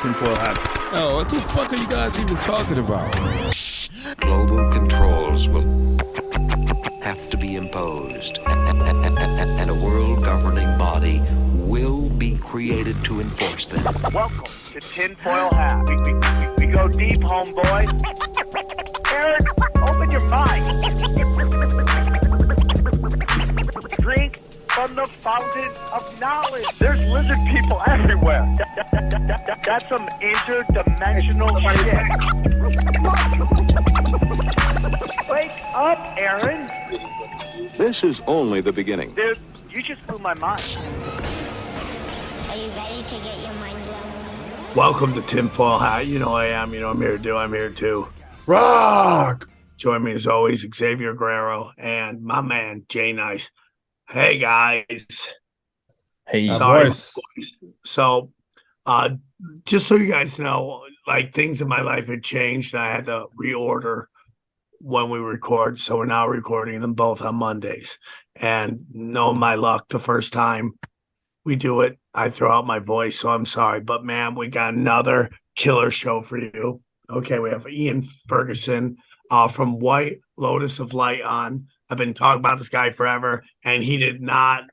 tinfoil hat. Oh, what the fuck are you guys even talking about? Global controls will have to be imposed, and a world governing body will be created to enforce them. Welcome to Tinfoil Hat. We go deep, homeboy. Aaron, open your mind. Drink from the fountain of knowledge. There's lizard people everywhere. That's some interdimensional shit. Wake up, Aaron. This is only the beginning. Dude, you just blew my mind. Are you ready to get your mind blown? Welcome to Tinfoil Hat. You know I am. You know I'm here to do. I'm here to Rock! join me as always, Xavier Guerrero and my man, Jay Nice. Hey, guys. Hey, Sorry. So, just so you guys know, like things in my life had changed and I had to reorder when we record. So we're now recording them both on Mondays. And knowing my luck, the first time we do it, I throw out my voice. So I'm sorry. But man, we got another killer show for you. Okay, we have Ian Ferguson from White Lotus of Light on. I've been talking about this guy forever, and he did not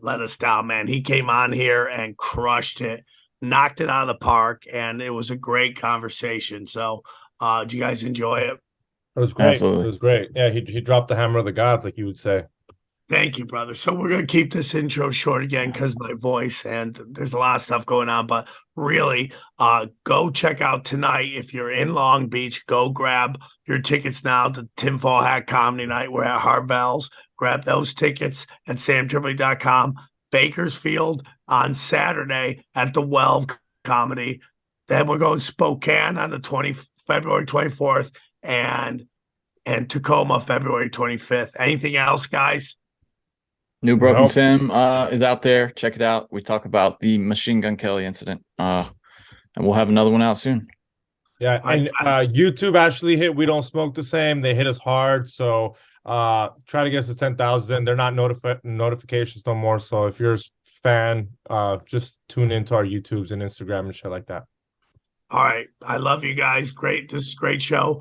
let us down, man. He came on here and crushed it, knocked it out of the park, and it was a great conversation. So did you guys enjoy it? It was great. Absolutely. It was great. Yeah, he dropped the hammer of the gods, like you would say. Thank you, brother. So we're going to keep this intro short again because of my voice, and there's a lot of stuff going on. But really, go check out tonight. If you're in Long Beach, go grab your tickets now to Tinfoil Hat Comedy Night. We're at Harvell's. Grab those tickets at samtripoli.com. Bakersfield on Saturday at the Well Comedy. Then we're going Spokane on the February 24th and Tacoma February 25th. Anything else, guys? New Broken Nope. Sim is out there. Check it out. We talk about the Machine Gun Kelly incident, and we'll have another one out soon. Yeah, and YouTube actually hit We Don't Smoke the Same. They hit us hard, so try to get us to 10,000. They're not notifications no more, so if you're a fan, just tune into our YouTubes and Instagram and shit like that. All right. I love you guys. Great. This is a great show.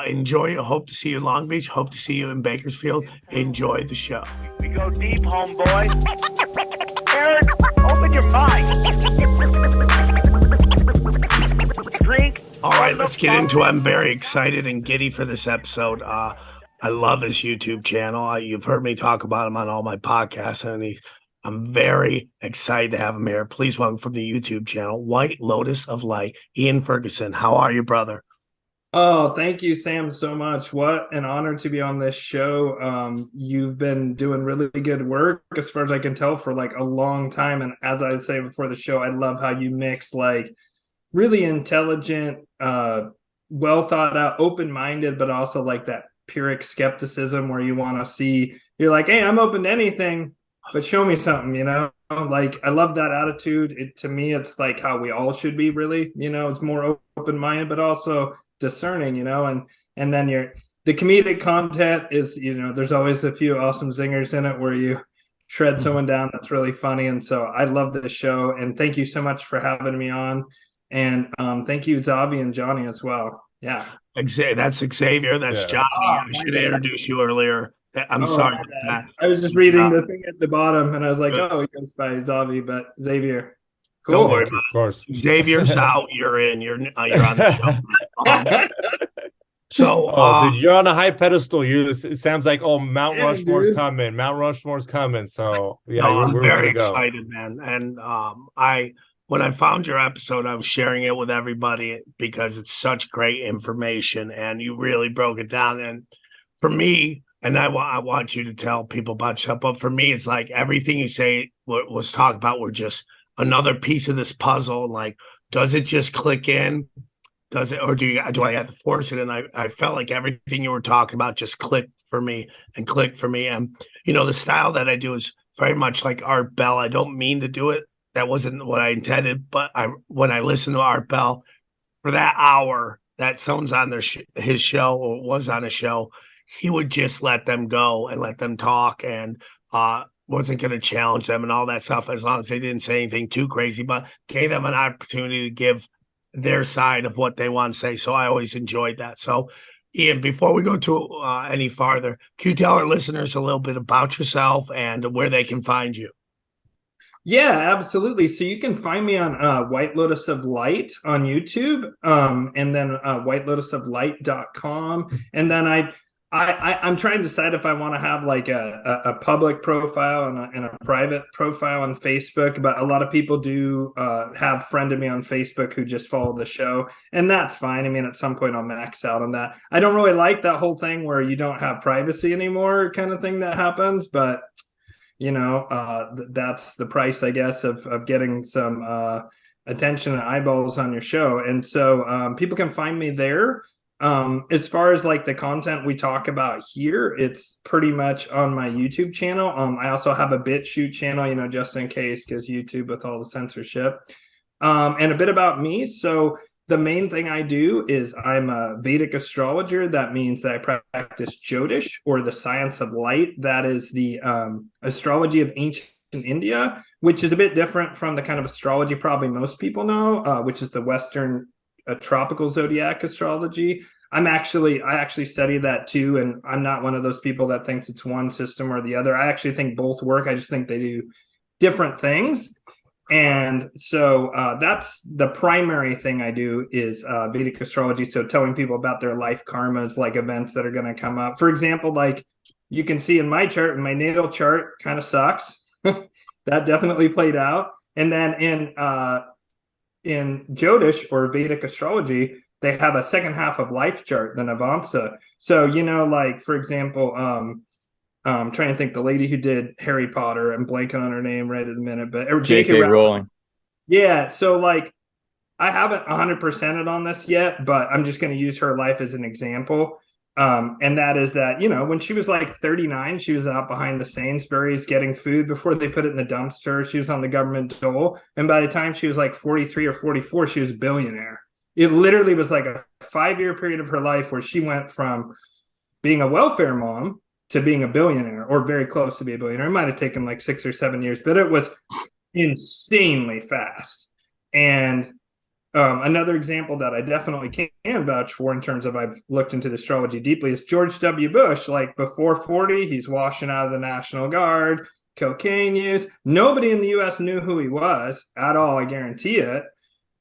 Enjoy it. Hope to see you in Long Beach. Hope to see you in Bakersfield. Enjoy the show. We go deep, homeboy. Aaron, open your mind. Drink. All right, let's get into it. I'm very excited and giddy for this episode. I love his YouTube channel. You've heard me talk about him on all my podcasts, and I'm very excited to have him here. Please welcome from the YouTube channel, White Lotus of Light, Ian Ferguson. How are you, brother? Oh, thank you, Sam, so much. What an honor to be on this show. You've been doing really good work, as far as I can tell, for like a long time. And as I say before the show, I love how you mix like really intelligent, well thought out, open-minded, but also like that pyrrhic skepticism where you want to see, you're like, hey, I'm open to anything, but show me something, you know? Like, I love that attitude. To me, it's like how we all should be, really. You know, it's more open-minded, but also discerning, you know? And then the comedic content is, you know, there's always a few awesome zingers in it where you shred someone down that's really funny. And so I love this show. And thank you so much for having me on. And thank you, Zavi and Johnny, as well. Yeah. That's Xavier. That's Johnny. I should have introduced you earlier. I'm sorry about that. I was just reading the thing at the bottom, and I was like, oh, he goes by Zavi, but Xavier. Cool. Don't worry about Of course. it. Xavier's out. You're in. You're on the show. Dude, you're on a high pedestal. It sounds like, Mount Yeah, Rushmore's dude. coming. Mount Rushmore's coming. So yeah, no, I'm we're very ready to go. excited, man. And when I found your episode, I was sharing it with everybody because it's such great information, and you really broke it down. And for me, and I want you to tell people about yourself, but for me, it's like everything you say was talked about were just another piece of this puzzle. Like, does it just click in? Does it, or do I have to force it? And I felt like everything you were talking about just clicked for me. And, you know, the style that I do is very much like Art Bell. I don't mean to do it. That wasn't what I intended. But when I listen to Art Bell for that hour that someone's on his show or was on a show, he would just let them go and let them talk and wasn't going to challenge them and all that stuff as long as they didn't say anything too crazy, but gave them an opportunity to give their side of what they want to say. So I always enjoyed that. So Ian, before we go to any farther, can you tell our listeners a little bit about yourself and where they can find you? Yeah, absolutely. So you can find me on White Lotus of Light on YouTube, and then whitelotusoflight.com. And then I'm trying to decide if I want to have like a public profile and a private profile on Facebook, but a lot of people do have friended me on Facebook who just follow the show, and that's fine. I mean, at some point I'll max out on that. I don't really like that whole thing where you don't have privacy anymore kind of thing that happens, but that's the price, I guess, of getting some attention and eyeballs on your show. And so people can find me there. As far as like the content we talk about here, it's pretty much on my YouTube channel. I also have a BitChute channel, just in case, because YouTube with all the censorship. And a bit about me. So the main thing I do is I'm a Vedic astrologer. That means that I practice Jyotish, or the science of light. That is the astrology of ancient India, which is a bit different from the kind of astrology probably most people know, which is the Western tropical zodiac astrology. I actually study that too, and I'm not one of those people that thinks it's one system or the other. I actually think both work. I just think they do different things. And so that's the primary thing I do is Vedic astrology. So telling people about their life karmas, like events that are going to come up. For example, like you can see in my chart, my natal chart kind of sucks. That definitely played out. And then in Jyotish, or Vedic astrology, they have a second half of life chart, the Navamsa. So, like, for example, I'm trying to think, the lady who did Harry Potter, I'm blanking on her name right at the minute, but J.K. Rowling. Yeah. So like, I haven't 100%ed on this yet, but I'm just going to use her life as an example. And that is that, when she was like 39, she was out behind the Sainsbury's getting food before they put it in the dumpster. She was on the government dole. And by the time she was like 43 or 44, she was a billionaire. It literally was like a 5-year period of her life where she went from being a welfare mom to being a billionaire, or very close to be a billionaire. It might have taken like 6 or 7 years, but it was insanely fast. And another example that I definitely can vouch for in terms of I've looked into the astrology deeply is George W. Bush. Like before 40, he's washing out of the National Guard, cocaine use. Nobody in the U.S. knew who he was at all, I guarantee it.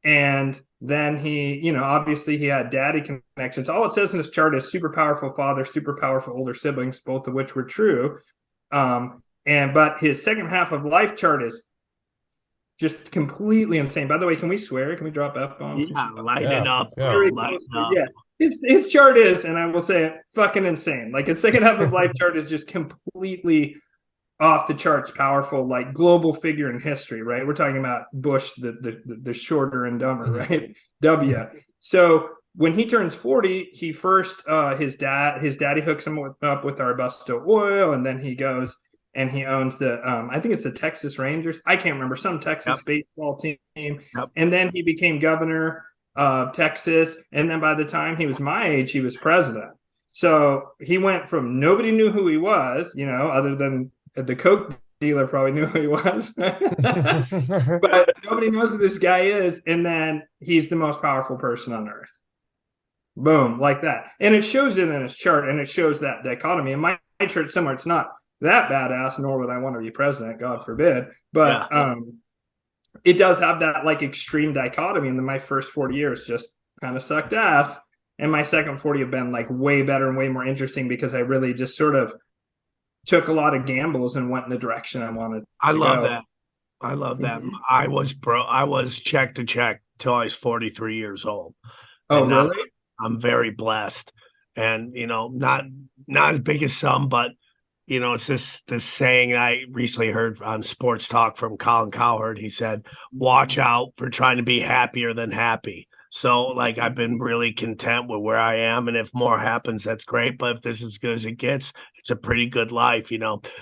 And then he, obviously he had daddy connections. All it says in his chart is super powerful father, super powerful older siblings, both of which were true. But his second half of life chart is just completely insane. By the way, can we swear? Can we drop F-bombs? Yeah, lighten up. Yeah. Yeah. His chart is, and I will say it, fucking insane. Like his second half of life chart is just completely off the charts powerful, like global figure in history, right? We're talking about Bush, the shorter and dumber, right? W. So when he turns 40, he first his daddy hooks him up with Arbusto oil, and then he goes and he owns the I think it's the Texas Rangers. I can't remember, some Texas baseball team. Yep. And then he became governor of Texas, and then by the time he was my age, he was president. So he went from nobody knew who he was, other than the Coke dealer probably knew who he was, but nobody knows who this guy is. And then he's the most powerful person on earth. Boom, like that. And it shows it in his chart, and it shows that dichotomy. In my chart somewhere, it's not that badass, nor would I want to be president, God forbid. But it does have that like extreme dichotomy. And then my first 40 years just kind of sucked ass. And my second 40 have been like way better and way more interesting, because I really just sort of took a lot of gambles and went in the direction I wanted. I love that. I love that. I was check to check till I was 43 years old. Oh, really? I'm very blessed, and not as big as some, but it's this saying I recently heard on Sports Talk from Colin Cowherd. He said, "Watch out for trying to be happier than happy." So like I've been really content with where I am, and if more happens, that's great. But if this is as good as it gets, it's a pretty good life,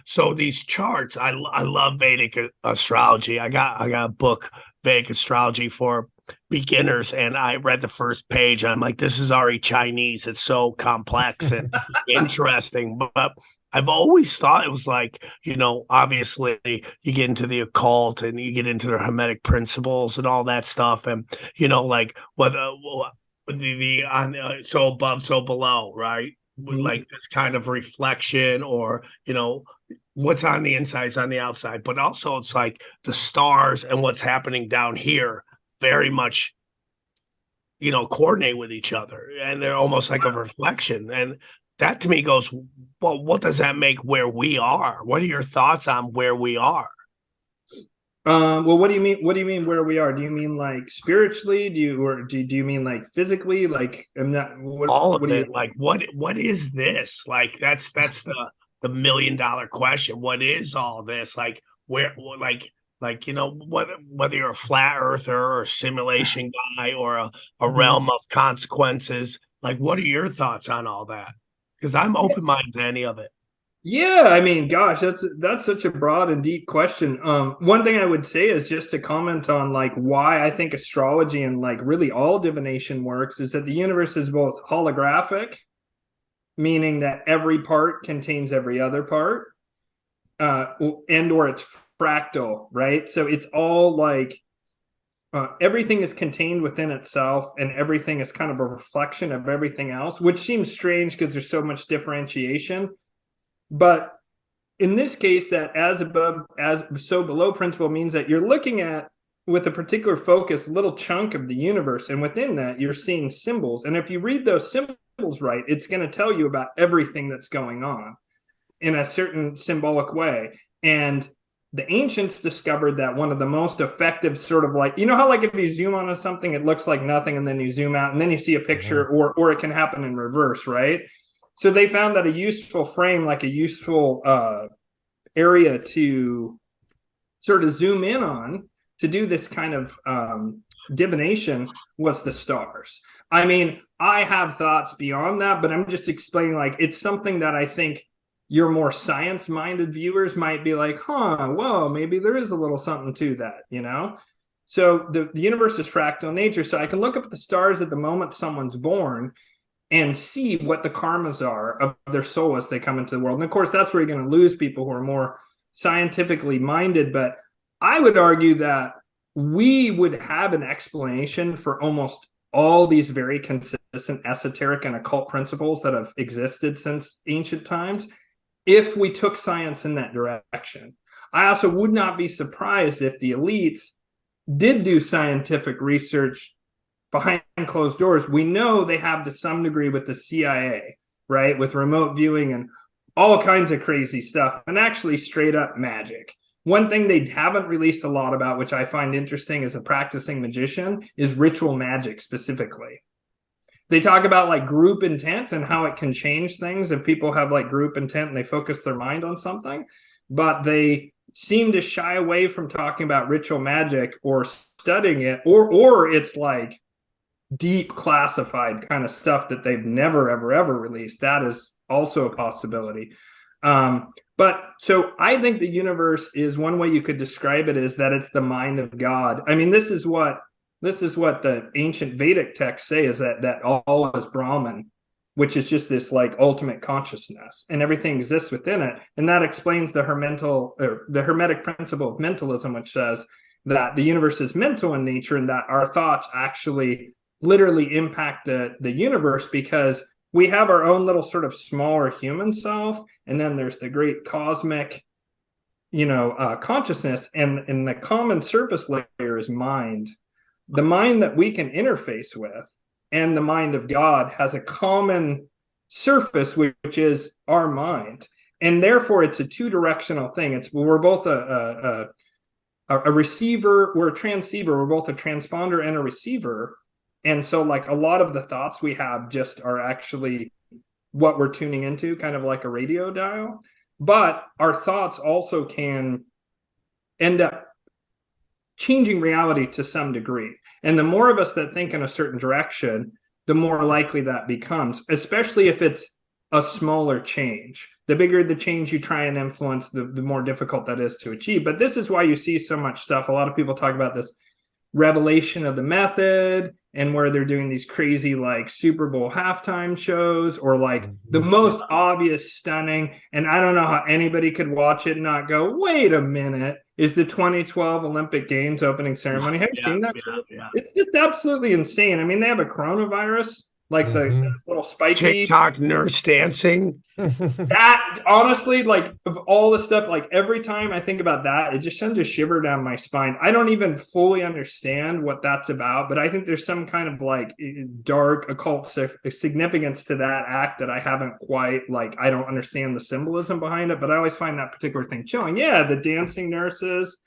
So these charts, I love Vedic astrology. I got a book, Vedic astrology for beginners, and I read the first page. I'm like, this is already Chinese. It's so complex and interesting. But I've always thought it was like, obviously you get into the occult and you get into the Hermetic principles and all that stuff. And, like whether the on so above, so below, right? Like this kind of reflection or, what's on the inside is on the outside. But also it's like the stars and what's happening down here very much, coordinate with each other. And they're almost like a reflection. And that to me goes, well, what does that make where we are? What are your thoughts on where we are? Well, what do you mean? What do you mean where we are? Do you mean like spiritually? Do you mean like physically? Like I'm not All of it. Like what is this? Like that's the $1 million question. What is all this? Like where? Whether you're a flat earther or a simulation guy or a realm of consequences. Like, what are your thoughts on all that? Because I'm open minded to any of it. Yeah, I mean, gosh, that's such a broad and deep question. One thing I would say is just to comment on like why I think astrology and like really all divination works is that the universe is both holographic, meaning that every part contains every other part, and or it's fractal, right? So it's all like everything is contained within itself and everything is kind of a reflection of everything else, which seems strange because there's so much differentiation. But in this case, that as above, as so below principle means that you're looking at, with a particular focus, a little chunk of the universe. And within that, you're seeing symbols. And if you read those symbols right, it's going to tell you about everything that's going on in a certain symbolic way. And the ancients discovered that one of the most effective sort of like, how like if you zoom on something, it looks like nothing, and then you zoom out and then you see a picture, or it can happen in reverse, right? So they found that a useful frame, like a useful area to sort of zoom in on to do this kind of divination was the stars. I mean, I have thoughts beyond that, but I'm just explaining like it's something that I think your more science-minded viewers might be like, whoa, maybe there is a little something to that, So the universe is fractal in nature. So I can look up at the stars at the moment someone's born and see what the karmas are of their soul as they come into the world. And of course, that's where you're going to lose people who are more scientifically minded. But I would argue that we would have an explanation for almost all these very consistent esoteric and occult principles that have existed since ancient times if we took science in that direction. I also would not be surprised if the elites did do scientific research behind closed doors. We know they have to some degree with the CIA, right? With remote viewing and all kinds of crazy stuff, and actually straight up magic. One thing they haven't released a lot about, which I find interesting as a practicing magician, is ritual magic specifically. They talk about like group intent and how it can change things if people have like group intent and they focus their mind on something, but they seem to shy away from talking about ritual magic or studying it, or it's like deep classified kind of stuff that they've never, ever released. That is also a possibility. But so I think the universe is, one way you could describe it is that it's the mind of God. I mean, this is what the ancient Vedic texts say, is that all is Brahman, which is just this like ultimate consciousness, and everything exists within it. And that explains the Hermetic principle of mentalism, which says that the universe is mental in nature and that our thoughts actually literally impact the universe, because we have our own little sort of smaller human self, and then there's the great cosmic, consciousness, and the common surface layer is mind. The mind that we can interface with and the mind of God has a common surface, which is our mind. And therefore, it's a two-directional thing. We're both a receiver, we're a transceiver, we're both a transponder and a receiver. And so like a lot of the thoughts we have just are actually what we're tuning into, kind of like a radio dial. But our thoughts also can end up changing reality to some degree. And the more of us that think in a certain direction, the more likely that becomes, especially if it's a smaller change. The bigger the change you try and influence, the more difficult that is to achieve. But this is why you see so much stuff. A lot of people talk about this revelation of the method, and where they're doing these crazy like Super Bowl halftime shows, or like the most obvious stunning, and I don't know how anybody could watch it and not go, wait a minute, is the 2012 Olympic Games opening ceremony. Have you seen that? Yeah. It's just absolutely insane. I mean, they have a coronavirus, like the little spiky TikTok nurse dancing. that honestly, like of all the stuff, like every time I think about that, it just sends a shiver down my spine. I don't even fully understand what that's about, but I think there's some kind of like dark occult significance to that act that I haven't quite, like, I don't understand the symbolism behind it, but I always find that particular thing chilling. Yeah, the dancing nurses,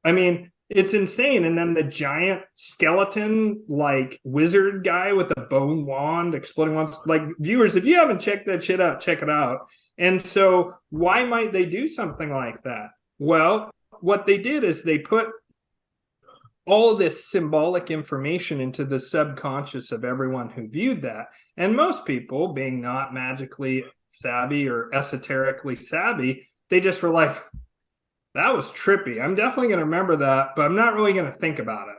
I mean, it's insane. And then the giant skeleton, like wizard guy with the bone wand, exploding wands. Like, viewers, if you haven't checked that shit out, check it out. And so why might they do something like that? Well, what they did is they put all this symbolic information into the subconscious of everyone who viewed that. And most people, being not magically savvy or esoterically savvy, they just were like, that was trippy. I'm definitely going to remember that, but I'm not really going to think about it.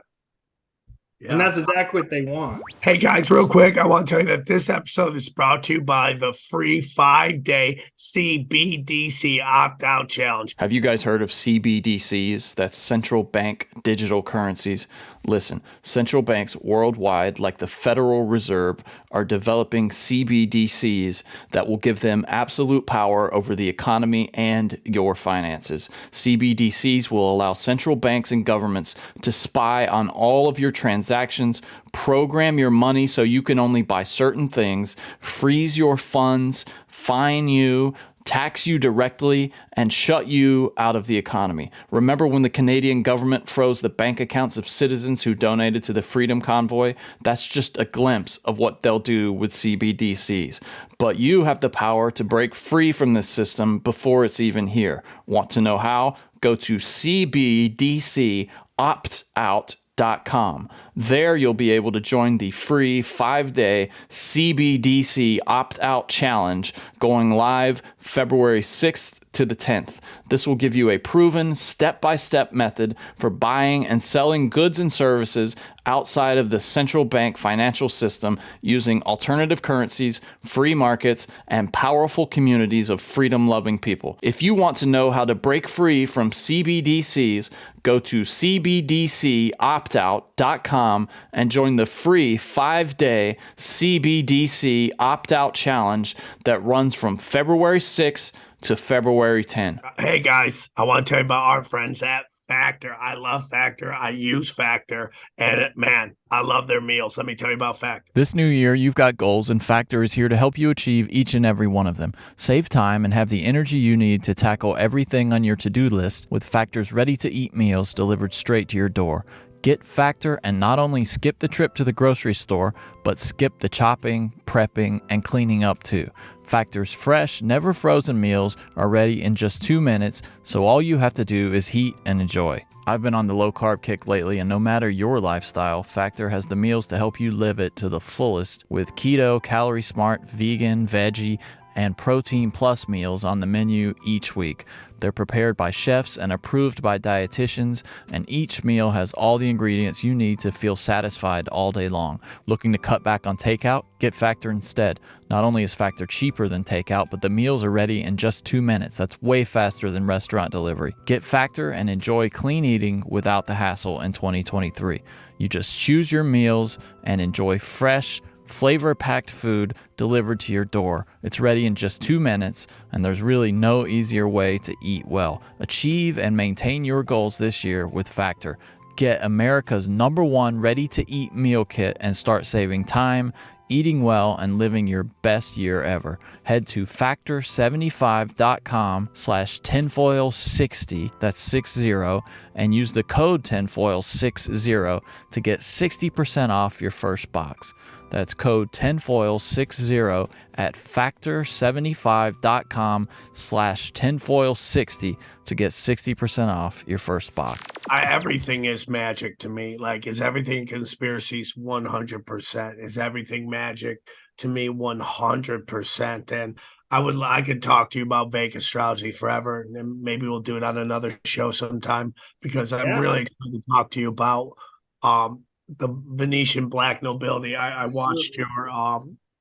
Yeah. And that's exactly what they want. Hey, guys, real quick, I want to tell you that this episode is brought to you by the free 5-day CBDC opt-out challenge. Have you guys heard of CBDCs? That's central bank digital currencies. Listen, central banks worldwide, like the Federal Reserve, are developing CBDCs that will give them absolute power over the economy and your finances. CBDCs will allow central banks and governments to spy on all of your transactions, program your money so you can only buy certain things, freeze your funds, fine you, tax you directly, and shut you out of the economy. Remember when the Canadian government froze the bank accounts of citizens who donated to the Freedom Convoy? That's just a glimpse of what they'll do with CBDCs. But you have the power to break free from this system before it's even here. Want to know how? Go to cbdcoptout.com. There you'll be able to join the free 5-day CBDC opt-out challenge going live February 6th to the 10th. This will give you a proven step-by-step method for buying and selling goods and services outside of the central bank financial system using alternative currencies, free markets, and powerful communities of freedom-loving people. If you want to know how to break free from CBDCs, go to cbdcoptout.com and join the free 5-day CBDC opt-out challenge that runs from February 6th to February 10. Hey, guys, I want to tell you about our friends at Factor. I love Factor. I use Factor. And man, I love their meals. Let me tell you about Factor. This new year, you've got goals, and Factor is here to help you achieve each and every one of them. Save time and have the energy you need to tackle everything on your to-do list with Factor's ready-to-eat meals delivered straight to your door. Get Factor and not only skip the trip to the grocery store, but skip the chopping, prepping, and cleaning up too. Factor's fresh, never frozen meals are ready in just 2 minutes, so all you have to do is heat and enjoy. I've been on the low-carb kick lately, and no matter your lifestyle, Factor has the meals to help you live it to the fullest with keto, calorie smart, vegan, veggie, and protein plus meals on the menu each week. They're prepared by chefs and approved by dietitians, and each meal has all the ingredients you need to feel satisfied all day long. Looking to cut back on takeout? Get Factor instead. Not only is Factor cheaper than takeout, but the meals are ready in just 2 minutes. That's way faster than restaurant delivery. Get Factor and enjoy clean eating without the hassle in 2023. You just choose your meals and enjoy fresh, flavor-packed food delivered to your door. It's ready in just 2 minutes, and there's really no easier way to eat well. Achieve and maintain your goals this year with Factor. Get America's #1 ready-to-eat meal kit and start saving time, eating well, and living your best year ever. Head to factor75.com/tinfoil60, that's 60, and use the code tinfoil60 to get 60% off your first box. That's code tinfoil60 at factor75.com/tinfoil60 to get 60% off your first box. Everything is magic to me. Like, is everything conspiracies? 100%. Is everything magic to me? 100%. And I could talk to you about Vedic astrology forever, and maybe we'll do it on another show sometime, because I'm really excited to talk to you about the Venetian Black Nobility. I watched your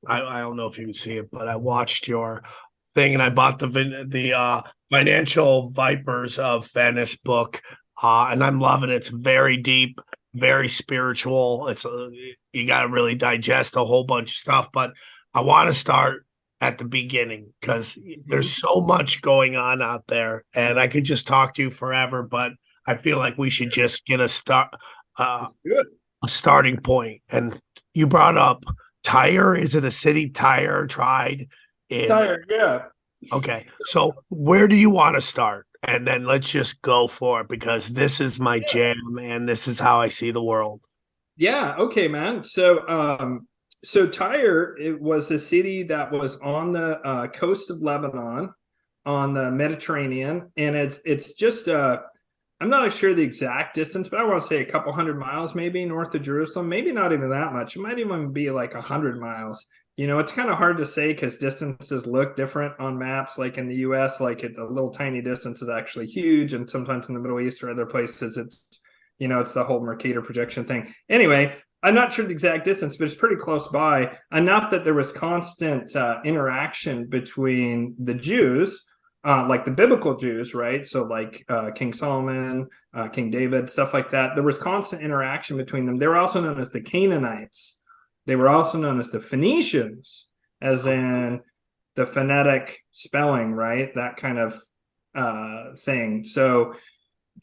I don't know if you can see it, but I watched your thing, and I bought the Financial Vipers of Venice book, and I'm loving it. It's very deep, very spiritual. It's you got to really digest a whole bunch of stuff, but I want to start at the beginning because there's so much going on out there, and I could just talk to you forever, but I feel like we should just get a starting point. And you brought up Tyre. Is it a city? Tyre tried in Tyre, yeah. Okay, so where do you want to start? And then let's just go for it because this is my jam, and this is how I see the world. Yeah, okay, man. So Tyre, it was a city that was on the coast of Lebanon, on the Mediterranean, and it's just I'm not sure the exact distance, but I want to say a couple hundred miles maybe north of Jerusalem, maybe not even that much. It might even be like 100 miles. It's kind of hard to say because distances look different on maps. Like in the US, like it's a little tiny distance is actually huge, and sometimes in the Middle East or other places, it's the whole Mercator projection thing. Anyway, I'm not sure the exact distance, but it's pretty close by, enough that there was constant interaction between the Jews, like the biblical Jews, right? So like King Solomon, King David, stuff like that. There was constant interaction between them. They were also known as the Canaanites. They were also known as the Phoenicians, as in the phonetic spelling, right? That kind of thing. So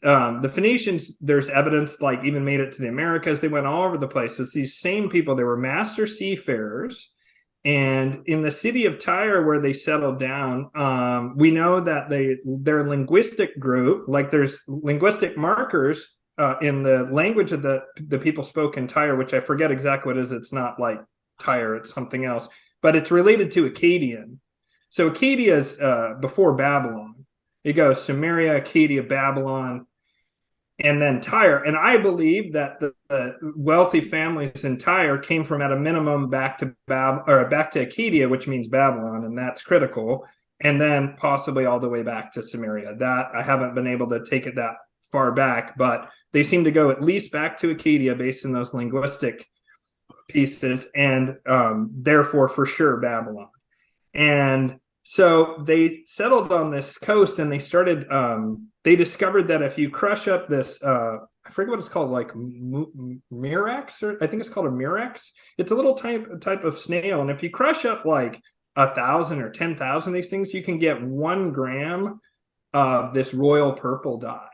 the Phoenicians, there's evidence like even made it to the Americas. They went all over the place. It's these same people. They were master seafarers. And in the city of Tyre, where they settled down, we know that their linguistic group, like there's linguistic markers in the language of the people spoke in Tyre, which I forget exactly what it is. It's not like Tyre, it's something else, but it's related to Akkadian. So Akkadia is before Babylon. It goes Sumeria, Akkadia, Babylon, and then Tyre. And I believe that the wealthy families in Tyre came from at a minimum back to Akkadia, which means Babylon, and that's critical. And then possibly all the way back to Sumeria. That I haven't been able to take it that far back, but they seem to go at least back to Akkadia based on those linguistic pieces, and therefore for sure Babylon. And so they settled on this coast, and they started they discovered that if you crush up this I forget what it's called, like murex, or I think it's called a murex. It's a little type of snail, and if you crush up like 1,000 or 10,000 of these things, you can get 1 gram of this royal purple dye.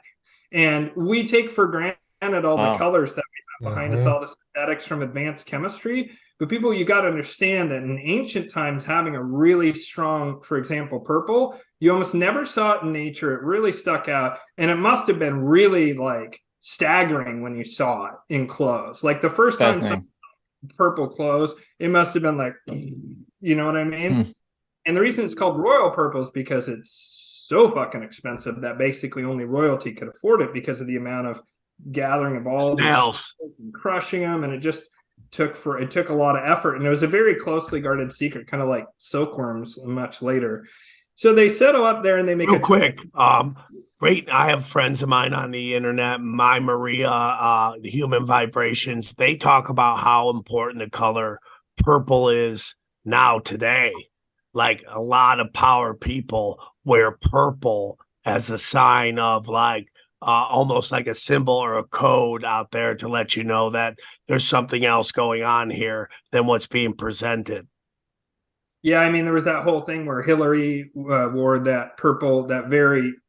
And we take for granted all the colors that we have behind us, all the synthetics from advanced chemistry. But people, you got to understand that in ancient times, having a really strong, for example, purple, you almost never saw it in nature. It really stuck out. And it must have been really like staggering when you saw it in clothes. Like the first time some purple clothes, it must have been like, you know what I mean? And the reason it's called royal purple is because it's so fucking expensive that basically only royalty could afford it because of the amount of gathering of all these and crushing them, and it just took a lot of effort, and it was a very closely guarded secret, kind of like silkworms much later. So they settle up there and they make quick. Great. I have friends of mine on the internet, My Maria, the Human Vibrations. They talk about how important the color purple is now today. Like a lot of power people wear purple as a sign of like almost like a symbol or a code out there to let you know that there's something else going on here than what's being presented. Yeah, I mean, there was that whole thing where Hillary wore that purple,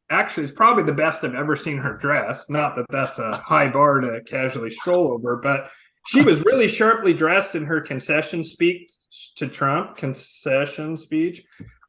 actually, it's probably the best I've ever seen her dress. Not that that's a high bar to casually stroll over, but she was really sharply dressed in her concession speech to Trump,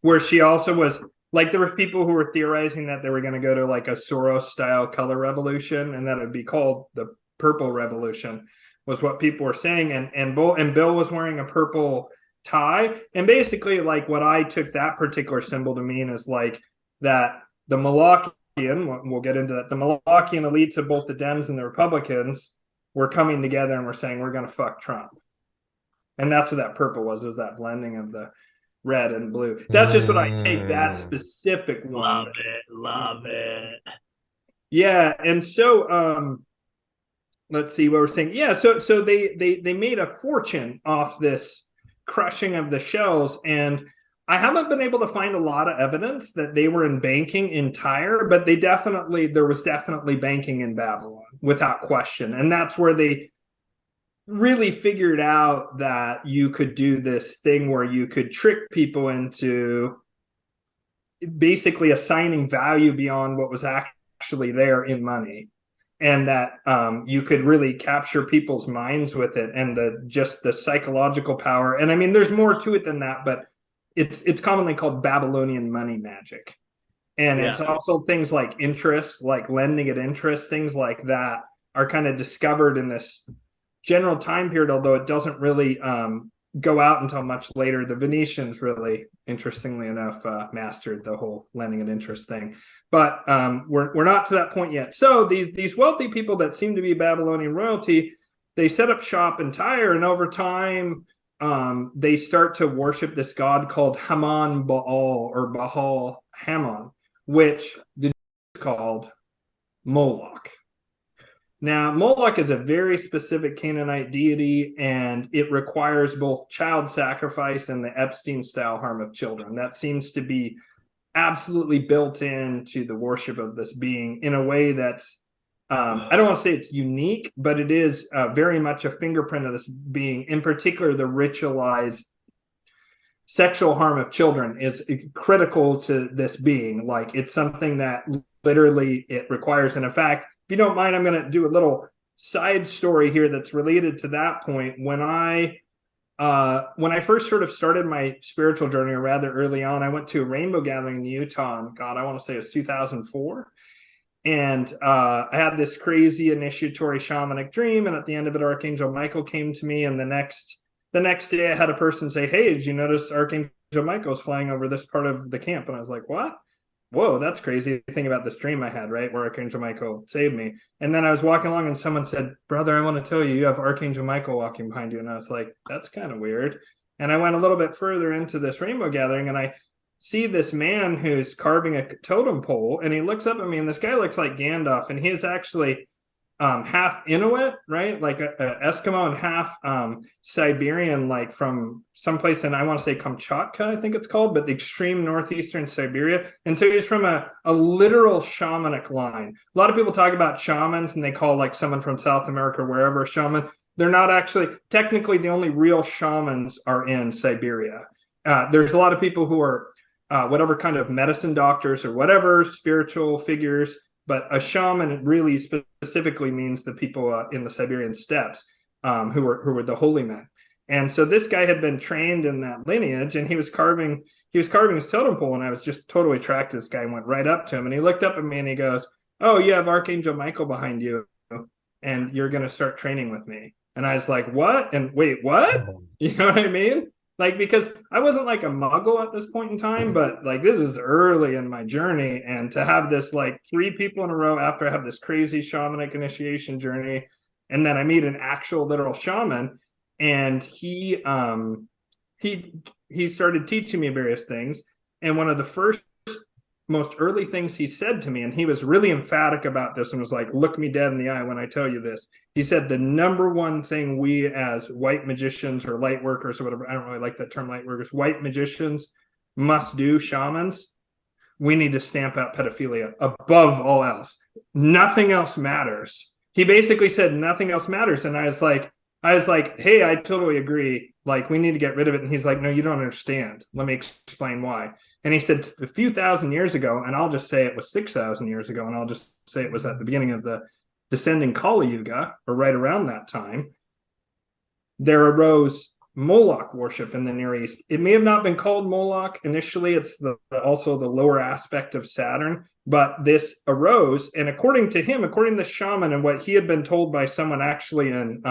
where she also was like, there were people who were theorizing that they were going to go to like a Soros-style color revolution, and that it would be called the Purple Revolution, was what people were saying. And Bill was wearing a purple tie, and basically, like, what I took that particular symbol to mean is like that the Molochian, we'll get into that, the Molochian elites of both the Dems and the Republicans were coming together and were saying, we're going to fuck Trump. And that's what that purple was that blending of the red and blue. That's just what I take that specific one. Love it. Yeah. And so let's see what we're saying. Yeah, so they made a fortune off this crushing of the shells, and I haven't been able to find a lot of evidence that they were in banking in Tyre, but there was definitely banking in Babylon without question. And that's where they really figured out that you could do this thing where you could trick people into basically assigning value beyond what was actually there in money. And that you could really capture people's minds with it, and just the psychological power. And I mean, there's more to it than that, but it's commonly called Babylonian money magic. And it's also things like interest, like lending at interest, things like that are kind of discovered in this general time period, although it doesn't really go out until much later. The Venetians really, interestingly enough, mastered the whole lending at interest thing. But we're not to that point yet. So these wealthy people that seem to be Babylonian royalty, they set up shop in Tyre, and over time, they start to worship this god called Haman Baal, or Baal Haman, which the Jews called Moloch. Now, Moloch is a very specific Canaanite deity, and it requires both child sacrifice and the Epstein-style harm of children. That seems to be absolutely built into the worship of this being in a way that's, I don't want to say it's unique, but it is very much a fingerprint of this being. In particular, the ritualized sexual harm of children is critical to this being. Like, it's something that literally it requires. And in fact, if you don't mind, I'm going to do a little side story here that's related to that point. When I first sort of started my spiritual journey, or rather early on, I went to a rainbow gathering in Utah. And God, I want to say it was 2004. And I had this crazy initiatory shamanic dream. And at the end of it, Archangel Michael came to me. And the next day, I had a person say, "Hey, did you notice Archangel Michael's flying over this part of the camp?" And I was like, "What? Whoa, that's crazy." Think about this dream I had, right, where Archangel Michael saved me. And then I was walking along and someone said, "Brother, I want to tell you, you have Archangel Michael walking behind you." And I was like, that's kind of weird. And I went a little bit further into this rainbow gathering, and I see this man who's carving a totem pole, and he looks up at me, and this guy looks like Gandalf, and he's actually half Inuit, right? Like a Eskimo, and half Siberian, like from someplace in, I want to say Kamchatka, I think it's called, but the extreme northeastern Siberia. And so he's from a literal shamanic line. A lot of people talk about shamans, and they call like someone from South America or wherever a shaman. They're not actually, technically the only real shamans are in Siberia. There's a lot of people who are whatever kind of medicine doctors or whatever, spiritual figures, but a shaman really specifically means the people in the Siberian steppes who were the holy men. And so this guy had been trained in that lineage, and he was carving his totem pole, and I was just totally attracted to this guy and went right up to him, and he looked up at me and he goes, "Oh, you have Archangel Michael behind you, and you're going to start training with me." And I was like, "What?" And wait, what? You know what I mean? Like, because I wasn't like a muggle at this point in time, but like this is early in my journey. And to have this like 3 people in a row after I have this crazy shamanic initiation journey, and then I meet an actual literal shaman, and he started teaching me various things. And one of the first most early things he said to me, and he was really emphatic about this and was like, "Look me dead in the eye when I tell you this." He said, "The number one thing we as white magicians or light workers or whatever, I don't really like that term, light workers, white magicians must do, shamans, we need to stamp out pedophilia above all else. Nothing else matters." He basically said nothing else matters. And I was like, "Hey, I totally agree. Like, we need to get rid of it." And he's like, "No, you don't understand. Let me explain why." And he said, a few thousand years ago, and I'll just say it was 6,000 years ago, and I'll just say it was at the beginning of the descending Kali Yuga, or right around that time, there arose Moloch worship in the Near East. It may have not been called Moloch initially. It's also the lower aspect of Saturn, but this arose, and according to him, according to the shaman and what he had been told by someone actually in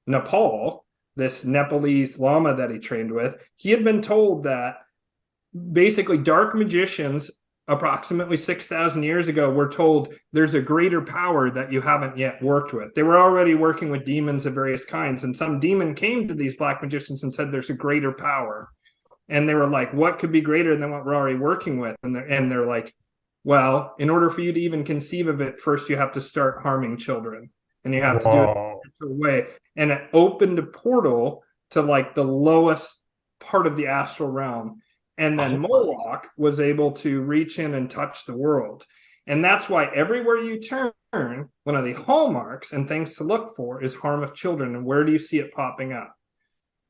Nepal, this Nepalese Lama that he trained with, he had been told that basically dark magicians approximately 6,000 years ago were told there's a greater power that you haven't yet worked with. They were already working with demons of various kinds, and some demon came to these black magicians and said there's a greater power. And they were like, "What could be greater than what we're already working with?" And they're like, "Well, in order for you to even conceive of it, first you have to start harming children." and you have to do it in a particular way. And it opened a portal to like the lowest part of the astral realm. And then Moloch was able to reach in and touch the world. And that's why everywhere you turn, one of the hallmarks and things to look for is harm of children. And where do you see it popping up?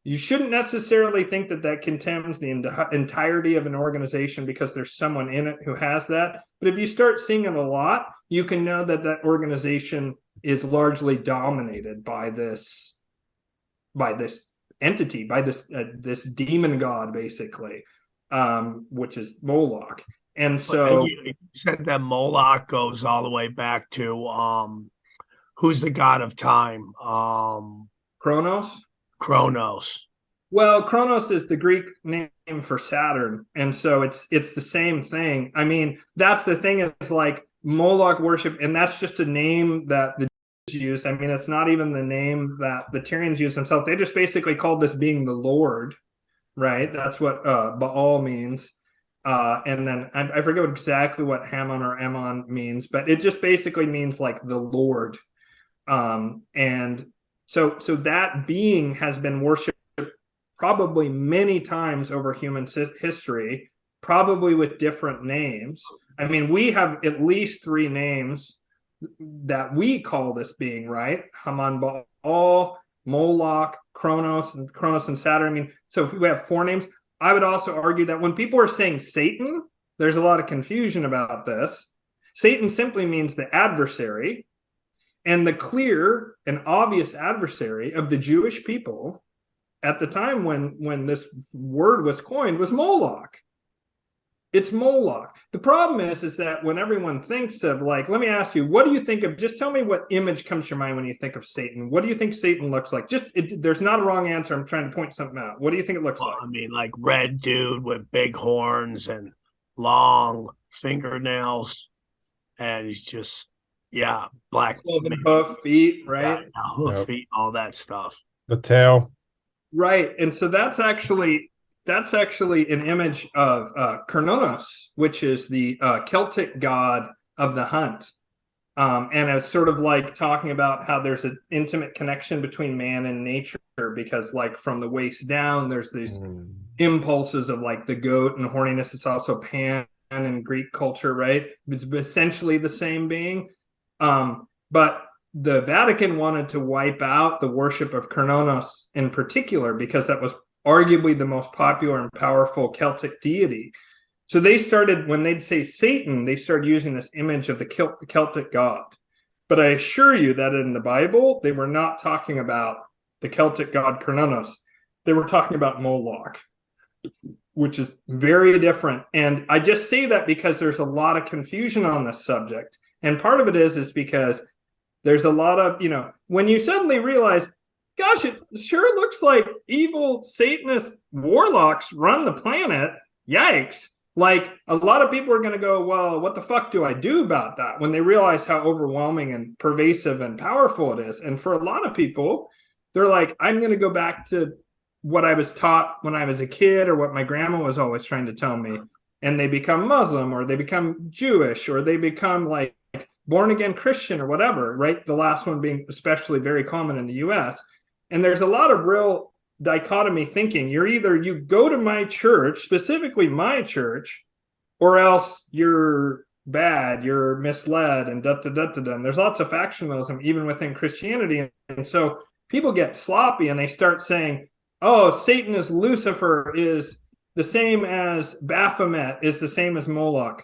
You shouldn't necessarily think that that contains the entirety of an organization because there's someone in it who has that. But if you start seeing it a lot, you can know that that organization is largely dominated by this entity, by this demon god, basically, which is Moloch. And so you said that Moloch goes all the way back to who's the god of time? Kronos. Well, Kronos is the Greek name for Saturn, and so it's the same thing. I mean, that's the thing, is like Moloch worship, and that's just a name that the Jews use. I mean, it's not even the name that the Tyrians use themselves. They just basically called this being the Lord, right? That's what Baal means. And then I forget exactly what Hammon or Ammon means, but it just basically means like the Lord. And so that being has been worshipped probably many times over human history, probably with different names. I mean, we have at least 3 names that we call this being, right? Haman, Baal, Moloch, Kronos and Saturn. I mean, so if we have 4 names, I would also argue that when people are saying Satan, there's a lot of confusion about this. Satan simply means the adversary, and the clear and obvious adversary of the Jewish people at the time when this word was coined was Moloch. It's Moloch. The problem is that when everyone thinks of, like, let me ask you, what do you think of, just tell me what image comes to your mind when you think of Satan. What do you think Satan looks like? There's not a wrong answer. I'm trying to point something out. What do you think it looks like? I mean, like red dude with big horns and long fingernails. And he's just, black. Hoof feet, right? Hoof feet, all that stuff. The tail. Right. And so that's actually an image of Kronos, which is the Celtic god of the hunt. And it's sort of like talking about how there's an intimate connection between man and nature, because like from the waist down, there's these impulses of like the goat and horniness. It's also Pan in Greek culture, right? It's essentially the same being. But the Vatican wanted to wipe out the worship of Kronos in particular, because that was arguably the most popular and powerful Celtic deity. So they started, when they'd say Satan, they started using this image of the Celtic god. But I assure you that in the Bible, they were not talking about the Celtic god Kronos. They were talking about Moloch, which is very different. And I just say that because there's a lot of confusion on this subject. And part of it is because there's a lot of, when you suddenly realize, gosh, it sure looks like evil Satanist warlocks run the planet. Yikes. Like, a lot of people are going to go, well, what the fuck do I do about that? When they realize how overwhelming and pervasive and powerful it is. And for a lot of people, they're like, I'm going to go back to what I was taught when I was a kid, or what my grandma was always trying to tell me. And they become Muslim, or they become Jewish, or they become like born again Christian or whatever, right? The last one being especially very common in the US. And there's a lot of real dichotomy thinking. You go to my church, specifically my church, or else you're bad, you're misled, and And there's lots of factionalism even within Christianity. And so people get sloppy and they start saying, oh, Satan is Lucifer, is the same as Baphomet, is the same as Moloch.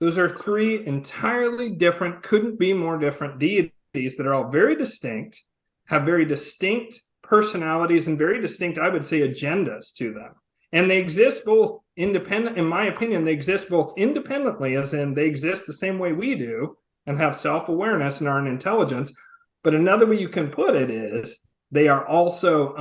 Those are 3 entirely different, couldn't be more different deities that are all very distinct, have very distinct personalities and very distinct, I would say, agendas to them. And they exist both independent, in my opinion, they exist both independently, as in they exist the same way we do and have self-awareness and are an intelligence. But another way you can put it is they are also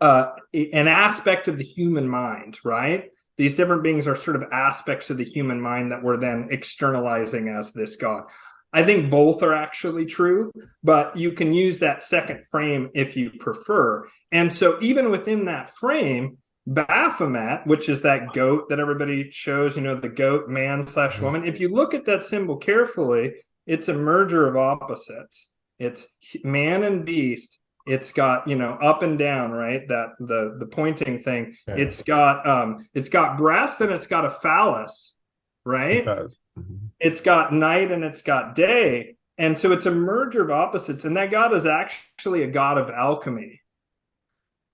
an aspect of the human mind, right? These different beings are sort of aspects of the human mind that we're then externalizing as this God. I think both are actually true, but you can use that second frame if you prefer. And so even within that frame, Baphomet, which is that goat that everybody shows, the goat man / woman, if you look at that symbol carefully, It's a merger of opposites. It's man and beast. It's got, you know, up and down, right? That the pointing thing. Yeah. It's got breast and it's got a phallus, right? It's got night and it's got day. And so it's a merger of opposites. And that God is actually a God of alchemy.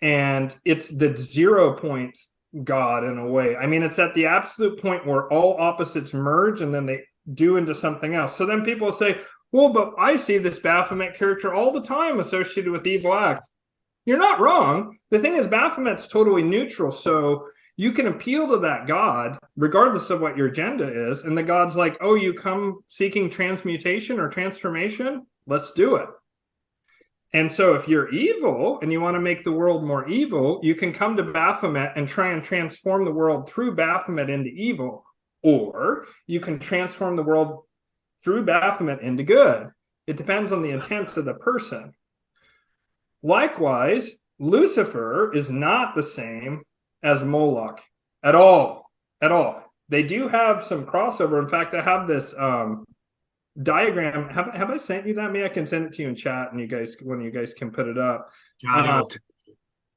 And it's the 0 point God in a way. I mean, it's at the absolute point where all opposites merge and then they do into something else. So then people say, well, but I see this Baphomet character all the time associated with evil acts. You're not wrong. The thing is, Baphomet's totally neutral. So you can appeal to that God, regardless of what your agenda is. And the God's like, oh, you come seeking transmutation or transformation? Let's do it. And so if you're evil and you want to make the world more evil, you can come to Baphomet and try and transform the world through Baphomet into evil. Or you can transform the world through Baphomet into good. It depends on the intent of the person. Likewise, Lucifer is not the same as Moloch at all. At all. They do have some crossover. In fact, I have this diagram. Have I sent you that? Maybe I can send it to you in chat, and you guys, when you guys can put it up.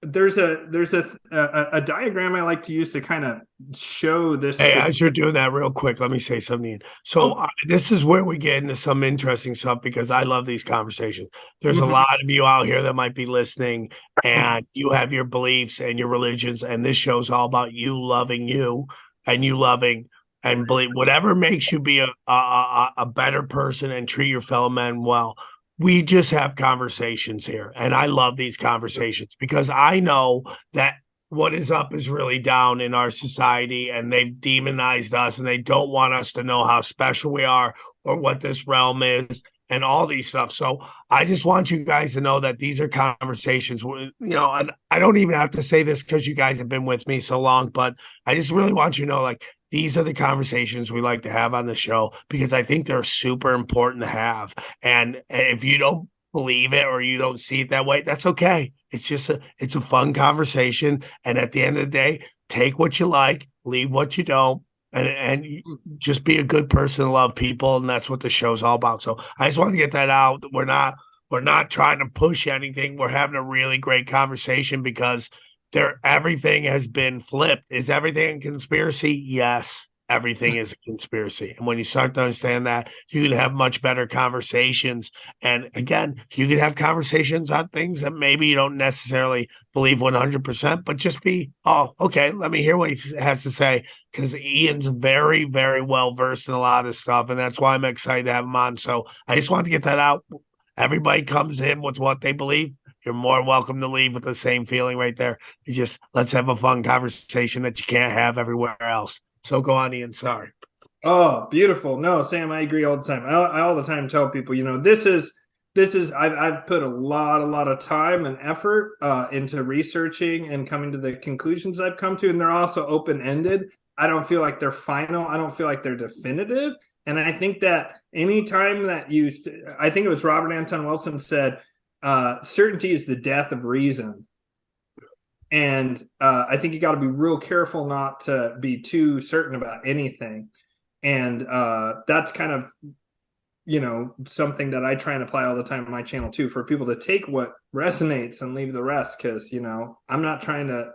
There's a diagram I like to use to kind of show this. Hey, as you're doing that real quick, let me say something. So this is where we get into some interesting stuff because I love these conversations. There's a lot of you out here that might be listening and you have your beliefs and your religions, and this show's all about you loving you and you loving and believe whatever makes you be a better person and treat your fellow men well. We just have conversations here, and I love these conversations because I know that what is up is really down in our society, and they've demonized us, and they don't want us to know how special we are or what this realm is and all these stuff. So I just want you guys to know that these are conversations, you know, and I don't even have to say this because you guys have been with me so long, but I just really want you to know, like, these are the conversations we like to have on the show because I think they're super important to have. And if you don't believe it or you don't see it that way, that's okay. It's just it's a fun conversation. And at the end of the day, take what you like, leave what you don't, and just be a good person and love people. And that's what the show's all about. So I just want to get that out. We're not trying to push anything. We're having a really great conversation because everything has been flipped. Is everything a conspiracy? Yes, everything is a conspiracy. And when you start to understand that, you can have much better conversations. And again, you can have conversations on things that maybe you don't necessarily believe 100%, but just be, oh, okay, let me hear what he has to say. Because Ian's very, very well versed in a lot of stuff. And that's why I'm excited to have him on. So I just want to get that out. Everybody comes in with what they believe. You're more welcome to leave with the same feeling right there. It's just, let's have a fun conversation that you can't have everywhere else. So go on, Ian. Sorry. Oh, beautiful. No, Sam, I agree all the time. I all the time tell people, you know, this is I've put a lot of time and effort into researching and coming to the conclusions I've come to, and they're also open-ended. I don't feel like they're final. I don't feel like they're definitive. And I think that anytime that I think it was Robert Anton Wilson said, certainty is the death of reason. And I think you got to be real careful not to be too certain about anything. And that's kind of, you know, something that I try and apply all the time on my channel too, for people to take what resonates and leave the rest. Because, you know, I'm not trying to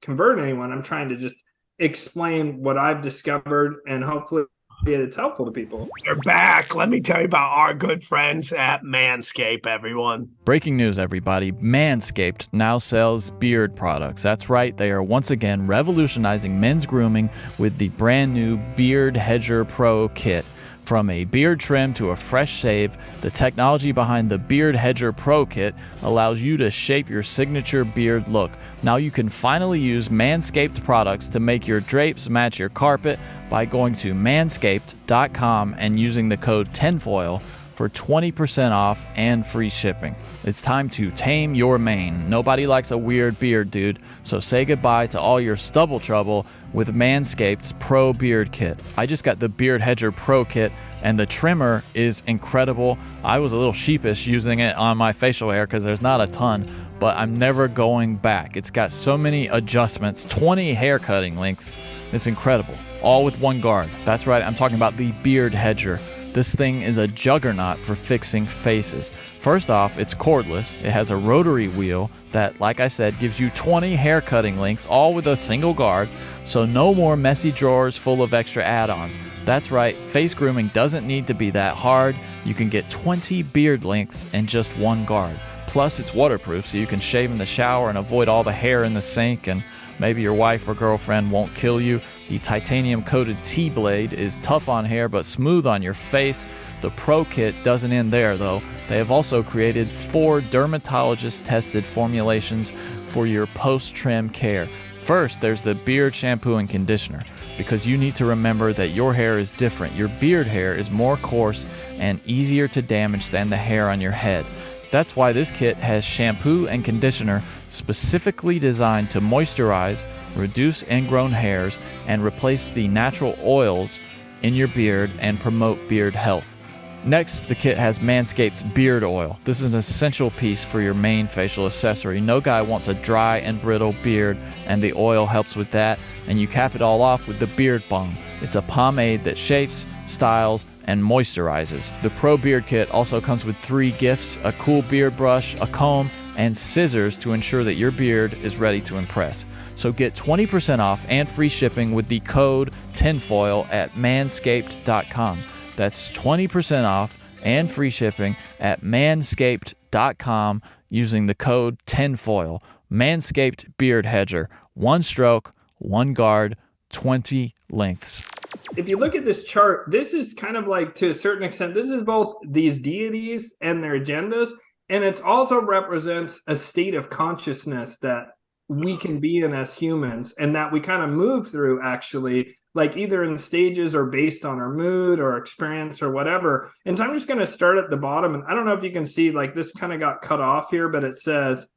convert anyone. I'm trying to just explain what I've discovered, and hopefully it's helpful to people. They're back. Let me tell you about our good friends at Manscaped, everyone. Breaking news, everybody. Manscaped now sells beard products. That's right. They are once again revolutionizing men's grooming with the brand new Beard Hedger Pro Kit. From a beard trim to a fresh shave, the technology behind the Beard Hedger Pro Kit allows you to shape your signature beard look. Now you can finally use Manscaped products to make your drapes match your carpet by going to manscaped.com and using the code TINFOIL for 20% off and free shipping. It's time to tame your mane. Nobody likes a weird beard, dude. So say goodbye to all your stubble trouble with Manscaped's Pro Beard Kit. I just got the Beard Hedger Pro Kit, and the trimmer is incredible. I was a little sheepish using it on my facial hair because there's not a ton, but I'm never going back. It's got so many adjustments, 20 hair cutting lengths. It's incredible. All with one guard. That's right, I'm talking about the Beard Hedger This thing is a juggernaut for fixing faces. First off, it's cordless. It has a rotary wheel that, like I said, gives you 20 hair cutting lengths, all with a single guard, so no more messy drawers full of extra add-ons. That's right, face grooming doesn't need to be that hard. You can get 20 beard lengths and just one guard. Plus, it's waterproof, so you can shave in the shower and avoid all the hair in the sink, and maybe your wife or girlfriend won't kill you. The titanium-coated T-blade is tough on hair but smooth on your face. The Pro Kit doesn't end there, though. They have also created 4 dermatologist-tested formulations for your post-trim care. First, there's the beard shampoo and conditioner, because you need to remember that your hair is different. Your beard hair is more coarse and easier to damage than the hair on your head. That's why this kit has shampoo and conditioner specifically designed to moisturize, reduce ingrown hairs, and replace the natural oils in your beard and promote beard health. Next, the kit has Manscaped's beard oil. This is an essential piece for your main facial accessory. No guy wants a dry and brittle beard, and the oil helps with that. And you cap it all off with the Beard Balm. It's a pomade that shapes, styles, and moisturizes. The Pro Beard Kit also comes with 3 gifts: a cool beard brush, a comb, and scissors to ensure that your beard is ready to impress. So get 20% off and free shipping with the code TINFOIL at manscaped.com. That's 20% off and free shipping at manscaped.com using the code TINFOIL. Manscaped Beard Hedger. 1 stroke, 1 guard, 20 lengths. If you look at this chart, this is kind of like, to a certain extent, this is both these deities and their agendas, and it also represents a state of consciousness that we can be in as humans, and that we kind of move through, actually, like either in stages or based on our mood or experience or whatever. And so I'm just going to start at the bottom, and I don't know if you can see, like, this kind of got cut off here, but it says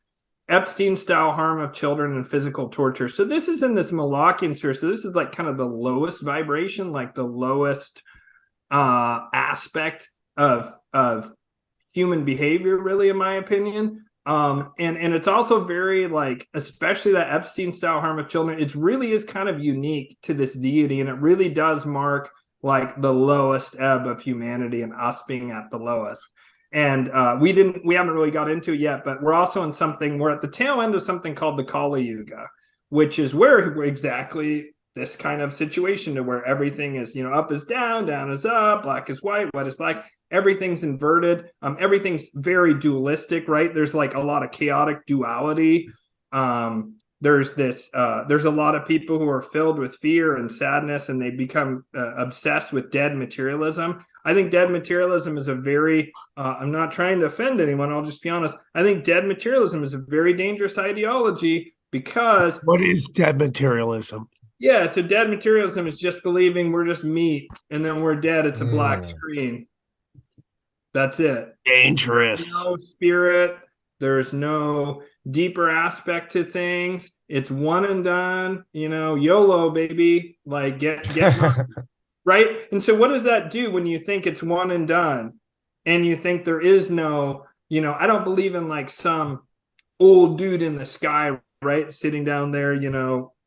Epstein-style harm of children and physical torture. So this is in this Molochian sphere. So this is like kind of the lowest vibration, like the lowest aspect of human behavior, really, in my opinion. And it's also very, like, especially that Epstein-style harm of children, it really is kind of unique to this deity, and it really does mark like the lowest ebb of humanity and us being at the lowest. And we haven't really got into it yet, but we're also in something, we're at the tail end of something called the Kali Yuga, which is where exactly this kind of situation, to where everything is, up is down, down is up, black is white is black. Everything's inverted. Everything's very dualistic, right? There's like a lot of chaotic duality. There's a lot of people who are filled with fear and sadness, and they become obsessed with dead materialism. I think dead materialism is a very, I'm not trying to offend anyone, I'll just be honest. I think dead materialism is a very dangerous ideology, because... What is dead materialism? Yeah, so dead materialism is just believing we're just meat, and then we're dead. It's a black screen. That's it. Dangerous. There's no spirit. There's no deeper aspect to things. It's one and done. YOLO, baby. Like, get right. And so, what does that do when you think it's one and done, and you think there is no, I don't believe in like some old dude in the sky, right, sitting down there,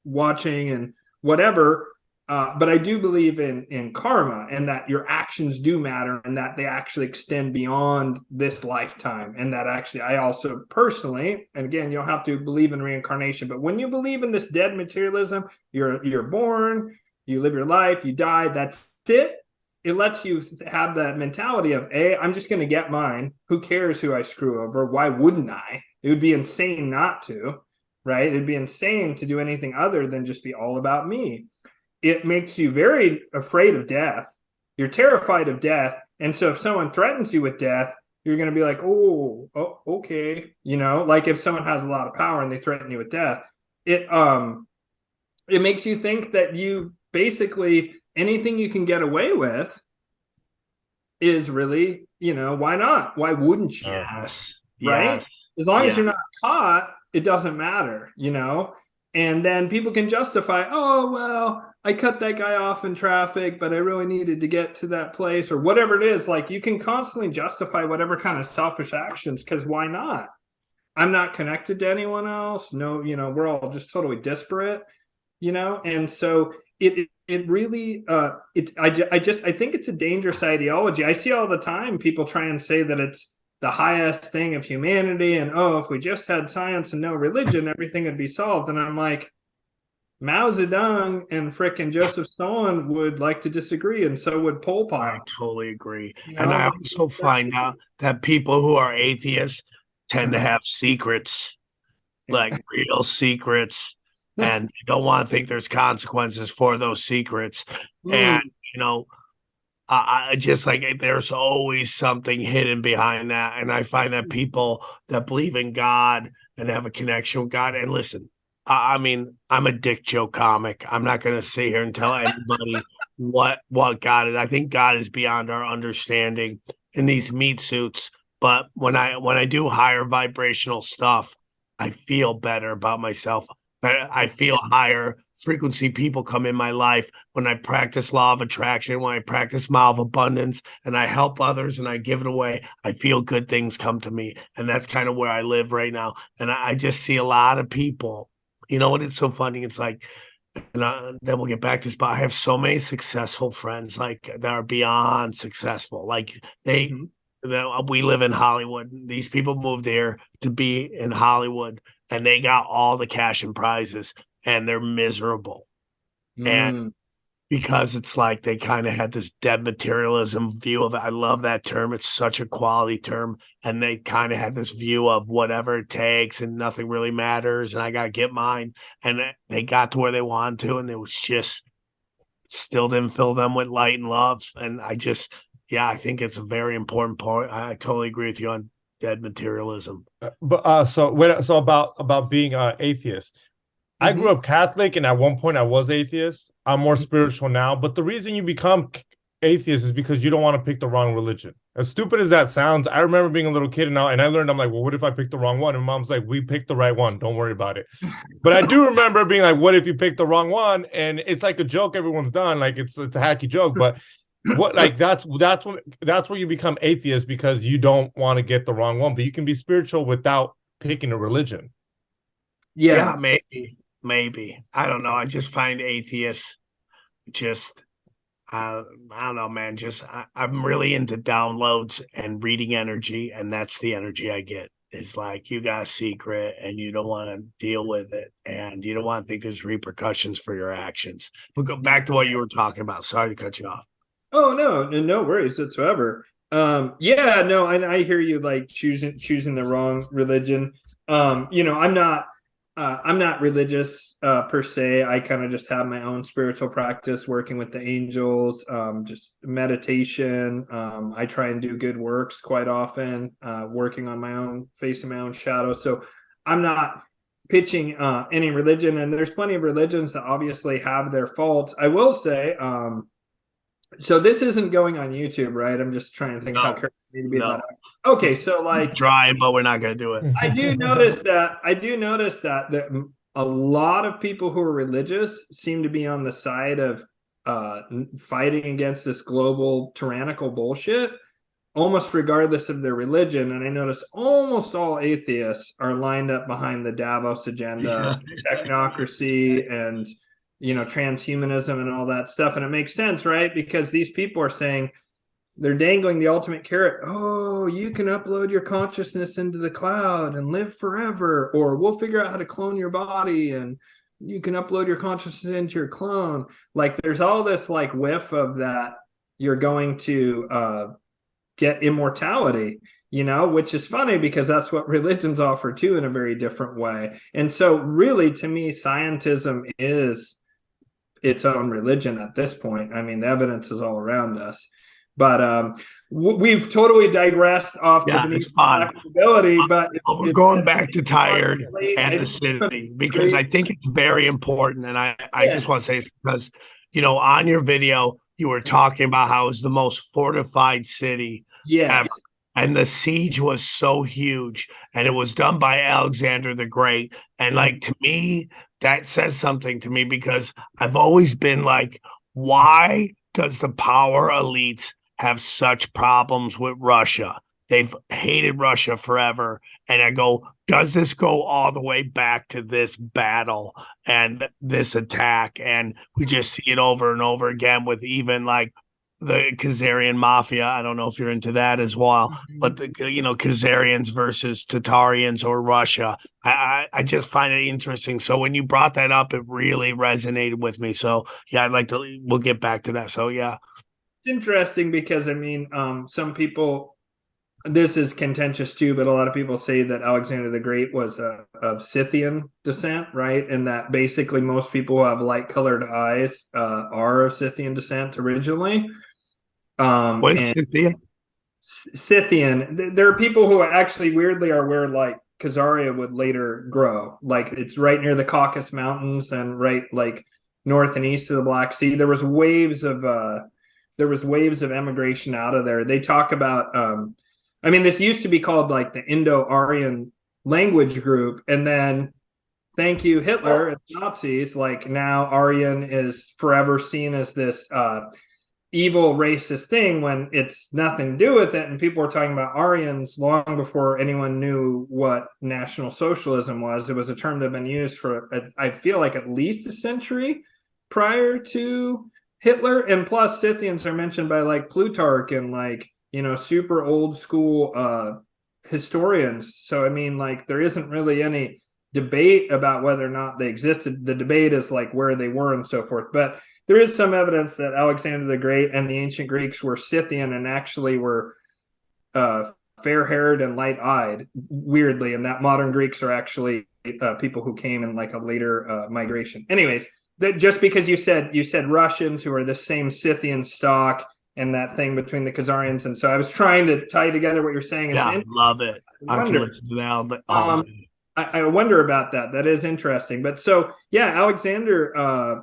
watching and whatever. But I do believe in karma, and that your actions do matter, and that they actually extend beyond this lifetime. And that actually, I also personally, and again, you don't have to believe in reincarnation, but when you believe in this dead materialism, you're born, you live your life, you die, that's it. It lets you have that mentality of, I'm just going to get mine. Who cares who I screw over? Why wouldn't I? It would be insane not to, right? It'd be insane to do anything other than just be all about me. It makes you very afraid of death. You're terrified of death. And so if someone threatens you with death, you're going to be like, oh, okay. Like if someone has a lot of power and they threaten you with death, it makes you think that you basically, anything you can get away with is really, why not? Why wouldn't you? Yes. Right? Yes. As long as you're not caught, it doesn't matter, And then people can justify, oh, well, I cut that guy off in traffic, but I really needed to get to that place, or whatever it is. Like, you can constantly justify whatever kind of selfish actions, because why not? I'm not connected to anyone else. No, we're all just totally disparate, And so it really I think it's a dangerous ideology. I see all the time people try and say that it's the highest thing of humanity, and if we just had science and no religion, everything would be solved. And I'm like, Mao Zedong and frickin' Joseph Stalin would like to disagree, and so would Pol Pot. I totally agree. And I also find out that people who are atheists tend to have secrets, like real secrets, and you don't want to think there's consequences for those secrets. And, I just like there's always something hidden behind that. And I find that people that believe in God and have a connection with God, and listen, I mean, I'm a dick joke comic. I'm not going to sit here and tell anybody what God is. I think God is beyond our understanding in these meat suits. But when I do higher vibrational stuff, I feel better about myself. I feel higher frequency people come in my life when I practice law of attraction, when I practice law of abundance, and I help others and I give it away. I feel good things come to me. And that's kind of where I live right now. And I just see a lot of people. You know what? It's so funny. It's like, then we'll get back to this, but I have so many successful friends like that are beyond successful. Like we live in Hollywood. These people moved here to be in Hollywood, and they got all the cash and prizes, and they're miserable. And because it's like they kind of had this dead materialism view of it. I love that term. It's such a quality term. And they kind of had this view of whatever it takes and nothing really matters. And I got to get mine. And they got to where they wanted to. And it was just still didn't fill them with light and love. And I think it's a very important point. I totally agree with you on dead materialism. So about being an atheist. I grew up Catholic, and at one point I was atheist. I'm more spiritual now, but the reason you become atheist is because you don't want to pick the wrong religion. As stupid as that sounds, I remember being a little kid and I learned, I'm like, well, what if I pick the wrong one? And mom's like, we picked the right one. Don't worry about it. But I do remember being like, what if you pick the wrong one? And it's like a joke everyone's done. Like it's a hacky joke, but that's where you become atheist, because you don't want to get the wrong one, but you can be spiritual without picking a religion. Yeah, maybe. I don't know. I just find atheists just, I don't know, man. Just, I'm really into downloads and reading energy. And that's the energy I get. It's like you got a secret and you don't want to deal with it. And you don't want to think there's repercussions for your actions. But go back to what you were talking about. Sorry to cut you off. Oh, no worries whatsoever. I hear you, like choosing the wrong religion. I'm not religious per se. I kind of just have my own spiritual practice, working with the angels, just meditation. I try and do good works quite often, working on my own, facing my own shadow. So I'm not pitching any religion, and there's plenty of religions that obviously have their faults. I will say, so this isn't going on YouTube, right? I'm just trying to think how careful I need to be about it. Okay, so like trying, but we're not going to do it. I do notice that a lot of people who are religious seem to be on the side of fighting against this global tyrannical bullshit, almost regardless of their religion. And I notice almost all atheists are lined up behind the Davos agenda, technocracy, and transhumanism and all that stuff. And it makes sense, right? Because these people are saying, they're dangling the ultimate carrot. Oh, you can upload your consciousness into the cloud and live forever, or we'll figure out how to clone your body and you can upload your consciousness into your clone. Like there's all this like whiff of that you're going to get immortality, which is funny because that's what religions offer too in a very different way. And so really, to me, scientism is its own religion at this point. I mean, the evidence is all around us. But we've totally digressed off the nobility, but we're going back to tired and the city, because I think it's very important. And I just want to say this because, on your video, you were talking about how it was the most fortified city ever. And the siege was so huge, and it was done by Alexander the Great. And like, to me, that says something to me, because I've always been like, why does the power elites have such problems with Russia? they've hated Russia forever. And I go, does this go all the way back to this battle and this attack? And we just see it over and over again with even like the Khazarian mafia. I don't know if you're into that as well, but the Khazarians versus Tatarians or Russia. I just find it interesting. So when you brought that up, it really resonated with me. So yeah, we'll get back to that. So yeah. It's interesting because I mean, some people, this is contentious too, but a lot of people say that Alexander the Great was of Scythian descent, right? And that basically most people who have light-colored eyes are of Scythian descent originally. What is Scythian? Scythian. There are people who actually weirdly are where like Khazaria would later grow. Like it's right near the Caucasus Mountains and right like north and east of the Black Sea. There was waves of emigration out of there. They talk about I mean, this used to be called like the Indo-Aryan language group. And then thank you, Hitler and the Nazis, like now Aryan is forever seen as this evil racist thing when it's nothing to do with it. And people were talking about Aryans long before anyone knew what National Socialism was. It was a term that had been used for, I feel like at least a century prior to Hitler. And plus Scythians are mentioned by like Plutarch and like, super old school historians. So, I mean, like, there isn't really any debate about whether or not they existed. The debate is like where they were and so forth. But there is some evidence that Alexander the Great and the ancient Greeks were Scythian and actually were fair-haired and light-eyed, weirdly, and that modern Greeks are actually people who came in like a later migration. Anyways, just because you said Russians who are the same Scythian stock, and that thing between the Khazarians. And so I was trying to tie together what you're saying. Yeah, love it. I wonder about that. That is interesting. But so, yeah, Alexander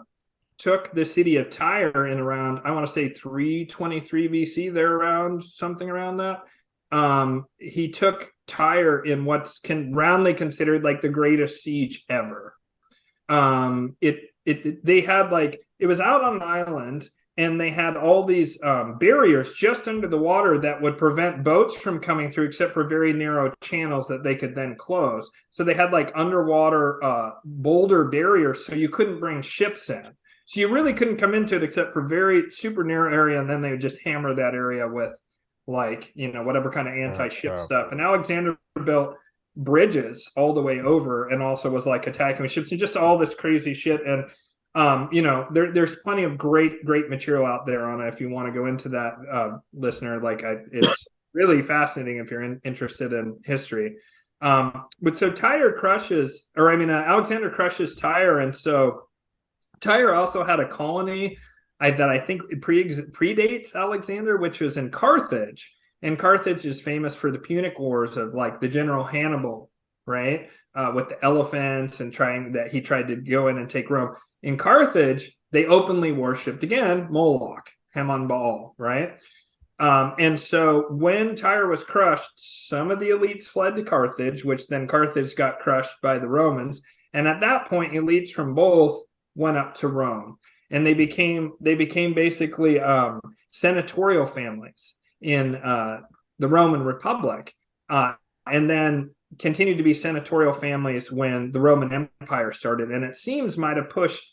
took the city of Tyre in around, I want to say 323 BC, there around, something around that. He took Tyre in what's roundly considered like the greatest siege ever. They had like, it was out on an island, and they had all these barriers just under the water that would prevent boats from coming through, except for very narrow channels that they could then close. So they had like underwater boulder barriers, so you couldn't bring ships in. So you really couldn't come into it except for very super narrow area, and then they would just hammer that area with like, whatever kind of anti-ship stuff. And Alexander built bridges all the way over and also was like attacking with ships and just all this crazy shit. And there's plenty of great material out there on it if you want to go into that, listener. It's really fascinating if you're interested in history. But so Alexander crushes Tyre, and so Tyre also had a colony that I think predates Alexander, which was in Carthage. And Carthage is famous for the Punic Wars of like the General Hannibal, right? With the elephants and he tried to go in and take Rome. In Carthage, they openly worshipped, again, Moloch, Hammon Baal, right? And so when Tyre was crushed, some of the elites fled to Carthage, which then Carthage got crushed by the Romans. And at that point, elites from both went up to Rome. And they became basically senatorial families in the Roman Republic. And then continued to be senatorial families when the Roman Empire started, and it seems might have pushed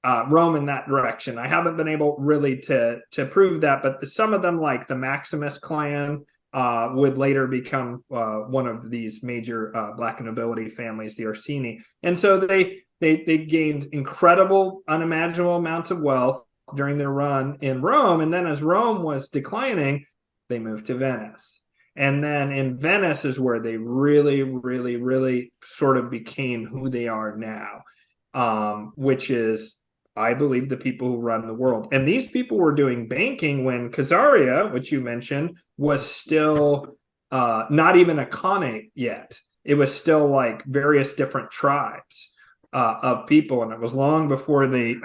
Rome in that direction. I haven't been able really to prove that, but some of them, like the Maximus clan, would later become one of these major black nobility families, the Orsini. And so they gained incredible, unimaginable amounts of wealth during their run in Rome, and then as Rome was declining, they moved to Venice. And then in Venice is where they really, really, really sort of became who they are now, which is, I believe, the people who run the world. And these people were doing banking when Khazaria, which you mentioned, was still not even a khanate yet. It was still like various different tribes of people. And it was long before they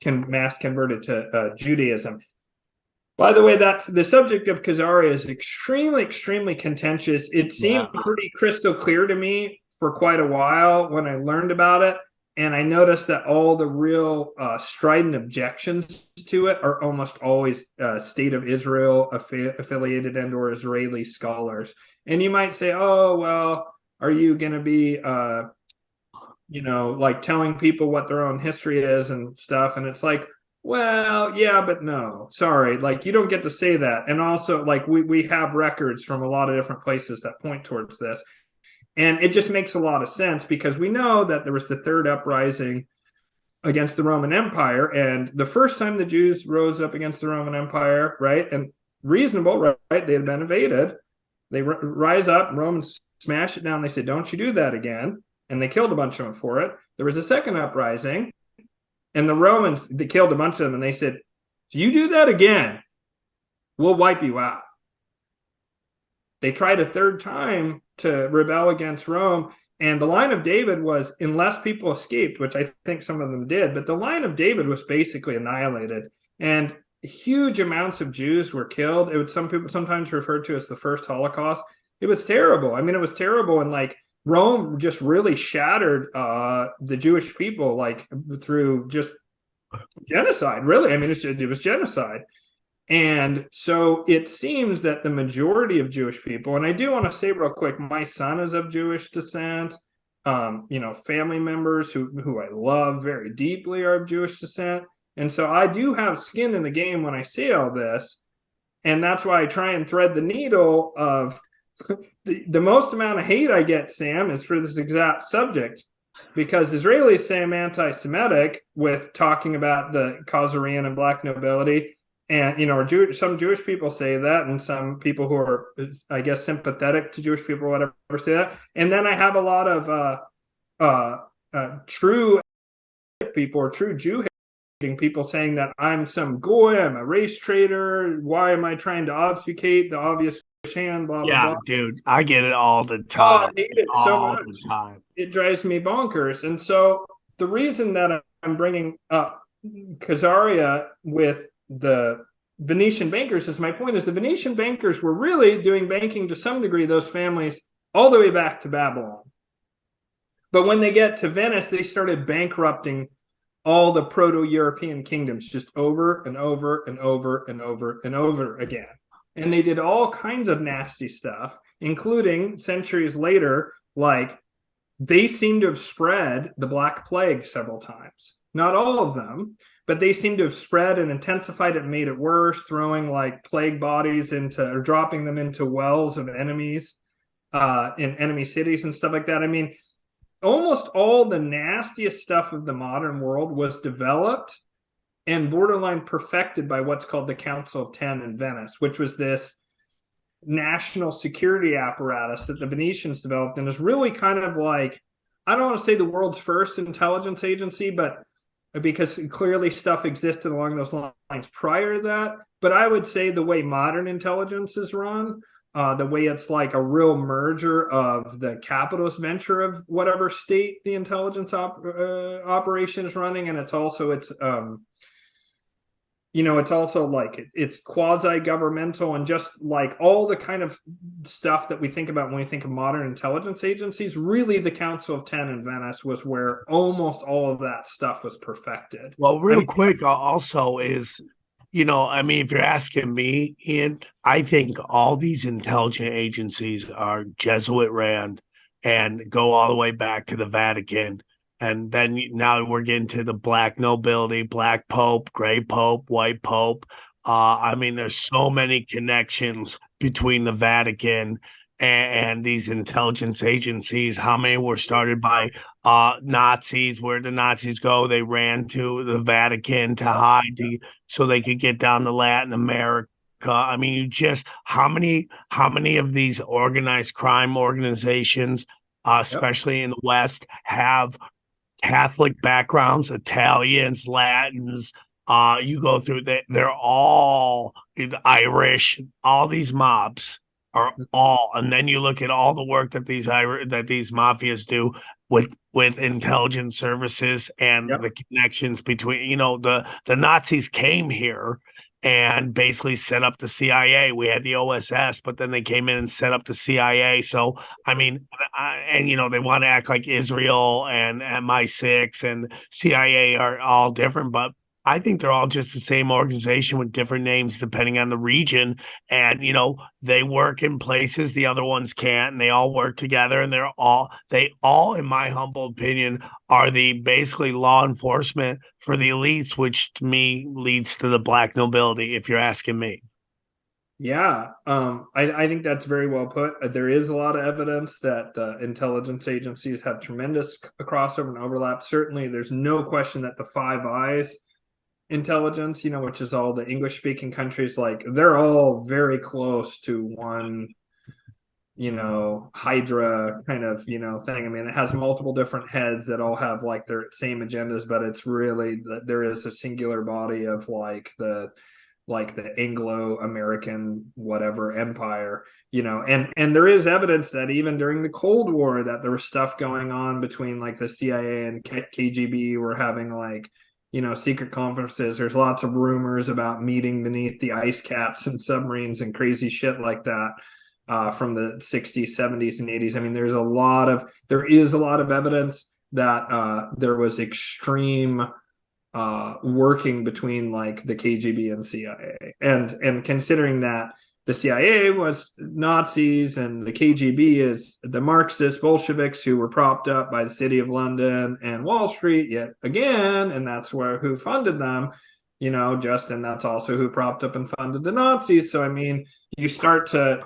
mass converted to Judaism. By the way, that's the subject of Khazaria is extremely, extremely contentious. It seemed pretty crystal clear to me for quite a while when I learned about it. And I noticed that all the real strident objections to it are almost always State of Israel affiliated and or Israeli scholars. And you might say, oh, well, are you going to be, like telling people what their own history is and stuff? And it's like, well, yeah, but no, sorry. Like, you don't get to say that. And also, like, we have records from a lot of different places that point towards this. And it just makes a lot of sense because we know that there was the third uprising against the Roman Empire. And the first time the Jews rose up against the Roman Empire, right? And reasonable, right? They had been invaded. They rise up, Romans smash it down. They said, don't you do that again. And they killed a bunch of them for it. There was a second uprising. And the Romans, they killed a bunch of them. And they said, if you do that again, we'll wipe you out. They tried a third time to rebel against Rome. And the line of David was, unless people escaped, which I think some of them did, but the line of David was basically annihilated. And huge amounts of Jews were killed. It was some people sometimes referred to as the first Holocaust. It was terrible. I mean, it was terrible. And like Rome just really shattered the Jewish people, like through just genocide, really. I mean, it was genocide. And so it seems that the majority of Jewish people, and I do want to say real quick, my son is of Jewish descent. Family members who I love very deeply are of Jewish descent. And so I do have skin in the game when I say all this. And that's why I try and thread the needle of the most amount of hate I get, Sam, is for this exact subject. Because Israelis say I'm anti-Semitic with talking about the Khazarian and black nobility. And, some Jewish people say that, and some people who are, I guess, sympathetic to Jewish people or whatever say that. And then I have a lot of true people or true Jew-hating people saying that I'm some goy, I'm a race traitor. Why am I trying to obfuscate the obvious hand, blah, blah, blah. Dude, I get it all the time. I hate it so much. The time. It drives me bonkers. And so the reason that I'm bringing up Khazaria with the Venetian bankers is my point is the Venetian bankers were really doing banking to some degree, those families, all the way back to Babylon. But when they get to Venice, they started bankrupting all the proto-European kingdoms just over and over and over and over and over again. And they did all kinds of nasty stuff, including centuries later, like they seem to have spread the Black Plague several times. Not all of them, but they seem to have spread and intensified it and made it worse, throwing like plague bodies or dropping them into wells of enemies in enemy cities and stuff like that. I mean, almost all the nastiest stuff of the modern world was developed and borderline perfected by what's called the Council of Ten in Venice, which was this national security apparatus that the Venetians developed and is really kind of like, I don't want to say the world's first intelligence agency, but because clearly stuff existed along those lines prior to that. But I would say the way modern intelligence is run, the way it's like a real merger of the capitalist venture of whatever state the intelligence operation is running, and it's also it's also like it's quasi-governmental and just like all the kind of stuff that we think about when we think of modern intelligence agencies. Really, the Council of Ten in Venice was where almost all of that stuff was perfected. Well, quick, also is, if you're asking me, Ian, I think all these intelligence agencies are Jesuit ran and go all the way back to the Vatican. And then now we're getting to the black nobility, black pope, gray pope, white pope. There's so many connections between the Vatican and these intelligence agencies. How many were started by Nazis? Where did the Nazis go? They ran to the Vatican to hide so they could get down to Latin America. I mean, how many of these organized crime organizations, especially in the West, have Catholic backgrounds, Italians, Latins, you go through that, they're all the Irish, all these mobs are all, and then you look at all the work that these mafias do with intelligence services and the connections between, the Nazis came here and basically set up the CIA. We had the OSS, but then they came in and set up the CIA. So, I mean, and they want to act like Israel and MI6 and CIA are all different, but I think they're all just the same organization with different names depending on the region. And, they work in places the other ones can't, and they all work together, and they all, in my humble opinion, are the basically law enforcement for the elites, which to me leads to the black nobility, if you're asking me. Yeah, I think that's very well put. There is a lot of evidence that intelligence agencies have tremendous crossover and overlap. Certainly, there's no question that the Five Eyes intelligence, which is all the English-speaking countries, like they're all very close to one, Hydra kind of, thing. I mean, it has multiple different heads that all have like their same agendas, but it's really there is a singular body of like the Anglo-American whatever empire, and there is evidence that even during the Cold War that there was stuff going on between like the CIA and KGB were having like, secret conferences. There's lots of rumors about meeting beneath the ice caps and submarines and crazy shit like that from the 60s, 70s, and 80s. I mean, there is a lot of evidence that there was extreme working between like the KGB and CIA, and considering that the CIA was Nazis and the KGB is the Marxist Bolsheviks who were propped up by the City of London and Wall Street yet again, and that's who funded them, and that's also who propped up and funded the Nazis. So I mean, you start to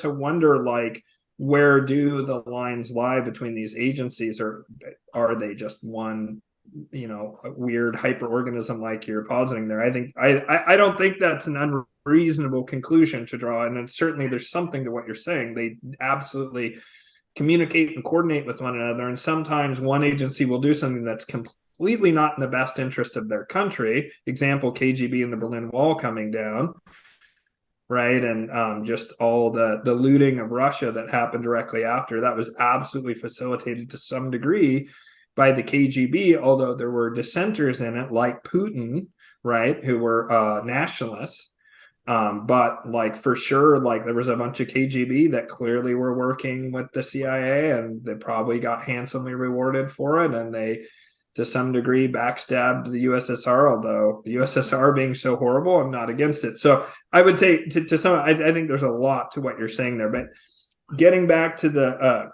wonder, like, where do the lines lie between these agencies, or are they just one a weird hyper-organism like you're positing there? I don't think that's an unreasonable conclusion to draw, and certainly there's something to what you're saying. They absolutely communicate and coordinate with one another, and sometimes one agency will do something that's completely not in the best interest of their country. Example, KGB and the Berlin Wall coming down, right? And just all the looting of Russia that happened directly after, that was absolutely facilitated to some degree by the KGB, although there were dissenters in it, like Putin, right, who were nationalists. But like for sure, like there was a bunch of KGB that clearly were working with the CIA, and they probably got handsomely rewarded for it. And they, to some degree, backstabbed the USSR, although the USSR being so horrible, I'm not against it. So I would say to some, I think there's a lot to what you're saying there. But getting back to the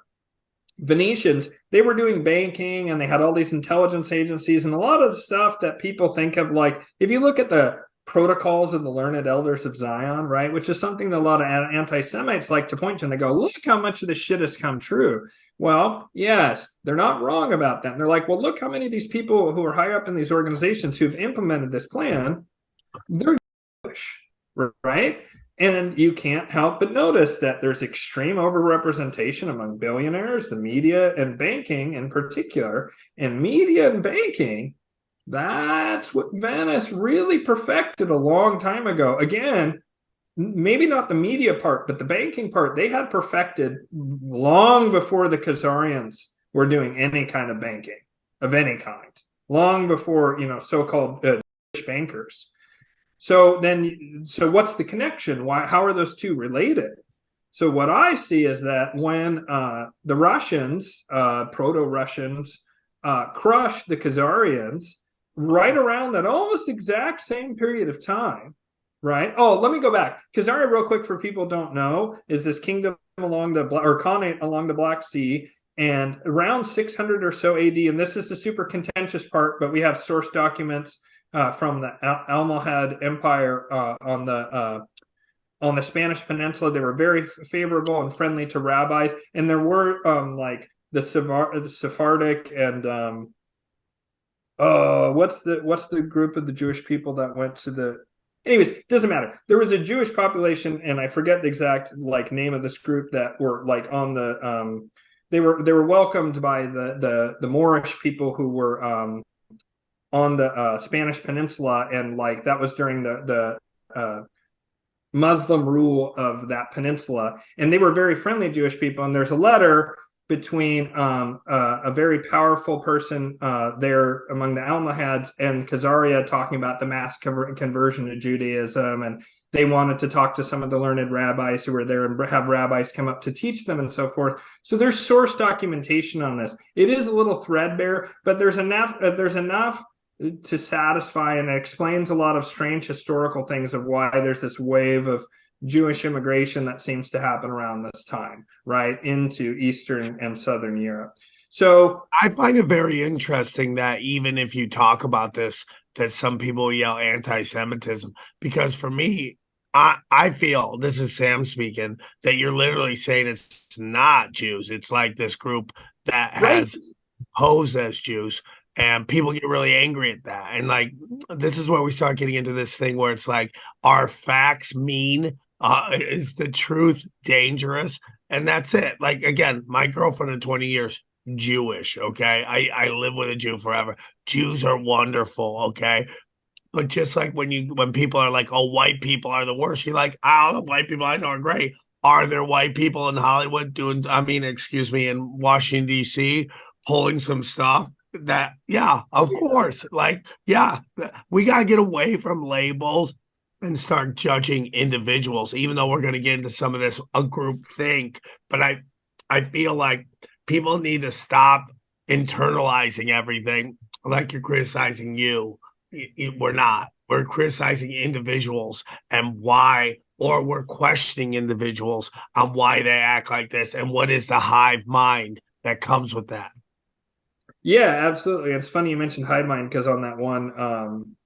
Venetians, they were doing banking and they had all these intelligence agencies, and a lot of the stuff that people think of, like if you look at the protocols of the learned elders of Zion, right, which is something that a lot of anti-Semites like to point to, and they go, look how much of this shit has come true. Well, yes, they're not wrong about that. And they're like, well, look how many of these people who are higher up in these organizations who've implemented this plan, they're Jewish, right? And you can't help but notice that there's extreme overrepresentation among billionaires, the media, and banking in particular. And media and banking, that's what Venice really perfected a long time ago. Again, maybe not the media part, but the banking part, they had perfected long before the Khazarians were doing any kind of banking of any kind, long before, so-called bankers. So what's the connection? How are those two related? So what I see is that when the Russians, proto-Russians, crushed the Khazarians, right around that almost exact same period of time, right? Oh, let me go back. Khazar, real quick, for people who don't know, is this kingdom along the Khanate along the Black Sea, and around 600 or so AD, and this is the super contentious part, but we have source documents from the Almohad Empire on the Spanish Peninsula. They were very favorable and friendly to rabbis, and there were like the Sephardic and what's the group of the Jewish people that went to the, anyways, doesn't matter. There was a Jewish population, and I forget the exact like name of this group, that were like on the they were welcomed by the Moorish people who were on the Spanish Peninsula, and like that was during the Muslim rule of that peninsula, and they were very friendly Jewish people. And there's a letter between a very powerful person there among the Almohads and Khazaria talking about the mass conversion to Judaism, and they wanted to talk to some of the learned rabbis who were there and have rabbis come up to teach them and so forth. So there's source documentation on this. It is a little threadbare, but there's enough to satisfy, and it explains a lot of strange historical things of why there's this wave of Jewish immigration that seems to happen around this time, right, into Eastern and Southern Europe. So I find it very interesting that even if you talk about this, that some people yell anti-Semitism, because for me, I feel, this is Sam speaking, that you're literally saying it's not Jews. It's like this group that has posed as Jews, and people get really angry at that. And like, this is where we start getting into this thing where it's like, are facts mean? Is the truth dangerous? And that's it. Like, again, my girlfriend of 20 years, Jewish, okay? I live with a Jew forever. Jews are wonderful, okay? But just like when people are like, oh, white people are the worst, you're like, all the white people I know are great. Are there white people in Hollywood in Washington, D.C., pulling some stuff? That, yeah, of course. Like, yeah, we got to get away from labels and start judging individuals, even though we're going to get into some of this a group think. But I feel like people need to stop internalizing everything like you're criticizing you. We're not. We're criticizing individuals and why, or we're questioning individuals on why they act like this and what is the hive mind that comes with that. Yeah, absolutely. It's funny you mentioned hive mind, because on that one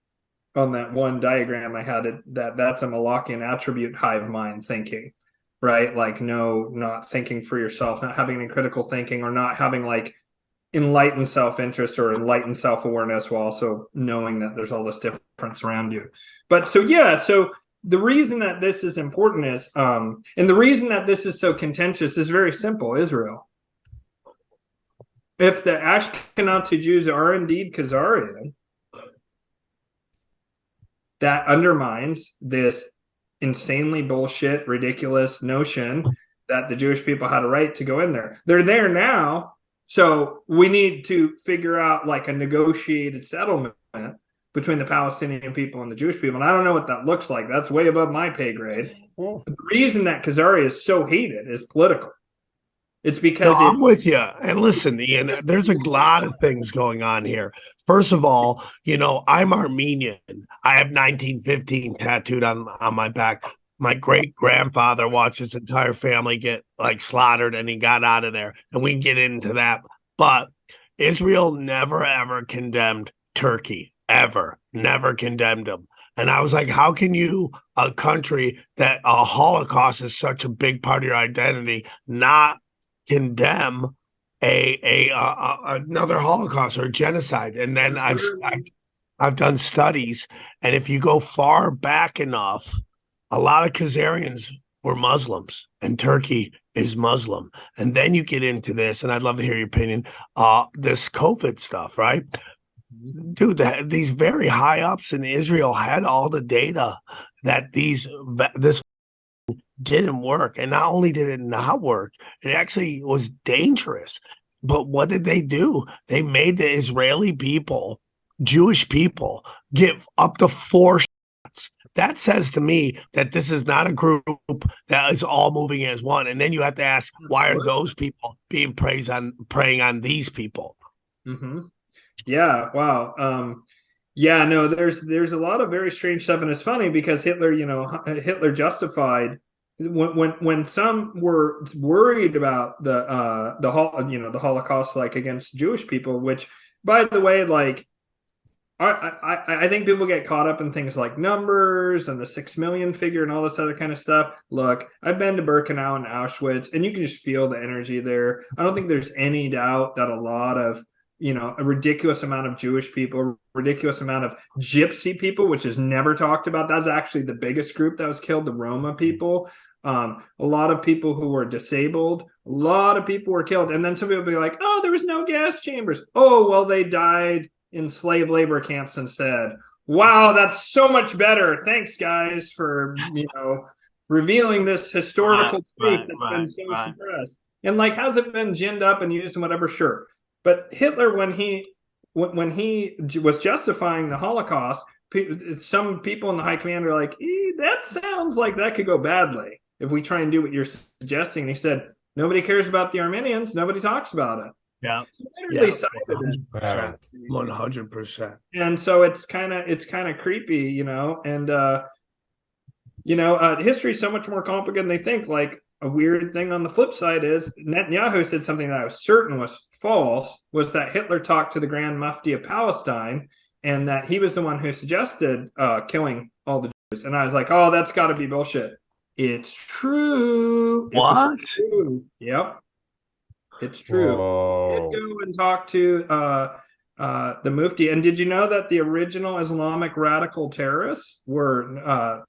diagram I had that's a Molochian attribute, hive mind thinking, right? Like, no, not thinking for yourself, not having any critical thinking, or not having like enlightened self-interest or enlightened self-awareness, while also knowing that there's all this difference around you. But so the reason that this is important is, and the reason that this is so contentious is very simple. Israel. If the Ashkenazi Jews are indeed Khazarian, that undermines this insanely bullshit, ridiculous notion that the Jewish people had a right to go in there. They're there now. So we need to figure out like a negotiated settlement between the Palestinian people and the Jewish people. And I don't know what that looks like. That's way above my pay grade. But the reason that Khazaria is so hated is political. It's because I'm with you. And listen, Ian, there's a lot of things going on here. First of all, I'm Armenian. I have 1915 tattooed on my back. My great grandfather watched his entire family get like slaughtered, and he got out of there. And we can get into that. But Israel never, ever condemned Turkey, ever, never condemned them. And I was like, how can you, a country that a Holocaust is such a big part of your identity, not condemn another Holocaust or genocide? And then I've done studies, and if you go far back enough, a lot of Khazarians were Muslims, and Turkey is Muslim. And then you get into this, and I'd love to hear your opinion, this COVID stuff, right? Dude, these very high ups in Israel had all the data that this didn't work. And not only did it not work, it actually was dangerous. But what did they do? They made the Israeli people, Jewish people, give up to 4 shots. That says to me that this is not a group that is all moving as one. And then you have to ask, why are those people being preying on these people? Mm-hmm. Yeah. Wow. Yeah. No. There's a lot of very strange stuff, and it's funny because Hitler justified when some were worried about the Holocaust, like against Jewish people. Which, by the way, like. I think people get caught up in things like numbers and the 6 million figure and all this other kind of stuff. Look, I've been to Birkenau and Auschwitz, and you can just feel the energy there. I don't think there's any doubt that a lot of, a ridiculous amount of Jewish people, a ridiculous amount of gypsy people, which is never talked about. That's actually the biggest group that was killed, the Roma people. A lot of people who were disabled, a lot of people were killed. And then some people will be like, oh, there was no gas chambers. Oh, well, they died in slave labor camps instead. Wow, that's so much better. Thanks, guys, for revealing this historical truth that's been so suppressed. And like, has it been ginned up and used and whatever? Sure. But Hitler, when he was justifying the Holocaust, some people in the high command are like, that sounds like that could go badly if we try and do what you're suggesting. And he said, nobody cares about the Armenians. Nobody talks about it. Yeah. So literally sided 100%. And so it's kind of creepy, and history is so much more complicated than they think. Like, a weird thing on the flip side is Netanyahu said something that I was certain was false, was that Hitler talked to the Grand Mufti of Palestine and that he was the one who suggested killing all the Jews. And I was like, oh, that's got to be bullshit. It's true. What? It's true. Yep. It's true. Whoa. Did go and talk to the Mufti. And did you know that the original Islamic radical terrorists were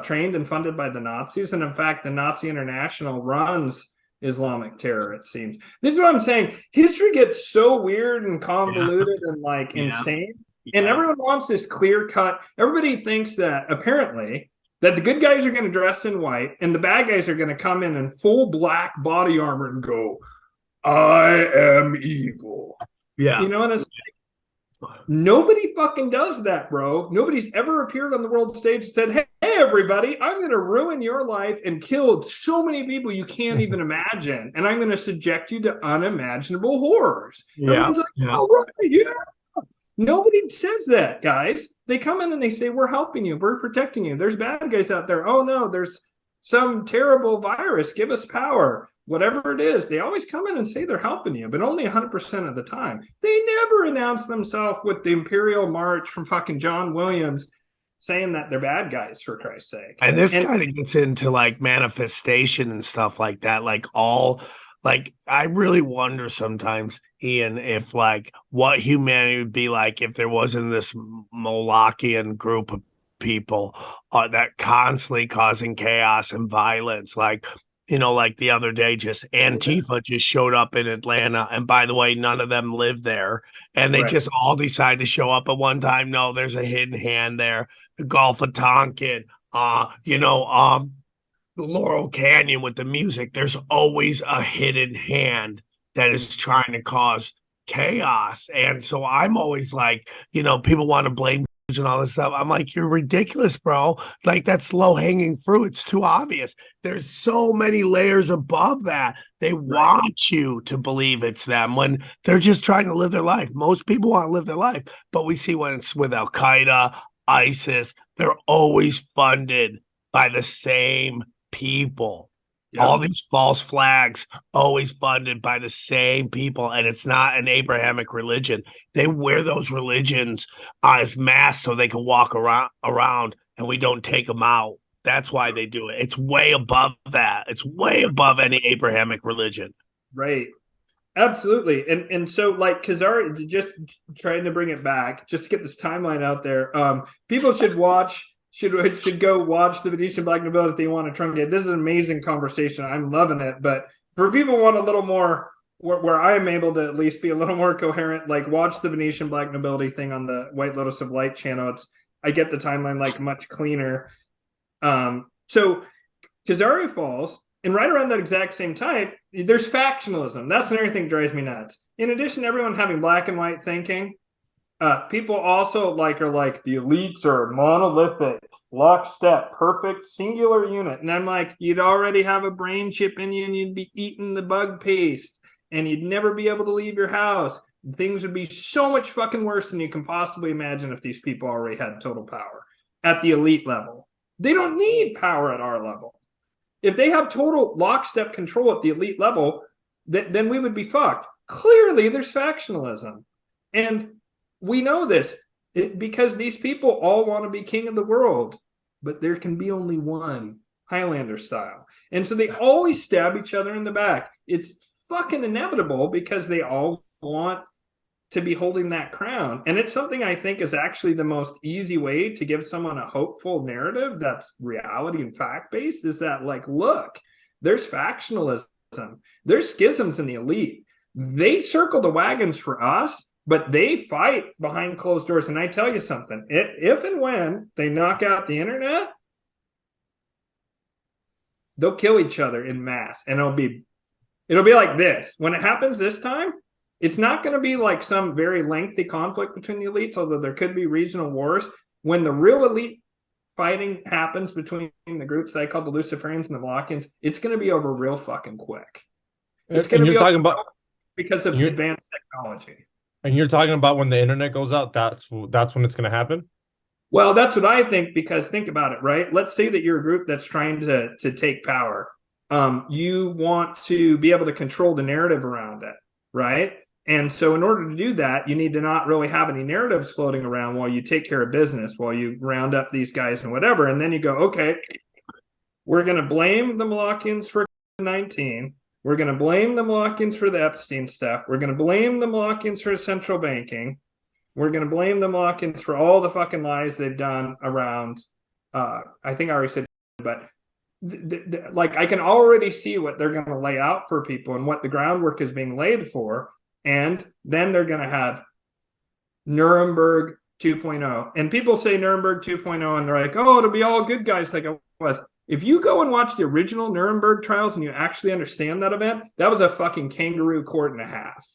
trained and funded by the Nazis? And in fact, the Nazi International runs Islamic terror, it seems. This is what I'm saying. History gets so weird and convoluted and like insane. And everyone wants this clear cut. Everybody thinks that apparently that the good guys are going to dress in white and the bad guys are going to come in full black body armor and go, I am evil. Yeah. You know what I'm saying? Nobody fucking does that, bro. Nobody's ever appeared on the world stage and said, hey, everybody, I'm going to ruin your life and kill so many people you can't even imagine. And I'm going to subject you to unimaginable horrors. Yeah. Like, oh, right, yeah. Nobody says that, guys. They come in and they say, we're helping you. We're protecting you. There's bad guys out there. Oh, no, there's some terrible virus. Give us power. Whatever it is, they always come in and say they're helping you, but only 100% of the time. They never announce themselves with the Imperial March from fucking John Williams saying that they're bad guys, for Christ's sake. And this kind of gets into like manifestation and stuff like that. I really wonder sometimes, Ian, if like what humanity would be like if there wasn't this Molochian group of people that constantly causing chaos and violence. Like the other day, just Antifa just showed up in Atlanta. And by the way, none of them live there. And they just all decide to show up at one time. No, there's a hidden hand there. The Gulf of Tonkin, the Laurel Canyon with the music. There's always a hidden hand that is trying to cause chaos. And so I'm always like, people want to blame and all this stuff. I'm like, you're ridiculous, bro. Like, that's low hanging fruit. It's too obvious. There's so many layers above that. They want you to believe it's them when they're just trying to live their life. Most people want to live their life, but we see when it's with Al Qaeda, ISIS, they're always funded by the same people. Yeah. All these false flags always funded by the same people, and it's not an Abrahamic religion. They wear those religions as masks so they can walk around and we don't take them out. That's why they do it. It's way above that. It's way above any Abrahamic religion. Right. Absolutely. And so like Khazari, just trying to bring it back, just to get this timeline out there, people should go watch the Venetian Black Nobility if they want to truncate. This is an amazing conversation. I'm loving it. But for people who want a little more, where I am able to at least be a little more coherent, like watch the Venetian Black Nobility thing on the White Lotus of Light channel. I get the timeline like much cleaner. So Khazari falls, and right around that exact same time, there's factionalism. That's another thing that drives me nuts. In addition to everyone having black and white thinking, people also are like the elites are monolithic, lockstep, perfect, singular unit. And I'm like, you'd already have a brain chip in you and you'd be eating the bug paste and you'd never be able to leave your house. Things would be so much fucking worse than you can possibly imagine if these people already had total power at the elite level. They don't need power at our level. If they have total lockstep control at the elite level, then we would be fucked. Clearly, there's factionalism. And we know this because these people all want to be king of the world, but there can be only one, Highlander style. And so they always stab each other in the back. It's fucking inevitable because they all want to be holding that crown. And it's something I think is actually the most easy way to give someone a hopeful narrative that's reality and fact-based is that, like, look, there's factionalism. There's schisms in the elite. They circle the wagons for us, but they fight behind closed doors. And I tell you something, if and when they knock out the internet, they'll kill each other in mass. And it'll be It'll be like this. When it happens this time, it's not going to be like some very lengthy conflict between the elites, although there could be regional wars. When the real elite fighting happens between the groups that I call the Luciferians and the Molochians, it's going to be over real fucking quick. It's going to be talking about because of advanced technology. And you're talking about when the internet goes out, that's when it's going to happen? Well, that's what I think, because think about it, right? Let's say that you're a group that's trying to take power. You want to be able to control the narrative around it, right? And so in order to do that, you need to not really have any narratives floating around while you take care of business, while you round up these guys and whatever. And then you go, okay, we're going to blame the Molochians for 19. We're going to blame the Molochians for the Epstein stuff. We're going to blame the Molochians for central banking. We're going to blame the Molochians for all the fucking lies they've done around, I think I already said, but like I can already see what they're going to lay out for people and what the groundwork is being laid for. And then they're going to have Nuremberg 2.0. And people say Nuremberg 2.0 and they're like, oh, it'll be all good guys like it was. If you go and watch the original Nuremberg trials and you actually understand that event, that was a fucking kangaroo court and a half.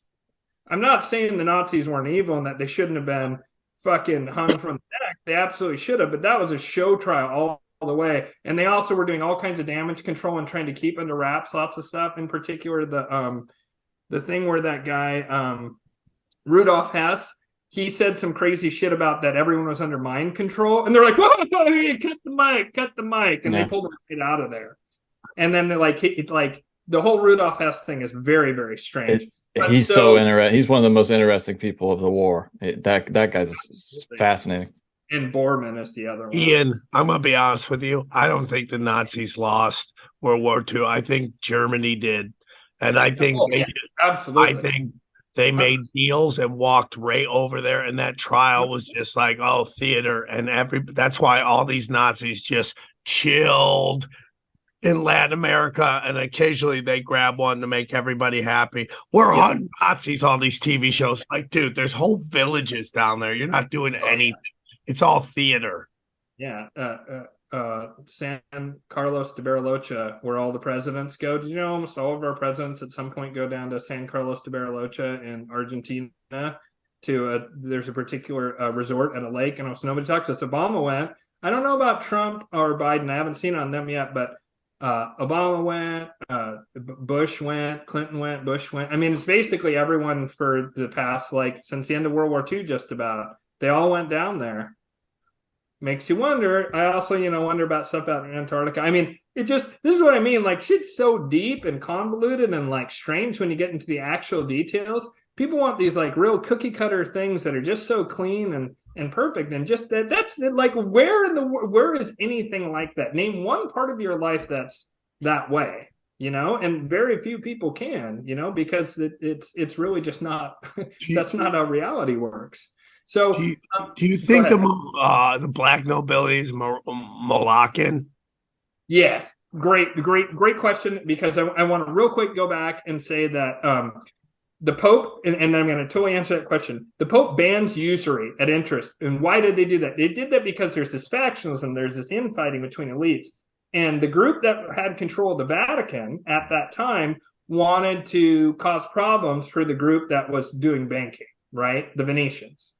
I'm not saying the Nazis weren't evil and that they shouldn't have been fucking hung from the neck. They absolutely should have, but that was a show trial all the way. And they also were doing all kinds of damage control and trying to keep under wraps lots of stuff, in particular the thing where that guy Rudolf Hess, he said some crazy shit about that everyone was under mind control, and they're like, whoa, cut the mic, and they pulled him right out of there. And then they're like, the whole Rudolf Hess thing is very, very strange. He's so interesting. He's one of the most interesting people of the war. That guy's fascinating. And Bormann is the other one. Ian, I'm going to be honest with you. I don't think the Nazis lost World War II. I think Germany did. And I think absolutely. I think they made deals and walked right over there. And that trial was just like, oh, theater. And that's why all these Nazis just chilled in Latin America, and occasionally they grab one to make everybody happy. We're on Nazis, all these TV shows. Like, dude, there's whole villages down there. You're not doing anything. It's all theater. Yeah. San Carlos de Bariloche, where all the presidents go. Did you know almost all of our presidents at some point go down to San Carlos de Bariloche in Argentina to there's a particular resort at a lake, and almost nobody talks to us. Obama went. I don't know about Trump or Biden. I haven't seen on them yet, but Obama went, Bush went, Clinton went, Bush went. I mean, it's basically everyone for the past, like, since the end of World War II, just about. They all went down there. Makes you wonder. I also, wonder about stuff out in Antarctica. I mean, this is what I mean. Like, shit's so deep and convoluted and, like, strange when you get into the actual details. People want these, like, real cookie cutter things that are just so clean and perfect, and just that's like, where is anything like that? Name one part of your life that's that way, and very few people can, because it's really just not that's not how reality works. So do you think the black nobility is Molochian? Yes, great question, because I want to real quick go back and say that the Pope, and I'm going to totally answer that question. The Pope bans usury at interest. And why did they do that? They did that because there's this factionalism, there's this infighting between elites. And the group that had control of the Vatican at that time wanted to cause problems for the group that was doing banking, right? The Venetians.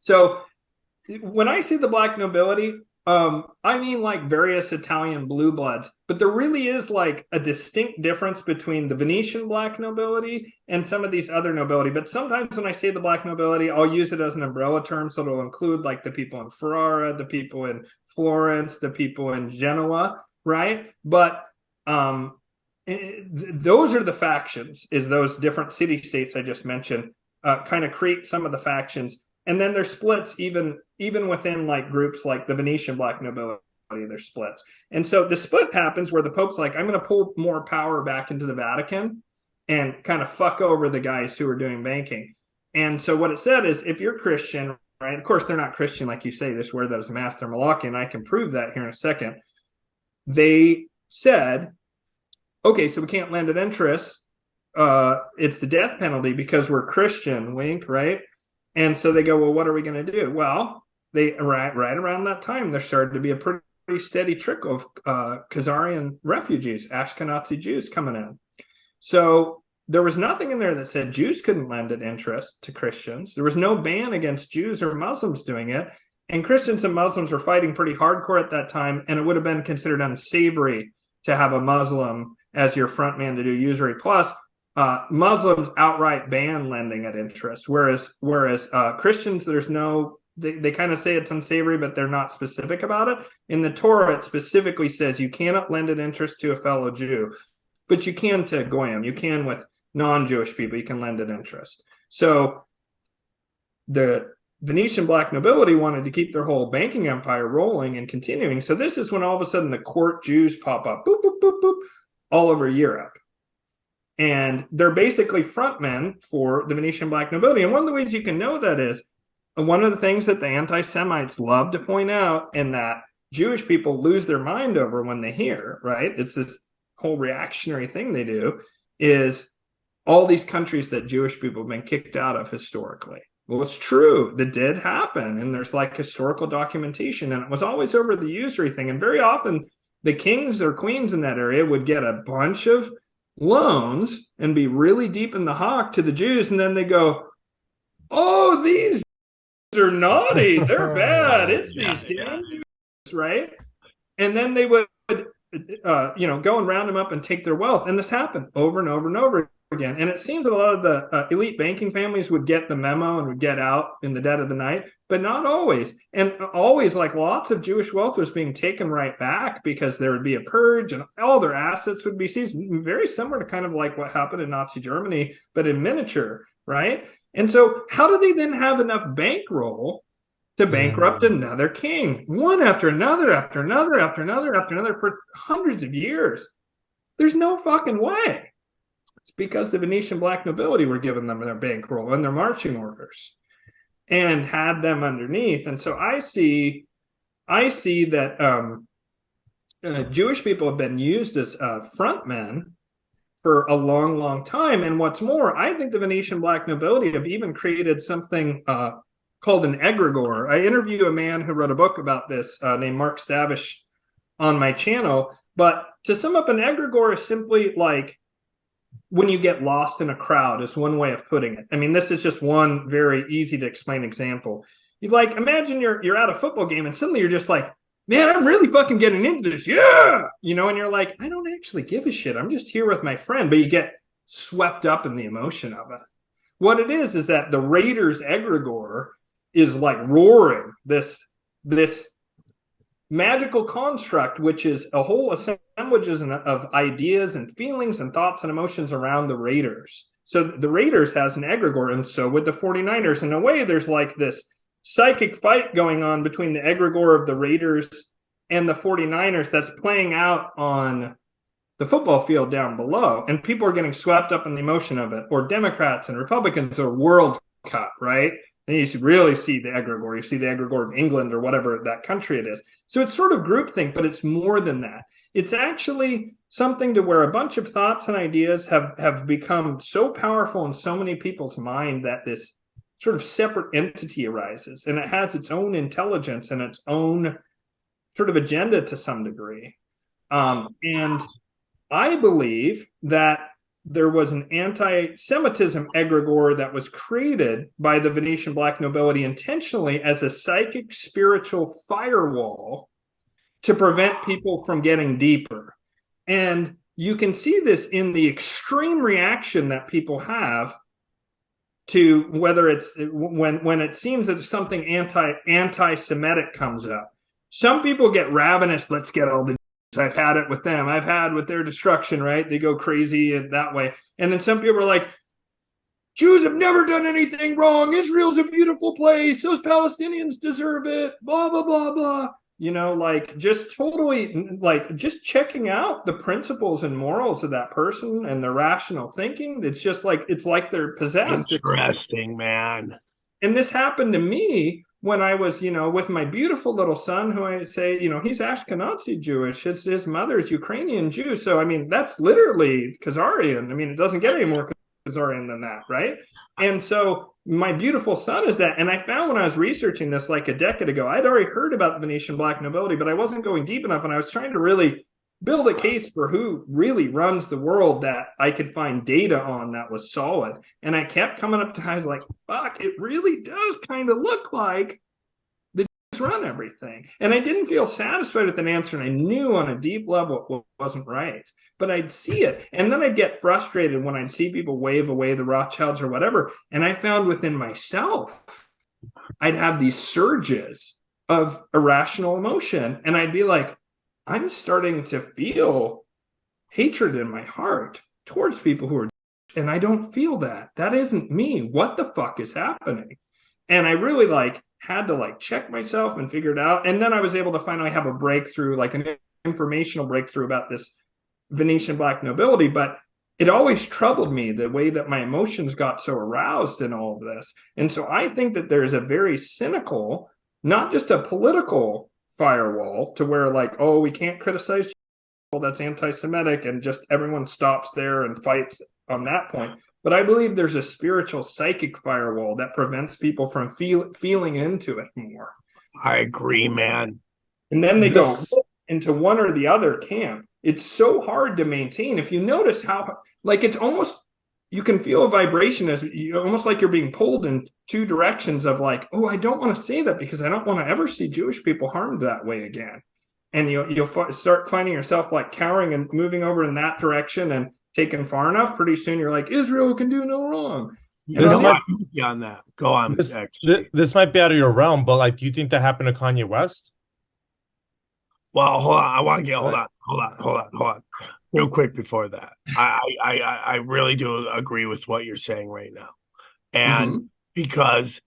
So when I say the black nobility, I mean like various Italian blue bloods, but there really is like a distinct difference between the Venetian black nobility and some of these other nobility. But sometimes when I say the black nobility, I'll use it as an umbrella term. So it'll include like the people in Ferrara, the people in Florence, the people in Genoa, right? But those are the factions, is those different city-states I just mentioned, kind of create some of the factions. And then there's splits even within like groups like the Venetian black nobility, there's splits. And so the split happens where the Pope's like, I'm going to pull more power back into the Vatican and kind of fuck over the guys who are doing banking. And so what it said is, if you're Christian, right? Of course, they're not Christian, like you say, they swear that as a master Molochian. I can prove that here in a second. They said, okay, so we can't lend at interest. It's the death penalty because we're Christian, wink, right? And so they go, well, what are we going to do? Well, they right around that time, there started to be a pretty steady trickle of Khazarian refugees, Ashkenazi Jews coming in. So there was nothing in there that said Jews couldn't lend an interest to Christians. There was no ban against Jews or Muslims doing it. And Christians and Muslims were fighting pretty hardcore at that time, and it would have been considered unsavory to have a Muslim as your front man to do usury. Plus, Muslims outright ban lending at interest, whereas Christians, there's no, they kind of say it's unsavory, but they're not specific about it. In the Torah, it specifically says you cannot lend an interest to a fellow Jew, but you can to Goyim. You can with non-Jewish people, you can lend an interest. So the Venetian black nobility wanted to keep their whole banking empire rolling and continuing. So this is when all of a sudden the court Jews pop up, boop, boop, boop, boop, all over Europe. And they're basically frontmen for the Venetian black nobility. And one of the ways you can know that is, one of the things that the anti-Semites love to point out, and that Jewish people lose their mind over when they hear, right? It's this whole reactionary thing they do, is all these countries that Jewish people have been kicked out of historically. Well, it's true. That did happen. And there's like historical documentation. And it was always over the usury thing. And very often the kings or queens in that area would get a bunch of loans and be really deep in the hock to the Jews. And then they go, oh, these are naughty. They're bad. It's these damn Jews, right? And then they would, go and round them up and take their wealth. And this happened over and over and over again. And it seems that a lot of the elite banking families would get the memo and would get out in the dead of the night, but not always. And always, like, lots of Jewish wealth was being taken right back because there would be a purge and all their assets would be seized. Very similar to kind of like what happened in Nazi Germany, but in miniature, right? And so how do they then have enough bankroll to bankrupt another king, one after another, after another, after another, after another, for hundreds of years? There's no fucking way. It's because the Venetian black nobility were giving them their bankroll and their marching orders and had them underneath. And so I see that Jewish people have been used as frontmen for a long, long time. And what's more, I think the Venetian black nobility have even created something called an egregore. I interview a man who wrote a book about this named Mark Stavish on my channel. But to sum up, an egregore is simply like when you get lost in a crowd, is one way of putting it. I mean, this is just one very easy to explain example. You like, imagine you're at a football game and suddenly you're just like, man, I'm really fucking getting into this. Yeah. And you're like, I don't actually give a shit. I'm just here with my friend. But you get swept up in the emotion of it. What it is that the Raiders egregore is like roaring this magical construct, which is a whole assemblages of ideas and feelings and thoughts and emotions around the Raiders. So the Raiders has an egregore, and so would the 49ers. In a way, there's like this psychic fight going on between the egregore of the Raiders and the 49ers that's playing out on the football field down below. And people are getting swept up in the emotion of it, or Democrats and Republicans, or World Cup, right? And you should really see the egregore. You see the egregore of England or whatever that country it is. So it's sort of groupthink, but it's more than that. It's actually something to where a bunch of thoughts and ideas have become so powerful in so many people's mind that this sort of separate entity arises, and it has its own intelligence and its own sort of agenda to some degree. And I believe that there was an anti-Semitism egregore that was created by the Venetian black nobility intentionally as a psychic spiritual firewall to prevent people from getting deeper. And you can see this in the extreme reaction that people have to whether it's when it seems that something anti-Semitic comes up. Some people get ravenous, let's get all the I've had it with them. I've had with their destruction, right? They go crazy that way. And then some people are like, Jews have never done anything wrong. Israel's a beautiful place. Those Palestinians deserve it. Blah, blah, blah, blah. Like just totally like just checking out the principles and morals of that person and their rational thinking. It's just like, it's like they're possessed. Interesting, man. And this happened to me when I was, with my beautiful little son, who I say, he's Ashkenazi Jewish. His mother's Ukrainian Jew. So, I mean, that's literally Khazarian. I mean, it doesn't get any more Khazarian than that, right? And so my beautiful son is that. And I found when I was researching this like a decade ago, I'd already heard about the Venetian black nobility, but I wasn't going deep enough. And I was trying to really build a case for who really runs the world that I could find data on that was solid. And I kept coming up to guys like, fuck, it really does kind of look like the Jews run everything. And I didn't feel satisfied with an answer. And I knew on a deep level it wasn't right. But I'd see it. And then I'd get frustrated when I'd see people wave away the Rothschilds or whatever. And I found within myself, I'd have these surges of irrational emotion. And I'd be like, I'm starting to feel hatred in my heart towards people who are, and I don't feel that. That isn't me. What the fuck is happening? And I really had to check myself and figure it out. And then I was able to finally have a breakthrough, like an informational breakthrough about this Venetian black nobility. But it always troubled me the way that my emotions got so aroused in all of this. And so I think that there's a very cynical, not just a political firewall to where we can't criticize people, that's anti-Semitic, and just everyone stops there and fights on that point. But I believe there's a spiritual psychic firewall that prevents people from feeling into it more. I agree, man. And then they go into one or the other camp. It's so hard to maintain. If you notice how it's almost, you can feel a vibration as almost like you're being pulled in two directions of I don't want to say that because I don't want to ever see Jewish people harmed that way again. And you'll start finding yourself cowering and moving over in that direction and taken far enough. Pretty soon you're like, Israel can do no wrong. This might be on that. Go on. This might be out of your realm, but do you think that happened to Kanye West? Well, hold on. I want to get hold on. Real quick before that, I really do agree with what you're saying right now, and because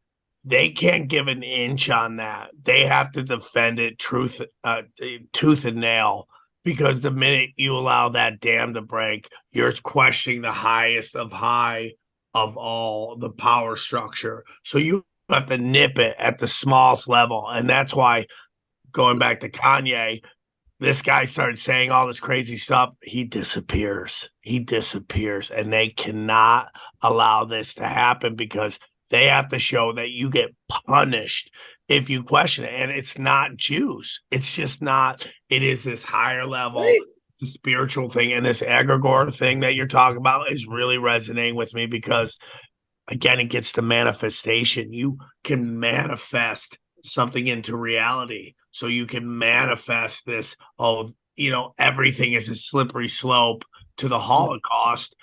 they can't give an inch on that, they have to defend it tooth and nail. Because the minute you allow that dam to break, you're questioning the highest of high of all the power structure. So you have to nip it at the smallest level, and that's why. Going back to Kanye, this guy started saying all this crazy stuff. He disappears, and they cannot allow this to happen because they have to show that you get punished if you question it. And it's not Jews. It's just not. It is this higher level, the spiritual thing, and this egregore thing that you're talking about is really resonating with me because, again, it gets to manifestation. You can manifest something into reality. So you can manifest this, everything is a slippery slope to the Holocaust.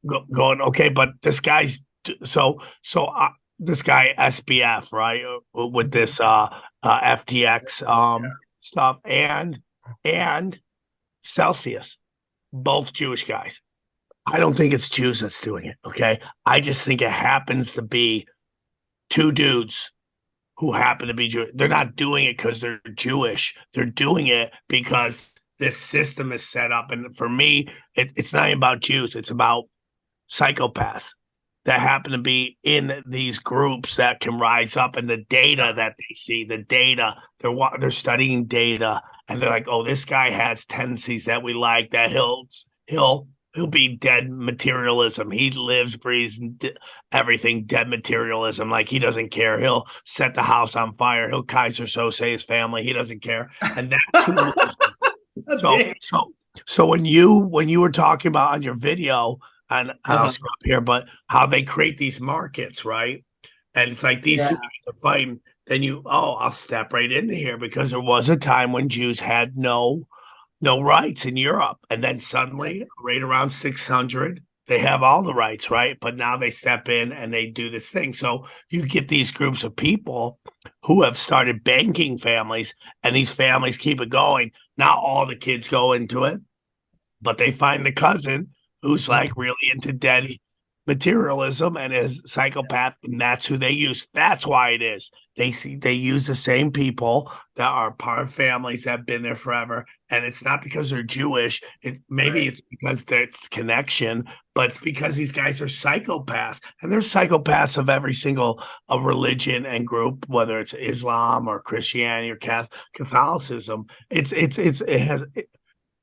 Going, okay, but this guy's, this guy SBF, right, with this FTX stuff and Celsius, both Jewish guys. I don't think it's Jews that's doing it, okay? I just think it happens to be two dudes who happen to be Jewish. They're not doing it because they're Jewish. They're doing it because this system is set up. And for me, it's not even about Jews. It's about psychopaths that happen to be in these groups that can rise up, and the data that they see, they're studying data, and they're like, oh, this guy has tendencies that we like, that he'll be dead materialism. He lives, breathes, everything dead materialism. He doesn't care. He'll set the house on fire. He'll Kaiser Sose his family. He doesn't care. And that's so when you were talking about on your video, and I'll scroll up here, but how they create these markets, right? And it's like these two guys are fighting. Then I'll step right into here because there was a time when Jews had no rights in Europe. And then suddenly, right around 600, they have all the rights, right? But now they step in and they do this thing. So you get these groups of people who have started banking families, and these families keep it going. Not all the kids go into it, but they find the cousin who's really into dead materialism and is psychopath, and that's who they use. That's why it is. They use the same people that are part of families that have been there forever, and it's not because they're Jewish. It's because there's connection, but it's because these guys are psychopaths, and they're psychopaths of every single religion and group, whether it's Islam or Christianity or Catholicism.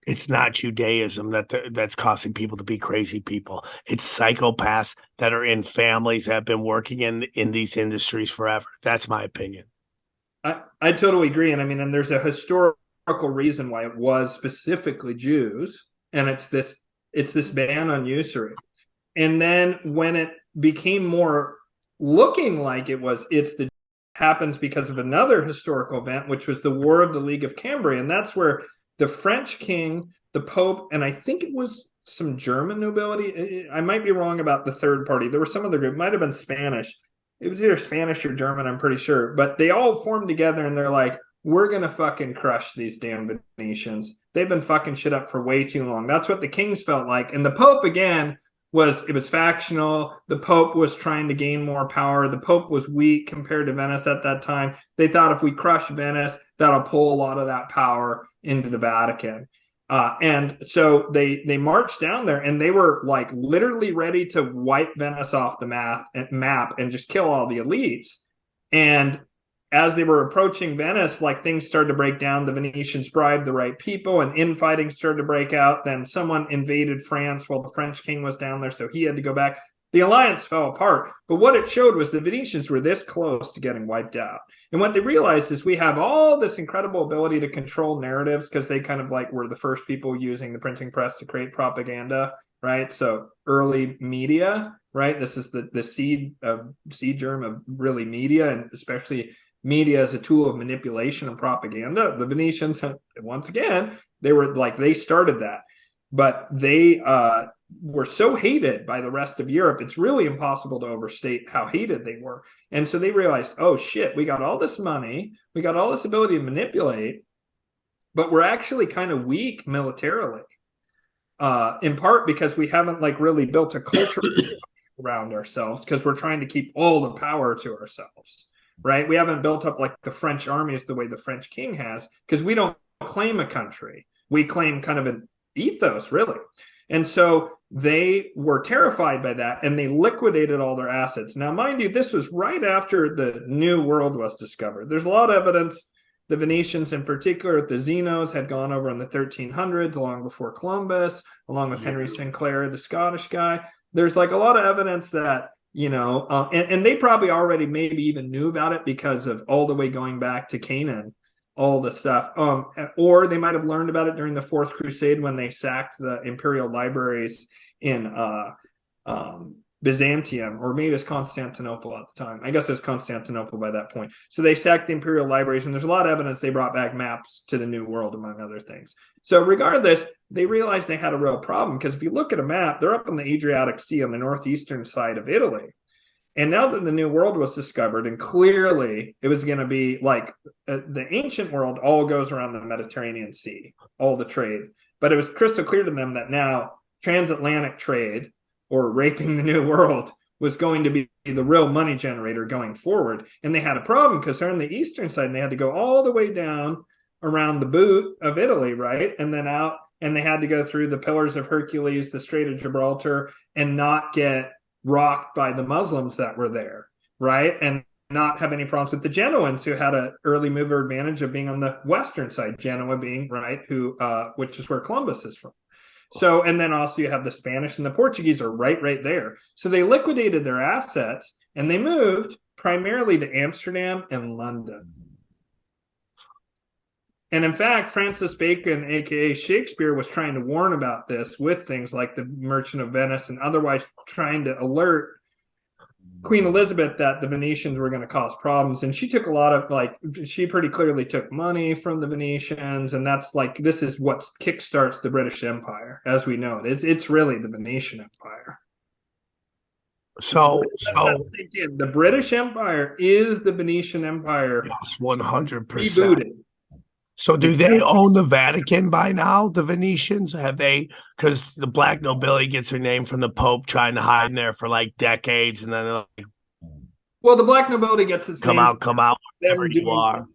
It's not Judaism that's causing people to be crazy people. It's psychopaths that are in families that have been working in these industries forever. That's my opinion. I totally agree. And I mean, and there's a historical reason why it was specifically Jews, and it's this ban on usury. And then when it became more looking like happens because of another historical event, which was the War of the League of Cambria, and that's where the French king, the Pope, and I think it was some German nobility. I might be wrong about the third party. There was some other group. It might have been Spanish. It was either Spanish or German, I'm pretty sure. But they all formed together and they're like, we're going to fucking crush these damn Venetians. They've been fucking shit up for way too long. That's what the kings felt like. And the Pope, again, was factional. The Pope was trying to gain more power. The Pope was weak compared to Venice at that time. They thought if we crush Venice, that'll pull a lot of that power into the Vatican. And so they marched down there and they were like literally ready to wipe Venice off the map and just kill all the elites. And as they were approaching Venice, like things started to break down. The Venetians bribed the right people and infighting started to break out. Then someone invaded France while the French king was down there, so he had to go back. The alliance fell apart. But what it showed was the Venetians were this close to getting wiped out. And what they realized is we have all this incredible ability to control narratives because they kind of like were the first people using the printing press to create propaganda, right? So early media, right? This is the seed germ of really media, and especially media as a tool of manipulation and propaganda. The Venetians, once again, they started that, but they were so hated by the rest of Europe, it's really impossible to overstate how hated they were. And so they realized, oh shit, we got all this money, we got all this ability to manipulate, but we're actually kind of weak militarily, in part because we haven't like really built a culture around ourselves because we're trying to keep all the power to ourselves. Right? We haven't built up like the French armies the way the French king has, because we don't claim a country. We claim kind of an ethos, really. And so they were terrified by that and they liquidated all their assets. Now, mind you, this was right after the New World was discovered. There's a lot of evidence the Venetians in particular, the Zenos, had gone over in the 1300s, long before Columbus, along with Henry Sinclair, the Scottish guy. There's like a lot of evidence that and they probably already maybe even knew about it because of all the way going back to Canaan, all the stuff. Or they might have learned about it during the Fourth Crusade when they sacked the imperial libraries in Byzantium, or maybe it was Constantinople at the time. I guess it was Constantinople by that point. So they sacked the imperial libraries, and there's a lot of evidence they brought back maps to the New World, among other things. So regardless, they realized they had a real problem, because if you look at a map, they're up on the Adriatic Sea on the northeastern side of Italy. And now that the New World was discovered, and clearly it was going to be like the ancient world all goes around the Mediterranean Sea, all the trade. But it was crystal clear to them that now transatlantic trade, or raping the New World, was going to be the real money generator going forward. And they had a problem because they're on the eastern side and they had to go all the way down around the boot of Italy, right? And then out, and they had to go through the Pillars of Hercules, the Strait of Gibraltar, and not get rocked by the Muslims that were there, right? And not have any problems with the Genoans, who had an early mover advantage of being on the western side, Genoa being, right, which is where Columbus is from. So, and then also you have the Spanish and the Portuguese are right there. So they liquidated their assets and they moved primarily to Amsterdam and London. And in fact, Francis Bacon, aka Shakespeare, was trying to warn about this with things like the Merchant of Venice, and otherwise trying to alert Queen Elizabeth that the Venetians were going to cause problems. And she took a lot of, she pretty clearly took money from the Venetians. And that's this is what kickstarts the British Empire as we know it. It's really the Venetian Empire. So the British Empire is the Venetian Empire. Yes, 100%. Rebooted. So do they own the Vatican by now, the Venetians? Have they? Because the black nobility gets their name from the Pope trying to hide in there for decades, and then they're like, well, the black nobility gets its come name out, wherever you are.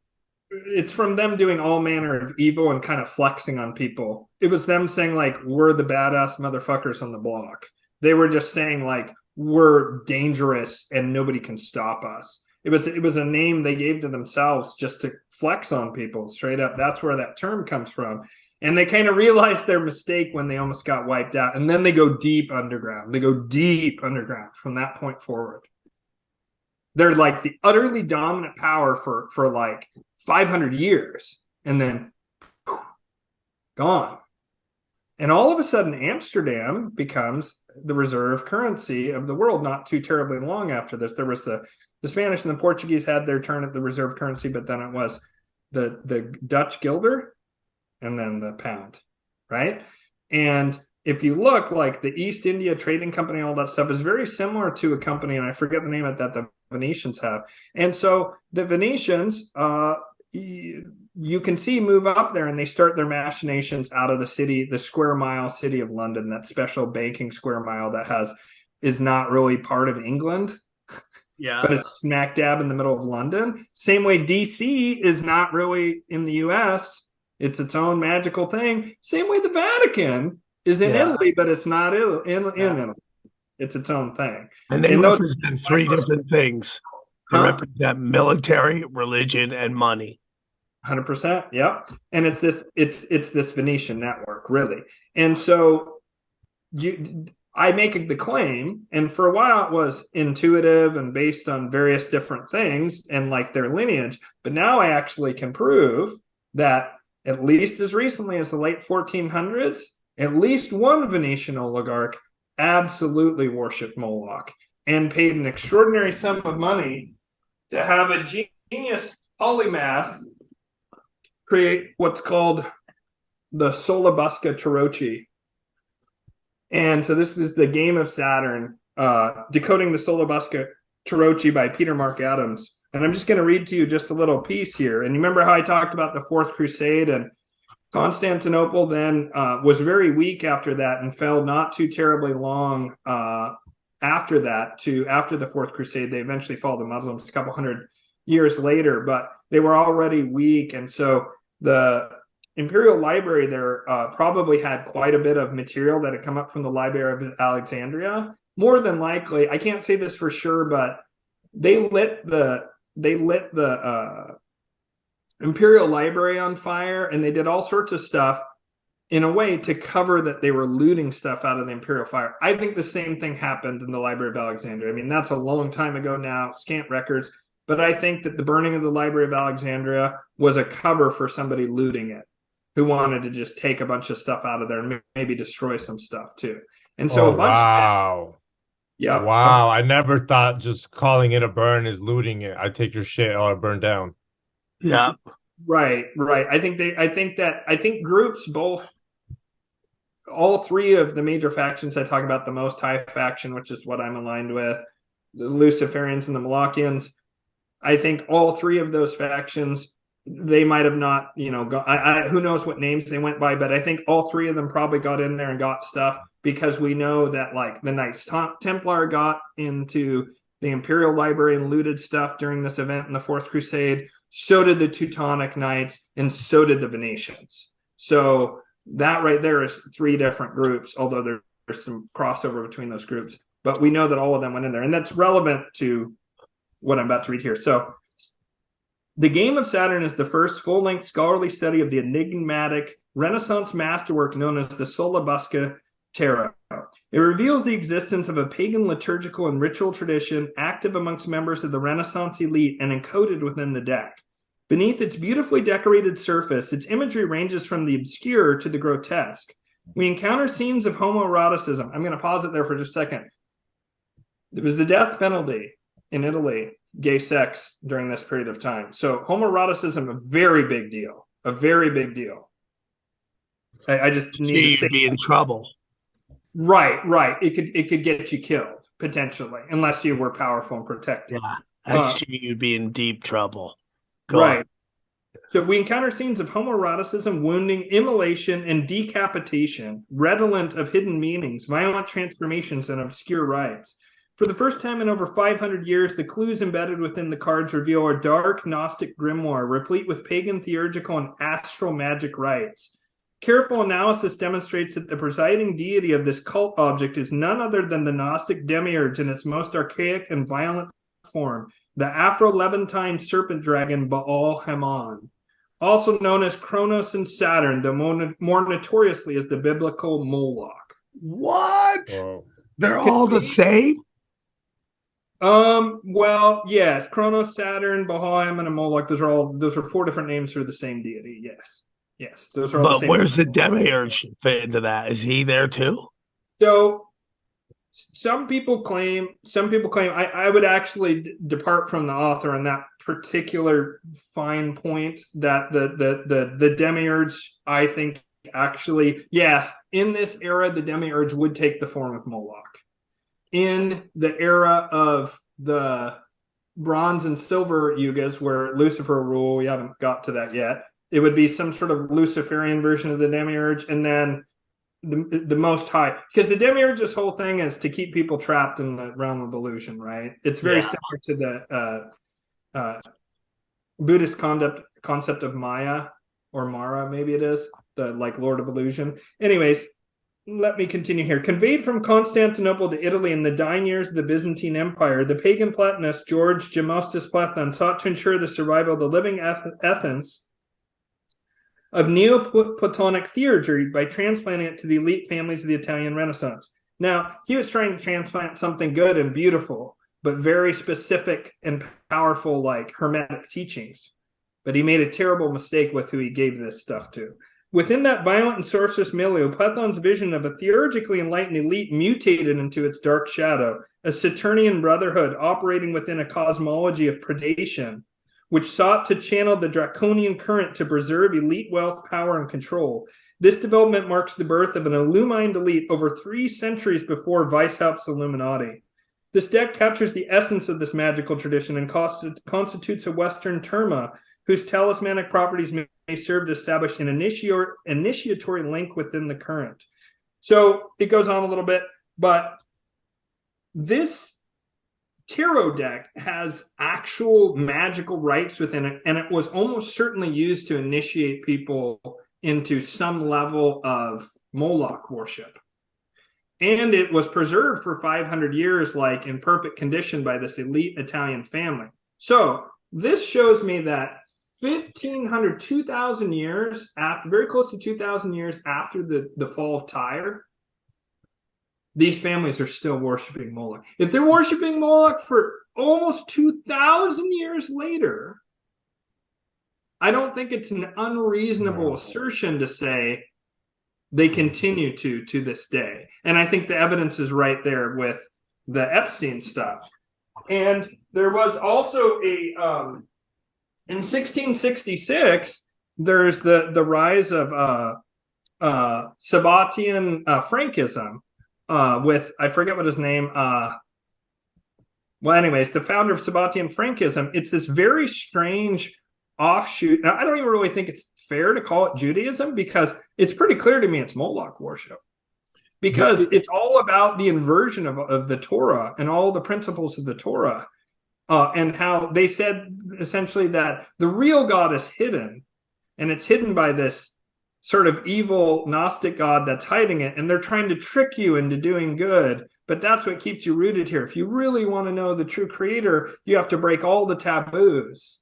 It's from them doing all manner of evil and kind of flexing on people. It was them saying we're the badass motherfuckers on the block. They were just saying we're dangerous and nobody can stop us. It was a name they gave to themselves just to flex on people straight up. That's where that term comes from. And they kind of realized their mistake when they almost got wiped out. And then they go deep underground. They go deep underground from that point forward. They're the utterly dominant power for 500 years. And then gone. And all of a sudden, Amsterdam becomes the reserve currency of the world. Not too terribly long after this, there was the Spanish and the Portuguese had their turn at the reserve currency, but then it was the Dutch guilder and then the pound, right? And if you look, like the East India Trading Company, all that stuff is very similar to a company, and I forget the name of that the Venetians have. And so the Venetians, you can see move up there, and they start their machinations out of the city, the square mile city of London, that special banking square mile that is not really part of England. Yeah. But it's smack dab in the middle of London. Same way DC is not really in the US. It's its own magical thing. Same way the Vatican is in Italy, but it's not in Italy. It's its own thing. And they represent three different things. They represent military, religion, and money. 100%. Yep. And it's this Venetian network, really. And so I make the claim, and for a while it was intuitive and based on various different things and like their lineage, but now I actually can prove that at least as recently as the late 1400s, at least one Venetian oligarch absolutely worshipped Moloch and paid an extraordinary sum of money to have a genius polymath create what's called the Solabusca Tarocchi. And so this is the Game of Saturn, decoding the Solabusca Tarocchi by Peter Mark Adams. And I'm just going to read to you just a little piece here. And you remember how I talked about the Fourth Crusade, and Constantinople then was very weak after that and fell not too terribly long after that after the Fourth Crusade. They eventually fell to Muslims a couple hundred years later, but they were already weak. And so the Imperial Library there probably had quite a bit of material that had come up from the Library of Alexandria. More than likely, I can't say this for sure, but they lit the Imperial Library on fire, and they did all sorts of stuff in a way to cover that they were looting stuff out of the Imperial fire. I think the same thing happened in the Library of Alexandria. I mean, that's a long time ago now, scant records, but I think that the burning of the Library of Alexandria was a cover for somebody looting it, who wanted to just take a bunch of stuff out of there and maybe destroy some stuff too. And so Wow, I never thought just calling it a burn is looting it. I take your shit or burn down. Yeah. Right. I think groups, all three of the major factions I talk about, the Most High faction, which is what I'm aligned with, the Luciferians and the Molochians, I think all three of those factions, they might have not, who knows what names they went by, but I think all three of them probably got in there and got stuff, because we know that like the Knights Templar got into the Imperial Library and looted stuff during this event in the Fourth Crusade. So did the Teutonic Knights, and so did the Venetians. So that right there is three different groups, although there's some crossover between those groups. But we know that all of them went in there, and that's relevant to what I'm about to read here. So the Game of Saturn is the first full-length scholarly study of the enigmatic Renaissance masterwork known as the Solabusca Tarot. It reveals the existence of a pagan liturgical and ritual tradition active amongst members of the Renaissance elite and encoded within the deck. Beneath its beautifully decorated surface, its imagery ranges from the obscure to the grotesque. We encounter scenes of homoeroticism. I'm going to pause it there for just a second. It was the death penalty in Italy, gay sex during this period of time. So homoeroticism, a very big deal. A very big deal. I just need to say, be in trouble. Right. It could get you killed, potentially, unless you were powerful and protected. Yeah, you'd be in deep trouble. Go right. on. So we encounter scenes of homoeroticism, wounding, immolation, and decapitation, redolent of hidden meanings, violent transformations, and obscure rites. For the first time in over 500 years, the clues embedded within the cards reveal a dark Gnostic grimoire, replete with pagan theurgical and astral magic rites. Careful analysis demonstrates that the presiding deity of this cult object is none other than the Gnostic demiurge in its most archaic and violent form, the Afro-Levantine serpent dragon Baal Hammon, also known as Kronos and Saturn, though more notoriously as the biblical Moloch. What? Whoa. They're all the same? Well, yes, Kronos, Saturn, Baal Hammon, and Moloch, those are four different names for the same deity, yes. Yes, those are all the But same. where's the demiurge fit into that? Is he there too? So some people claim I would actually depart from the author on that particular fine point that the demiurge, I think, actually, yes, in this era the demiurge would take the form of Moloch. In the era of the bronze and silver yugas where Lucifer rule, we haven't got to that yet, it would be some sort of Luciferian version of the demiurge, and then the most high, because the demiurge's whole thing is to keep people trapped in the realm of illusion, right? It's very similar to the Buddhist concept of Maya, or Mara, maybe it is, the like Lord of Illusion. Anyways, let me continue here. Conveyed from Constantinople to Italy in the dying years of the Byzantine Empire, the pagan Platonist George Gemistos Platon sought to ensure the survival of the living essence of Neoplatonic theurgy by transplanting it to the elite families of the Italian Renaissance. Now, he was trying to transplant something good and beautiful, but very specific and powerful, like Hermetic teachings. But he made a terrible mistake with who he gave this stuff to. Within that violent and sorcerous milieu, Platon's vision of a theurgically enlightened elite mutated into its dark shadow, a Saturnian brotherhood operating within a cosmology of predation, which sought to channel the draconian current to preserve elite wealth, power, and control. This development marks the birth of an illumined elite over 3 centuries before Weishaupt's Illuminati. This deck captures the essence of this magical tradition and constitutes a Western terma, whose talismanic properties may serve to establish an initiatory link within the current. So it goes on a little bit, but this tarot deck has actual magical rites within it, and it was almost certainly used to initiate people into some level of Moloch worship. And it was preserved for 500 years, like in perfect condition by this elite Italian family. So this shows me that 1,500, 2,000 years after, very close to 2,000 years after the fall of Tyre, these families are still worshiping Moloch. If they're worshiping Moloch for almost 2,000 years later, I don't think it's an unreasonable assertion to say they continue to this day. And I think the evidence is right there with the Epstein stuff. And there was also in 1666, there's the rise of Sabbatian Frankism. With, I forget what his name, well, anyways, the founder of Sabbatian Frankism. It's this very strange offshoot. Now, I don't even really think it's fair to call it Judaism, because it's pretty clear to me it's Moloch worship, because it's all about the inversion of the Torah and all the principles of the Torah, and how they said essentially that the real God is hidden, and it's hidden by this sort of evil Gnostic God that's hiding it, and they're trying to trick you into doing good. But that's what keeps you rooted here. If you really want to know the true creator, you have to break all the taboos.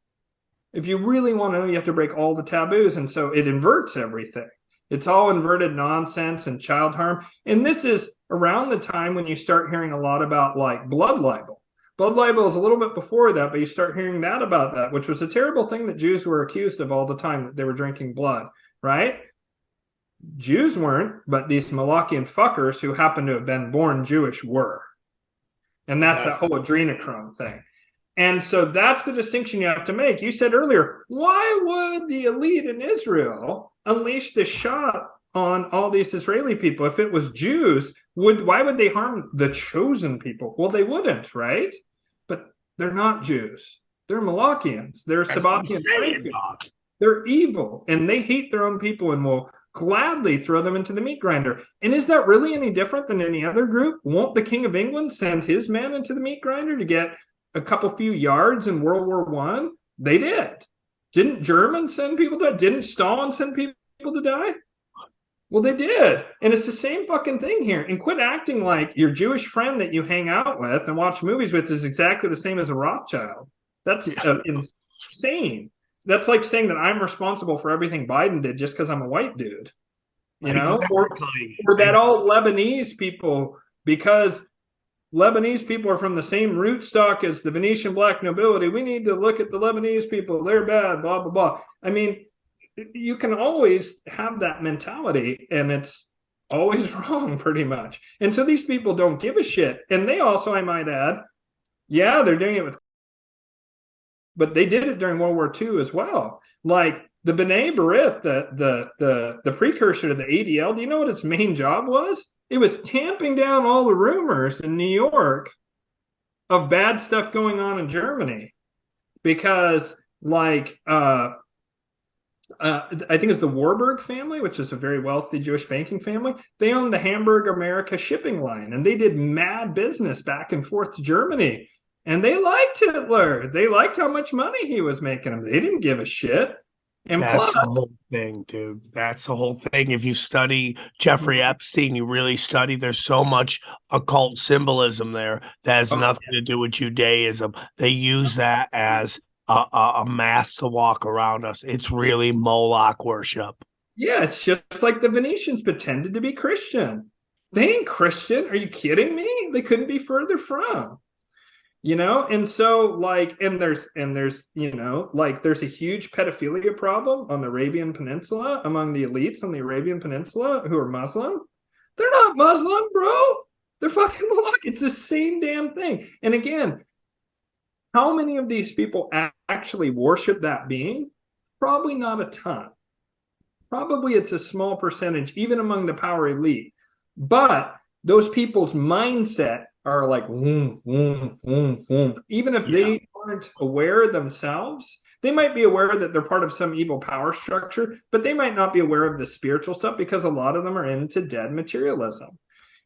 If you really want to know, you have to break all the taboos. And so it inverts everything. It's all inverted nonsense and child harm. And this is around the time when you start hearing a lot about like blood libel. Blood libel is a little bit before that, but you start hearing that about that, which was a terrible thing that Jews were accused of all the time, that they were drinking blood, right? Jews weren't, but these Molochian fuckers who happen to have been born Jewish were. And that's that whole adrenochrome thing. And so that's the distinction you have to make. You said earlier, why would the elite in Israel unleash the shot on all these Israeli people? If it was Jews, why would they harm the chosen people? Well, they wouldn't, right? But they're not Jews. They're Molochians. They're Sabbatian. They're evil, and they hate their own people and will gladly throw them into the meat grinder. And is that really any different than any other group? Won't the King of England send his men into the meat grinder to get a couple few yards in World War I? They did. Didn't Germans send people to die? Didn't Stalin send people to die? Well, they did. And it's the same fucking thing here. And quit acting like your Jewish friend that you hang out with and watch movies with is exactly the same as a Rothschild. That's insane. That's like saying that I'm responsible for everything Biden did just because I'm a white dude, you know, or that all Lebanese people, because Lebanese people are from the same root stock as the Venetian black nobility, we need to look at the Lebanese people. They're bad, blah, blah, blah. I mean, you can always have that mentality, and it's always wrong pretty much. And so these people don't give a shit. And they also, I might add, yeah, they're doing it with, but they did it during World War II as well. Like the B'nai B'rith, the precursor to the ADL, do you know what its main job was? It was tamping down all the rumors in New York of bad stuff going on in Germany. Because like I think it's the Warburg family, which is a very wealthy Jewish banking family. They owned the Hamburg America shipping line, and they did mad business back and forth to Germany. And they liked Hitler. They liked how much money he was making them. They didn't give a shit. And that's plus, the whole thing, dude. That's the whole thing. If you study Jeffrey Epstein, you really study, there's so much occult symbolism there that has nothing to do with Judaism. They use that as a mask to walk around us. It's really Moloch worship. Yeah, it's just like the Venetians pretended to be Christian. They ain't Christian. Are you kidding me? They couldn't be further from. You know, and so like, and there's, you know, like there's a huge pedophilia problem on the Arabian Peninsula among the elites on the Arabian Peninsula who are Muslim. They're not Muslim, bro. They're fucking Moloch. It's the same damn thing. And again, how many of these people actually worship that being? Probably not a ton. Probably it's a small percentage, even among the power elite. But those people's mindset are like, woom, woom, woom, woom. Even if they aren't aware themselves, they might be aware that they're part of some evil power structure, but they might not be aware of the spiritual stuff because a lot of them are into dead materialism.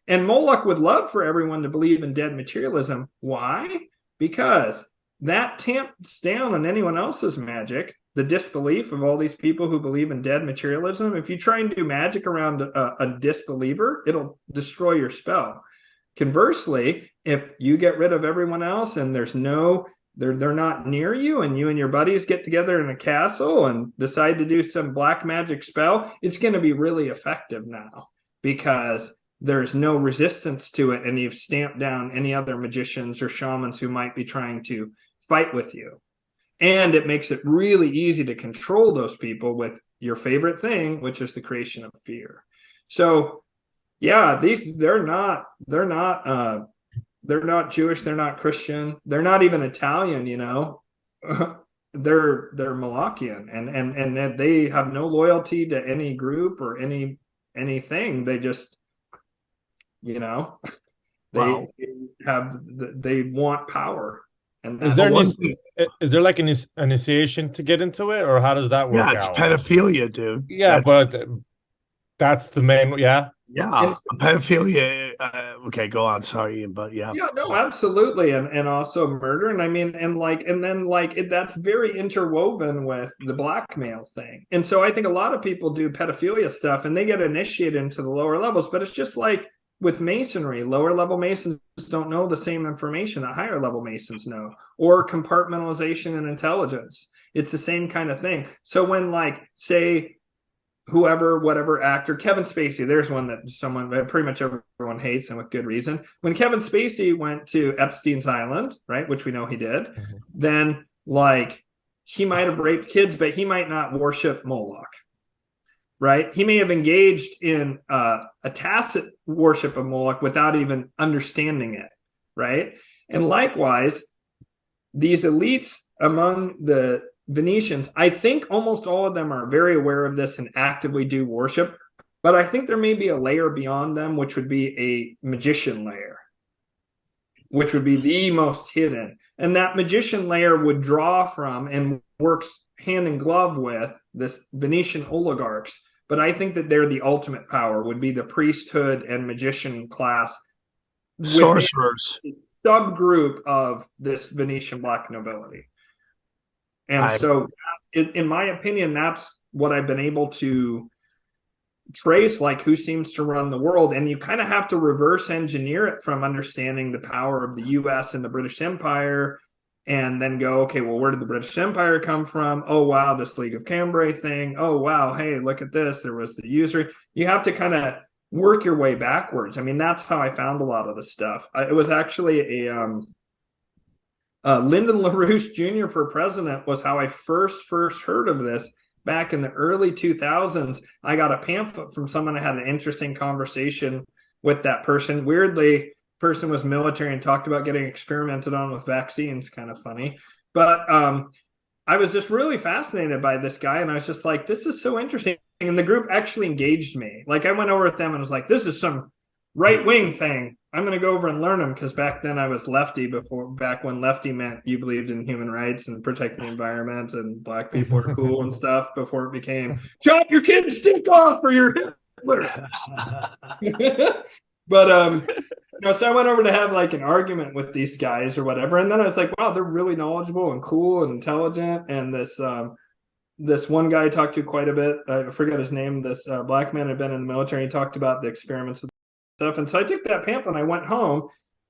And Moloch would love for everyone to believe in dead materialism. Why? Because that tamps down on anyone else's magic, the disbelief of all these people who believe in dead materialism. If you try and do magic around a disbeliever, it'll destroy your spell. Conversely, if you get rid of everyone else and there's no, they're not near you, and you and your buddies get together in a castle and decide to do some black magic spell, it's going to be really effective now because there's no resistance to it, and you've stamped down any other magicians or shamans who might be trying to fight with you. And it makes it really easy to control those people with your favorite thing, which is the creation of fear. So yeah, they're not Jewish, they're not Christian, they're not even Italian, you know. they're Molochian, and they have no loyalty to any group or anything. They just, you know, they want power. And is there like an initiation to get into it, or how does that work out? Yeah, it's pedophilia, dude. Yeah, but that's the main, yeah. Yeah, pedophilia. Okay, go on. Sorry, but yeah. Yeah, no, absolutely, and also murder, and I mean, that's very interwoven with the blackmail thing. And so I think a lot of people do pedophilia stuff, and they get initiated into the lower levels. But it's just like with masonry, lower level masons don't know the same information that higher level masons know, or compartmentalization and intelligence. It's the same kind of thing. So when, like, say, whatever actor, Kevin Spacey, there's one that pretty much everyone hates, and with good reason. When Kevin Spacey went to Epstein's Island, right, which we know he did, then like he might have raped kids, but he might not worship Moloch, right? He may have engaged in a tacit worship of Moloch without even understanding it, right? And likewise, these elites among the Venetians, I think almost all of them are very aware of this and actively do worship, but I think there may be a layer beyond them, which would be a magician layer, which would be the most hidden. And that magician layer would draw from and works hand in glove with this Venetian oligarchs. But I think that they're the ultimate power, would be the priesthood and magician class. Sorcerers. Subgroup of this Venetian black nobility. And so, in my opinion, that's what I've been able to trace, like who seems to run the world. And you kind of have to reverse engineer it from understanding the power of the U.S. and the British Empire, and then go, okay, well, where did the British Empire come from? Oh, wow, this League of Cambrai thing. Oh, wow, hey, look at this. There was the usury. You have to kind of work your way backwards. I mean, that's how I found a lot of the stuff. It was actually Lyndon LaRouche Jr. for president was how I first heard of this back in the early 2000s, I got a pamphlet from someone. I had an interesting conversation with that person. Weirdly, person was military and talked about getting experimented on with vaccines. Kind of funny. But I was just really fascinated by this guy. And I was just like, this is so interesting. And the group actually engaged me. Like I went over with them and was like, this is some right-wing thing. I'm going to go over and learn them, because back then I was lefty, back when lefty meant you believed in human rights and protecting the environment and black people were cool and stuff, before it became chop your kid's dick off for your Hitler. But so I went over to have like an argument with these guys or whatever, and then I was like, wow, they're really knowledgeable and cool and intelligent. And this one guy I talked to quite a bit, I forgot his name, this black man had been in the military. He talked about the experiments and stuff. And so I took that pamphlet and I went home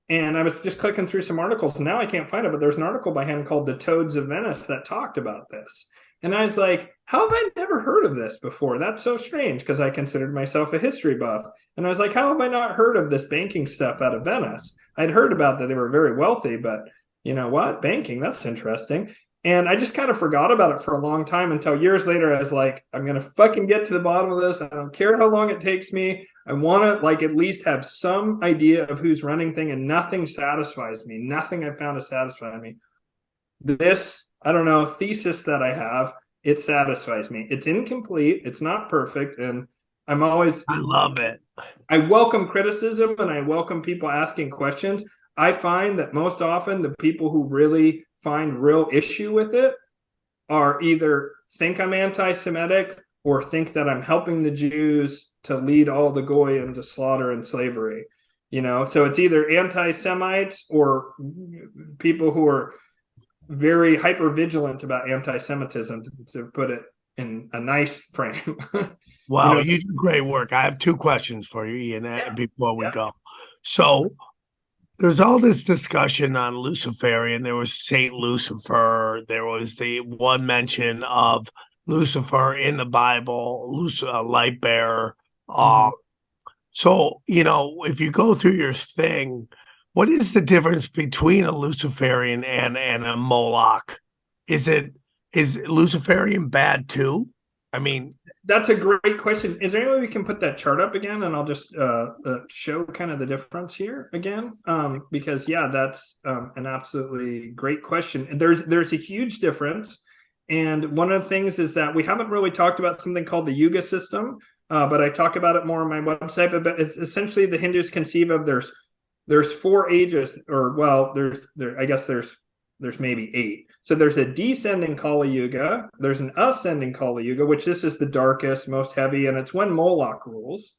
and I was just clicking through some articles. And now I can't find it, but there's an article by him called The Toads of Venice that talked about this. And I was like, how have I never heard of this before? That's so strange, because I considered myself a history buff. And I was like, how have I not heard of this banking stuff out of Venice? I'd heard about that they were very wealthy, but you know what? Banking, that's interesting. And I just kind of forgot about it for a long time, until years later I was like, I'm going to fucking get to the bottom of this. I don't care how long it takes me. I want to like at least have some idea of who's running thing, and nothing satisfies me. Nothing I found to satisfy me. This, I don't know, thesis that I have, it satisfies me. It's incomplete. It's not perfect. And I love it. I welcome criticism and I welcome people asking questions. I find that most often the people who really find real issue with it are either think I'm anti-Semitic or think that I'm helping the Jews to lead all the goy into slaughter and slavery. So it's either anti-Semites or people who are very hyper vigilant about anti-Semitism, to put it in a nice frame. Wow, you do great work. I have two questions for you, Ian, before we go. So there's all this discussion on Luciferian. There was Saint Lucifer. There was the one mention of Lucifer in the Bible, a light bearer. So, if you go through your thing, what is the difference between a Luciferian and a Moloch? Is Luciferian bad too? I mean, that's a great question. Is there any way we can put that chart up again, and I'll just show kind of the difference here again? Because that's an absolutely great question. And there's a huge difference. And one of the things is that we haven't really talked about something called the Yuga system, but I talk about it more on my website. But it's essentially the Hindus conceive of there's 4 ages, or there's maybe 8. So there's a descending Kali Yuga, there's an ascending Kali Yuga, which this is the darkest, most heavy, and it's when Moloch rules.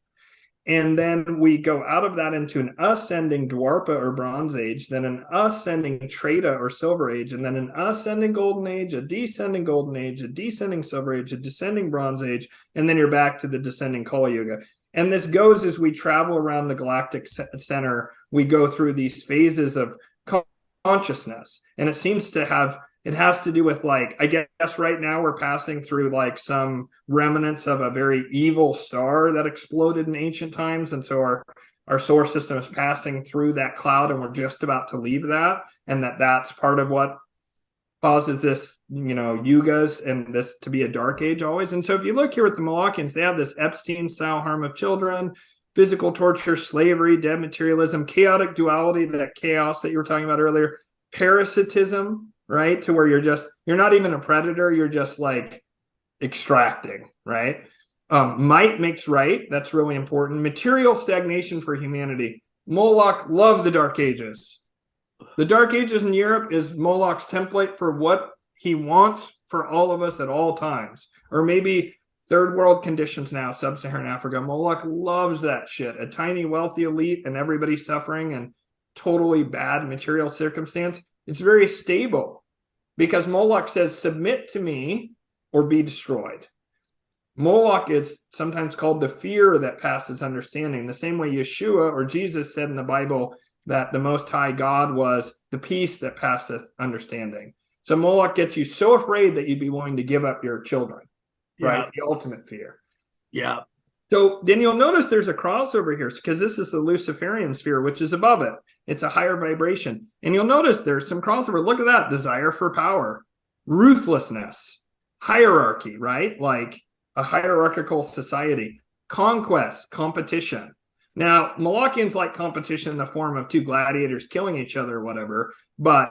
And then we go out of that into an ascending Dwarpa or Bronze Age, then an ascending Treta or Silver Age, and then an ascending Golden Age, a descending Golden Age, a descending Silver Age, a descending Bronze Age, and then you're back to the descending Kali Yuga. And this goes as we travel around the galactic center. We go through these phases of consciousness, and it has to do with, like, I guess right now we're passing through like some remnants of a very evil star that exploded in ancient times, and so our solar system is passing through that cloud, and we're just about to leave that, and that's part of what causes this, yugas and this to be a dark age always. And so if you look here at the Molochians, they have this Epstein-style harm of children, physical torture, slavery, dead materialism, chaotic duality, that chaos that you were talking about earlier, parasitism, right? To where you're not even a predator, you're just like extracting, right? Might makes right. That's really important. Material stagnation for humanity. Moloch loved the Dark Ages. The Dark Ages in Europe is Moloch's template for what he wants for all of us at all times. Or maybe third world conditions now, sub-Saharan Africa. Moloch loves that shit. A tiny, wealthy elite and everybody suffering and totally bad material circumstance. It's very stable because Moloch says, submit to me or be destroyed. Moloch is sometimes called the fear that passes understanding, the same way Yeshua or Jesus said in the Bible that the Most High God was the peace that passeth understanding. So Moloch gets you so afraid that you'd be willing to give up your children, right? The ultimate fear. Yeah. So then you'll notice there's a crossover here because this is the Luciferian sphere, which is above it. It's a higher vibration. And you'll notice there's some crossover. Look at that. Desire for power, ruthlessness, hierarchy, right? Like a hierarchical society, conquest, competition. Now, Molochians like competition in the form of two gladiators killing each other or whatever, but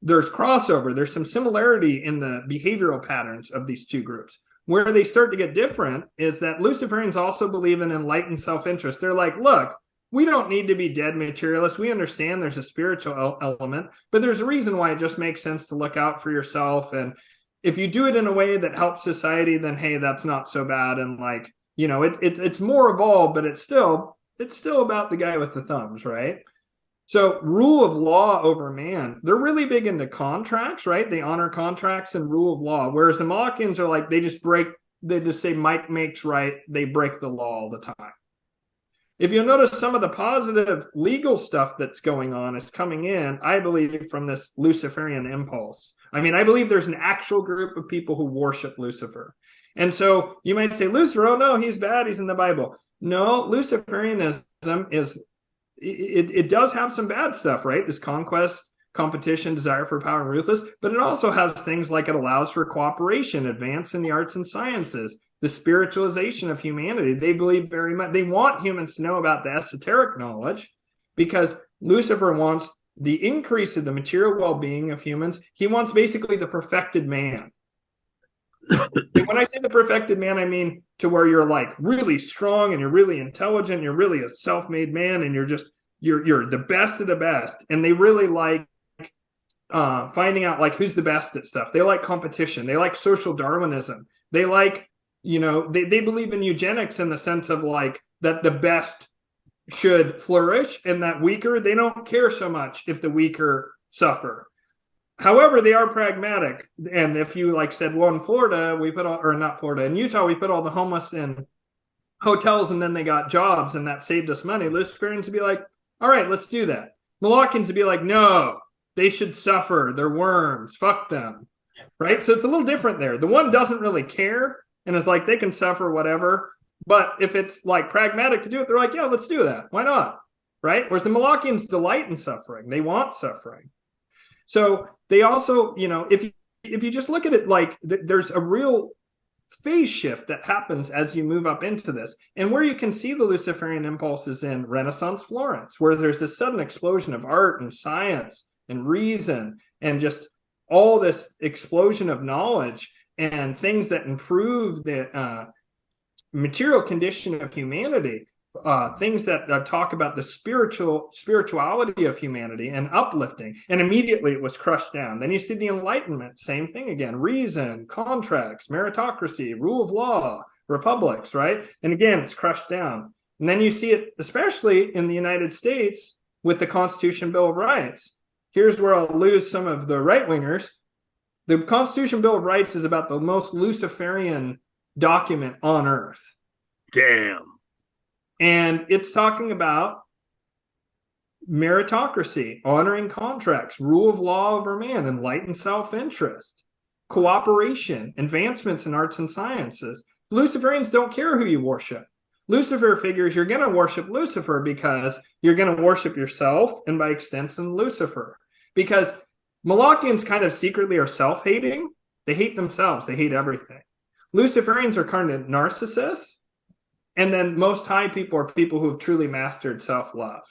there's crossover. There's some similarity in the behavioral patterns of these two groups. Where they start to get different is that Luciferians also believe in enlightened self-interest. They're like, look, we don't need to be dead materialists. We understand there's a spiritual element, but there's a reason why it just makes sense to look out for yourself. And if you do it in a way that helps society, then hey, that's not so bad. And like, you know, it's more evolved, but it's still about the guy with the thumbs, right? So rule of law over man, they're really big into contracts, right? They honor contracts and rule of law. Whereas the Molochians are like, they just say Mike makes right. They break the law all the time. If you'll notice, some of the positive legal stuff that's going on is coming in, I believe, from this Luciferian impulse. I mean, I believe there's an actual group of people who worship Lucifer. And so you might say, Lucifer, oh no, he's bad, he's in the Bible. No, Luciferianism it does have some bad stuff, right? This conquest, competition, desire for power, and ruthless, but it also has things like it allows for cooperation, advance in the arts and sciences, the spiritualization of humanity. They believe very much, they want humans to know about the esoteric knowledge because Lucifer wants the increase of the material well-being of humans. He wants basically the perfected man. And when I say the perfected man, I mean to where you're like really strong and you're really intelligent, you're really a self-made man, and you're the best of the best. And they really like finding out like who's the best at stuff. They like competition. They like social Darwinism. They like, you know, they believe in eugenics in the sense of like that the best should flourish and that weaker, they don't care so much if the weaker suffer. However, they are pragmatic. And if you like said, well, in Florida, in Utah, we put all the homeless in hotels and then they got jobs and that saved us money. Luciferians would be like, all right, let's do that. Molochians would be like, no, they should suffer. They're worms. Fuck them. Right? So it's a little different there. The one doesn't really care and is like, they can suffer whatever. But if it's like pragmatic to do it, they're like, yeah, let's do that. Why not? Right? Whereas the Molochians delight in suffering. They want suffering. So they also, you know, if you just look at it like there's a real phase shift that happens as you move up into this. And where you can see the Luciferian impulses in Renaissance Florence, where there's this sudden explosion of art and science and reason and just all this explosion of knowledge and things that improve the material condition of humanity. Things that talk about the spirituality of humanity and uplifting, and immediately it was crushed down. Then you see the Enlightenment, same thing again, reason, contracts, meritocracy, rule of law, republics, right? And again, it's crushed down. And then you see it, especially in the United States, with the Constitution Bill of Rights. Here's where I'll lose some of the right-wingers. The Constitution Bill of Rights is about the most Luciferian document on earth. Damn. And it's talking about meritocracy, honoring contracts, rule of law over man, enlightened self-interest, cooperation, advancements in arts and sciences. Luciferians don't care who you worship. Lucifer figures you're going to worship Lucifer because you're going to worship yourself and by extension Lucifer. Because Molochians kind of secretly are self-hating. They hate themselves. They hate everything. Luciferians are kind of narcissists. And then most high people are people who have truly mastered self-love,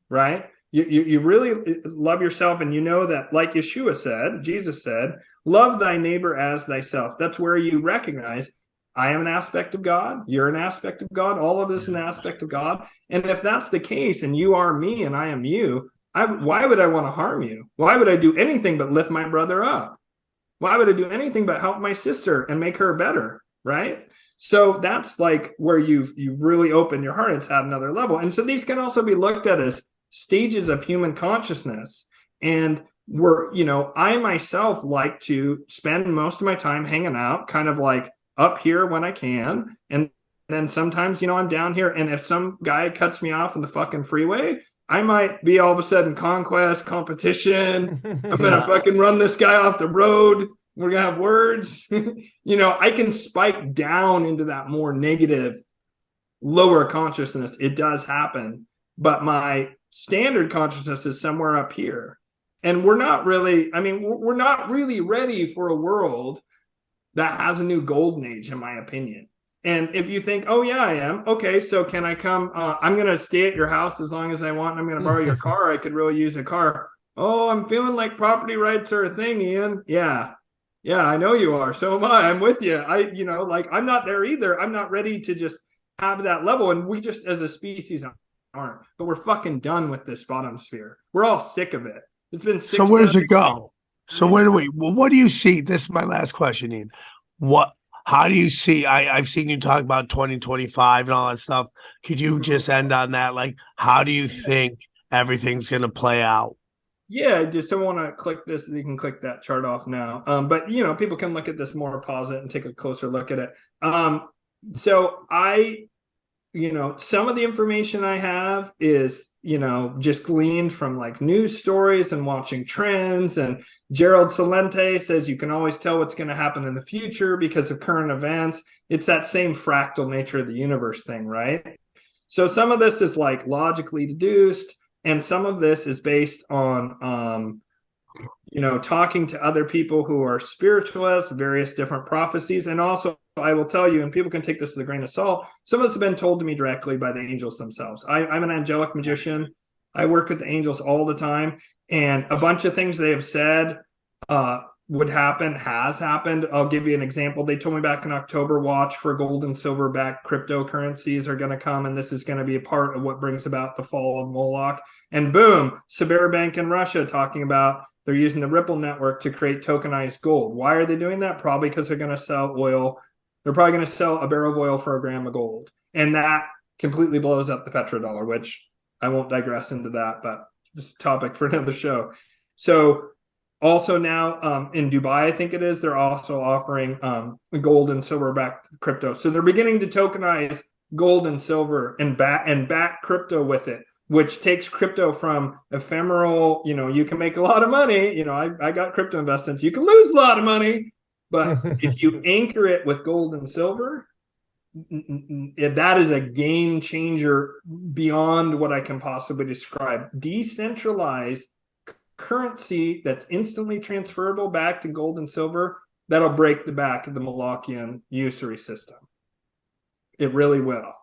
right? You really love yourself, and you know that, like Yeshua said, Jesus said, love thy neighbor as thyself. That's where you recognize I am an aspect of God, you're an aspect of God, all of this is an aspect of God. And if that's the case, and you are me and I am you, why would I want to harm you? Why would I do anything but lift my brother up? Why would I do anything but help my sister and make her better, right? So that's like where you've really opened your heart. It's at another level. And so these can also be looked at as stages of human consciousness. And I myself like to spend most of my time hanging out, kind of like up here when I can. And then sometimes, I'm down here. And if some guy cuts me off in the fucking freeway, I might be all of a sudden conquest, competition. I'm going to fucking run this guy off the road. We're going to have words. I can spike down into that more negative, lower consciousness. It does happen. But my standard consciousness is somewhere up here. And we're not really ready for a world that has a new golden age, in my opinion. And if you think, oh yeah, I am, okay, so can I come? I'm going to stay at your house as long as I want. And I'm going to borrow your car. I could really use a car. Oh, I'm feeling like property rights are a thing, Ian. Yeah, I know you are. So am I. I'm with you. I'm not there either. I'm not ready to just have that level. And we just, as a species, aren't. But we're fucking done with this bottom sphere. We're all sick of it. It's been 6 So where does it go? So where do we? Well, what do you see? This is my last question, Ian. How do you see? I've seen you talk about 2025 and all that stuff. Could you just end on that? Like, how do you think everything's going to play out? Yeah, just don't want to click this. You can click that chart off now. But people can look at this more, pause it, and take a closer look at it. So some of the information I have is, just gleaned from like news stories and watching trends. And Gerald Celente says you can always tell what's going to happen in the future because of current events. It's that same fractal nature of the universe thing, right? So some of this is like logically deduced, and some of this is based on, talking to other people who are spiritualists, various different prophecies. And also, I will tell you, and people can take this with a grain of salt, some of this has been told to me directly by the angels themselves. I'm an angelic magician. I work with the angels all the time. And a bunch of things they have said would happen, has happened. I'll give you an example. They told me back in October, watch for gold and silver backed cryptocurrencies are going to come, and this is going to be a part of what brings about the fall of Moloch. And boom, Sberbank in Russia talking about they're using the Ripple network to create tokenized gold. Why are they doing that? Probably because they're going to sell oil. They're probably going to sell a barrel of oil for a gram of gold. And that completely blows up the petrodollar, which I won't digress into that, but this is a topic for another show. So also now in Dubai, I think it is, they're also offering gold and silver backed crypto. So they're beginning to tokenize gold and silver and back crypto with it, which takes crypto from ephemeral, you can make a lot of money. I got crypto investments. You can lose a lot of money, but if you anchor it with gold and silver, that is a game changer beyond what I can possibly describe. Decentralized currency that's instantly transferable back to gold and silver, that'll break the back of the Molochian usury system. It really will.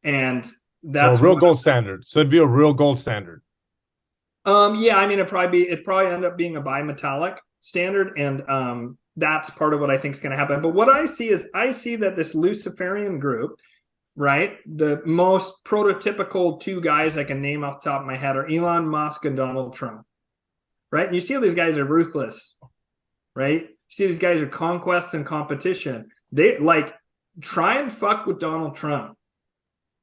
And that's a real gold standard. So it'd be a real gold standard. It'd probably end up being a bimetallic standard, and that's part of what I think is going to happen. But what I see that this Luciferian group, right, the most prototypical two guys I can name off the top of my head are Elon Musk and Donald Trump, right? And you see these guys are ruthless, right? You see these guys are conquest and competition. They like try and fuck with Donald Trump.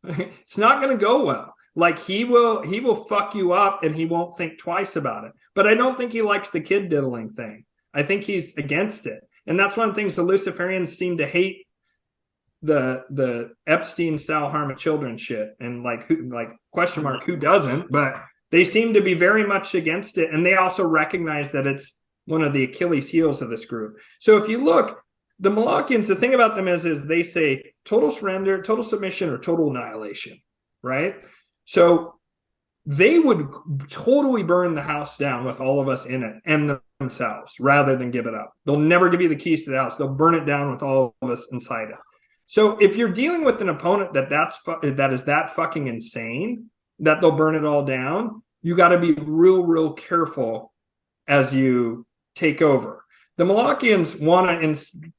It's not going to go well. Like he will fuck you up and he won't think twice about it. But I don't think he likes the kid diddling thing. I think he's against it. And that's one of the things the Luciferians seem to hate, the Epstein style harm of children shit. And question mark, who doesn't? But they seem to be very much against it. And they also recognize that it's one of the Achilles heels of this group. So if you look, the Molochians, the thing about them is they say total surrender, total submission, or total annihilation, right? So they would totally burn the house down with all of us in it and themselves rather than give it up. They'll never give you the keys to the house. They'll burn it down with all of us inside it. So if you're dealing with an opponent that is that fucking insane, that they'll burn it all down, you got to be real careful as you take over. The Molochians want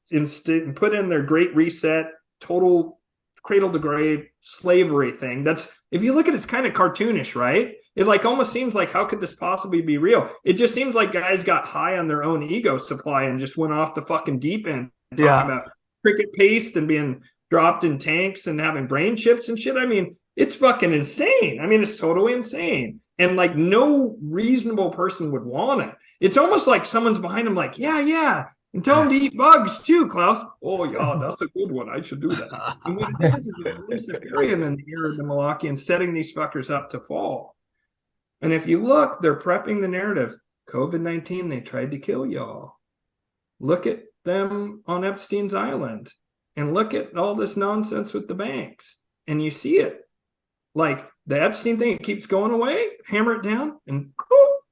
to put in their great reset, total cradle to grave slavery thing. That's, if you look at it, it's kind of cartoonish, right? It almost seems like, how could this possibly be real? It just seems like guys got high on their own ego supply and just went off the fucking deep end talking about cricket paste and being dropped in tanks and having brain chips and shit. I mean, it's fucking insane. I mean, it's totally insane. And no reasonable person would want it. It's almost like someone's behind him yeah. And tell him to eat bugs too, Klaus. Oh, yeah, that's a good one. I should do that. And what it is a Luciferian in the era of the Molochians setting these fuckers up to fall. And if you look, they're prepping the narrative. COVID-19, they tried to kill y'all. Look at them on Epstein's Island. And look at all this nonsense with the banks. And you see it. The Epstein thing, it keeps going away, hammer it down, and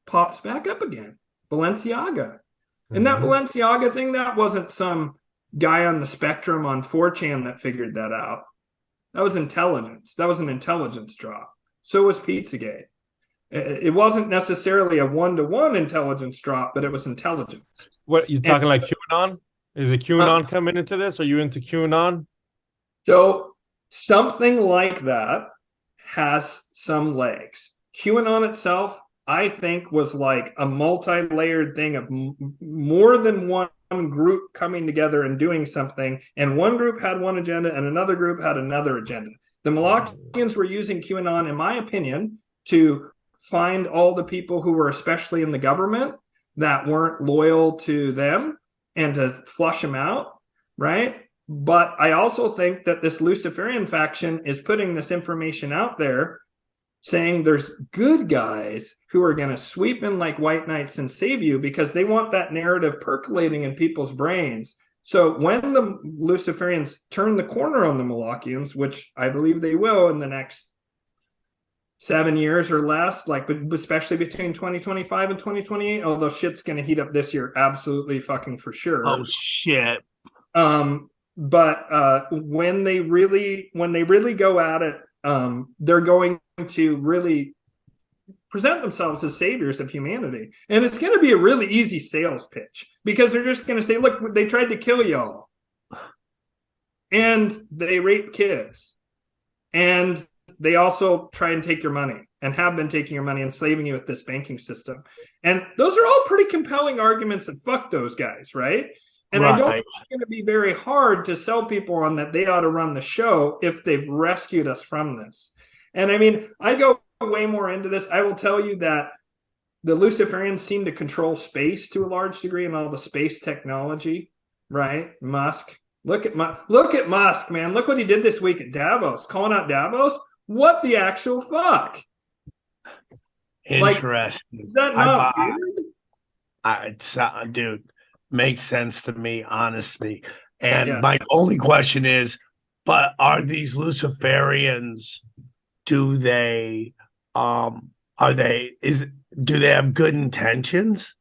pops back up again. Balenciaga. And that Balenciaga thing, that wasn't some guy on the spectrum on 4chan that figured that out. That was intelligence. That was an intelligence drop. So was Pizzagate. It wasn't necessarily a one-to-one intelligence drop, but it was intelligence. What you talking like QAnon? Is it QAnon coming into this? Are you into QAnon? So something like that has some legs. QAnon itself, I think, was like a multi-layered thing of more than one group coming together and doing something, and one group had one agenda and another group had another agenda. The Molochians were using QAnon, in my opinion, to find all the people who were especially in the government that weren't loyal to them and to flush them out, right? But I also think that this Luciferian faction is putting this information out there saying there's good guys who are going to sweep in like white knights and save you, because they want that narrative percolating in people's brains. So when the Luciferians turn the corner on the Molochians, which I believe they will in the next 7 years or less, like especially between 2025 and 2028, although shit's going to heat up this year, absolutely fucking for sure. Oh shit. But when they really go at it, they're going to really present themselves as saviors of humanity. And it's going to be a really easy sales pitch, because they're just going to say, look, they tried to kill y'all, and they rape kids, and they also try and take your money and have been taking your money, enslaving you with this banking system. And those are all pretty compelling arguments that fuck those guys, right? And I don't think it's going to be very hard to sell people on that they ought to run the show if they've rescued us from this. And I mean, I go way more into this. I will tell you that the Luciferians seem to control space to a large degree, and all the space technology, right? Musk. Look at Musk, man. Look what he did this week at Davos, calling out Davos. What the actual fuck? Interesting. Like, is that not weird? Dude, makes sense to me, honestly. And my only question is, but are these Luciferians, do they have good intentions?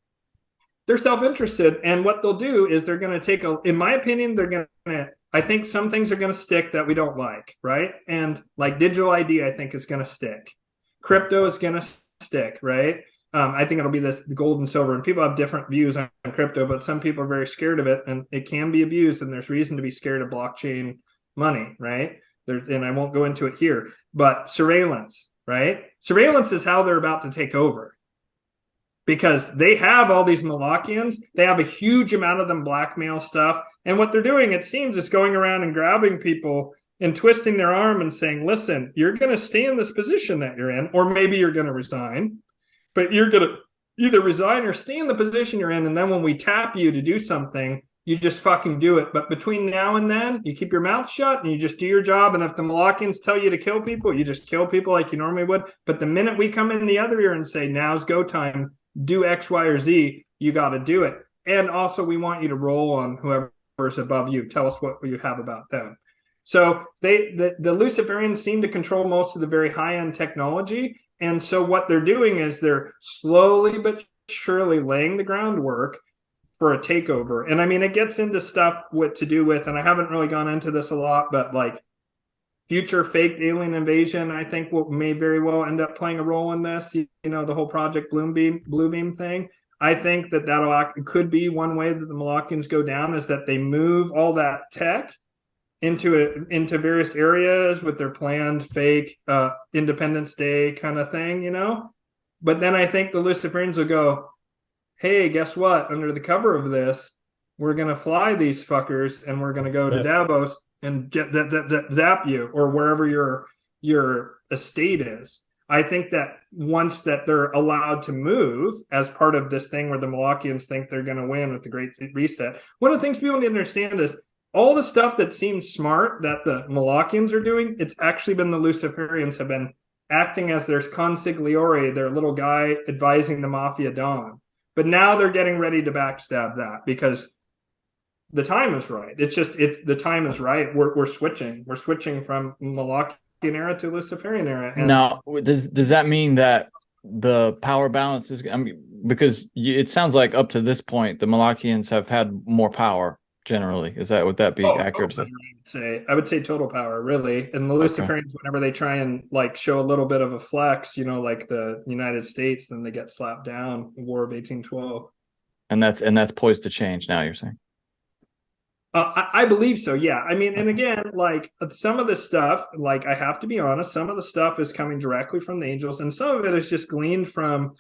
They're self-interested, and what they'll do is they're going to take in my opinion, they're going to, I think some things are going to stick that we don't like, right? And like digital ID, I think is going to stick. Crypto is going to stick, right? I think it'll be the gold and silver, and people have different views on crypto, but some people are very scared of it, and it can be abused, and there's reason to be scared of blockchain money, right? And I won't go into it here, but surveillance, right? Surveillance is how they're about to take over, because they have all these Molochians. They have a huge amount of them blackmail stuff. And what they're doing, it seems, is going around and grabbing people and twisting their arm and saying, listen, you're going to stay in this position that you're in, or maybe you're going to resign, but you're going to either resign or stay in the position you're in. And then when we tap you to do something, you just fucking do it. But between now and then, you keep your mouth shut and you just do your job. And if the Molochians tell you to kill people, you just kill people like you normally would. But the minute we come in the other ear and say, now's go time, do X, Y, or Z, you got to do it. And also, we want you to roll on whoever's above you. Tell us what you have about them. So the Luciferians seem to control most of the very high-end technology. And so what they're doing is they're slowly but surely laying the groundwork for a takeover. And I mean, it gets into stuff to do with, and I haven't really gone into this a lot, but like future fake alien invasion, I think may very well end up playing a role in this. You know, the whole Project Bluebeam thing. I think that could be one way that the Molochians go down, is that they move all that tech into various areas with their planned fake Independence Day kind of thing, you know. But then I think the Luciferians will go, hey, guess what? Under the cover of this, we're going to fly these fuckers, and we're going to go to Davos and zap you, or wherever your estate is. I think that once that they're allowed to move as part of this thing where the Molochians think they're going to win with the Great Reset, one of the things people need to understand is all the stuff that seems smart that the Molochians are doing, it's actually been the Luciferians have been acting as their consigliere, their little guy advising the Mafia Don. But now they're getting ready to backstab that because the time is right. The time is right. We're switching. We're switching from Molochian era to Luciferian era. And now, does that mean that the power balance is? I mean, because it sounds like up to this point, the Molochians have had more power generally? Would that be accurate? Total power, I would say total power, really. And the Luciferians, whenever they try and like show a little bit of a flex, like the United States, then they get slapped down. The War of 1812. And that's poised to change now, you're saying? I believe so. Yeah. I mean, and again, like some of this stuff, like I have to be honest, some of the stuff is coming directly from the angels, and some of it is just gleaned from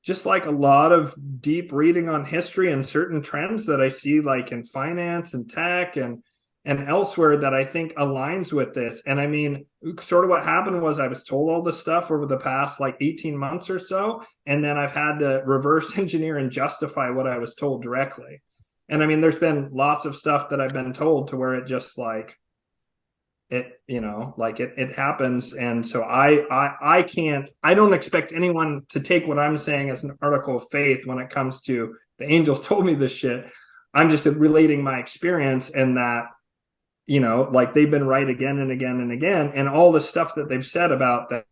just like a lot of deep reading on history and certain trends that I see like in finance and tech and elsewhere that I think aligns with this. And I mean, sort of what happened was I was told all this stuff over the past like 18 months or so, and then I've had to reverse engineer and justify what I was told directly. And I mean, there's been lots of stuff that I've been told to where it just like it, it happens. And so I don't expect anyone to take what I'm saying as an article of faith when it comes to the angels told me this shit. I'm just relating my experience, and that, like they've been right again and again and again. And all the stuff that they've said about that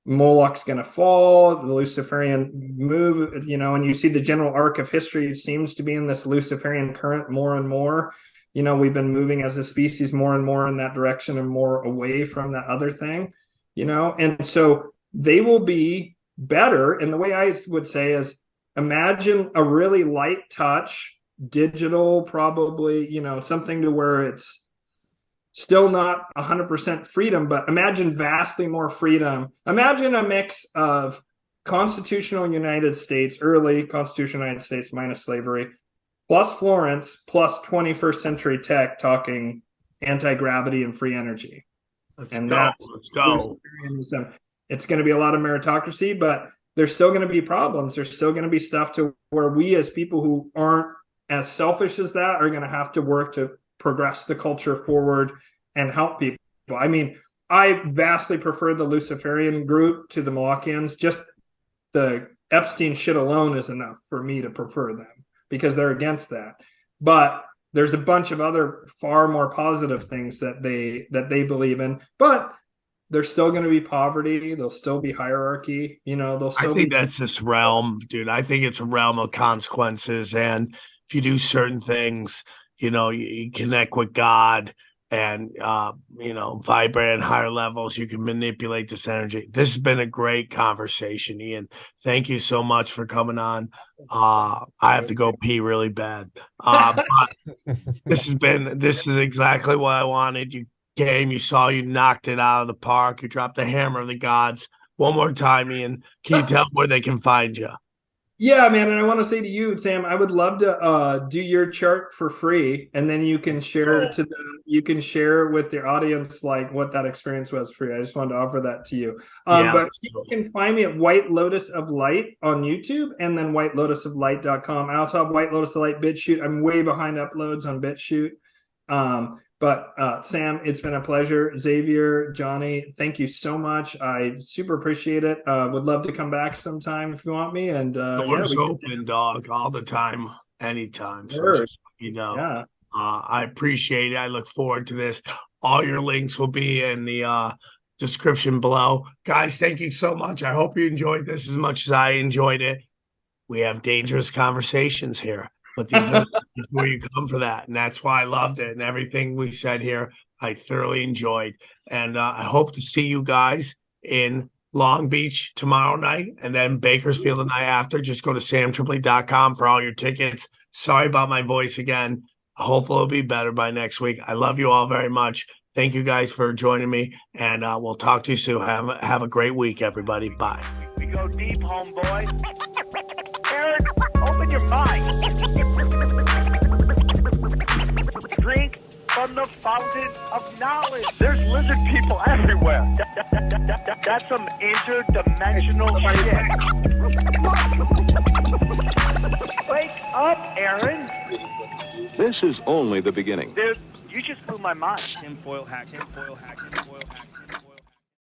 Moloch's going to fall, the Luciferian move, and you see the general arc of history seems to be in this Luciferian current more and more. We've been moving as a species more and more in that direction and more away from that other thing, and so they will be better. And the way I would say is imagine a really light touch, digital, probably, something to where it's still not 100% freedom, but imagine vastly more freedom. Imagine a mix of constitutional United States, early constitutional United States minus slavery, plus Florence, plus 21st century tech talking anti-gravity and free energy. Let's go. It's going to be a lot of meritocracy, but there's still going to be problems. There's still going to be stuff to where we as people who aren't as selfish as that are going to have to work to progress the culture forward and help people. I mean, I vastly prefer the Luciferian group to the Molochians. Just the Epstein shit alone is enough for me to prefer them because they're against that. But there's a bunch of other far more positive things that they believe in. But there's still going to be poverty. There'll still be hierarchy. I think that's this realm, dude. I think it's a realm of consequences. And if you do certain things, you connect with God and, vibrate at higher levels, you can manipulate this energy. This has been a great conversation, Ian. Thank you so much for coming on. I have to go pee really bad. But this is exactly what I wanted. You came, you knocked it out of the park. You dropped the hammer of the gods. One more time, Ian. Can you tell where they can find you? Yeah, man, and I want to say to you, Sam, I would love to do your chart for free, and then you can share with your audience like what that experience was for you. I just wanted to offer that to you. But you can find me at White Lotus of Light on YouTube, and then whitelotusoflight.com. I also have White Lotus of Light BitChute. I'm way behind uploads on BitChute. But Sam, it's been a pleasure. Xavier, Johnny, thank you so much. I super appreciate it. Would love to come back sometime if you want me. And doors open, dog, all the time, anytime. So just, I appreciate it. I look forward to this. All your links will be in the description below. Guys, thank you so much. I hope you enjoyed this as much as I enjoyed it. We have dangerous conversations here. But these are where you come for that. And that's why I loved it. And everything we said here, I thoroughly enjoyed. And I hope to see you guys in Long Beach tomorrow night and then Bakersfield the night after. Just go to samtripoli.com for all your tickets. Sorry about my voice again. Hopefully it'll be better by next week. I love you all very much. Thank you guys for joining me. And we'll talk to you soon. Have a great week, everybody. Bye. We go deep, homeboy. Aaron, open your mind. Drink from the fountain of knowledge. There's lizard people everywhere. That's some interdimensional shit. Wake up, Aaron. This is only the beginning. Dude, you just blew my mind. Tinfoil hat.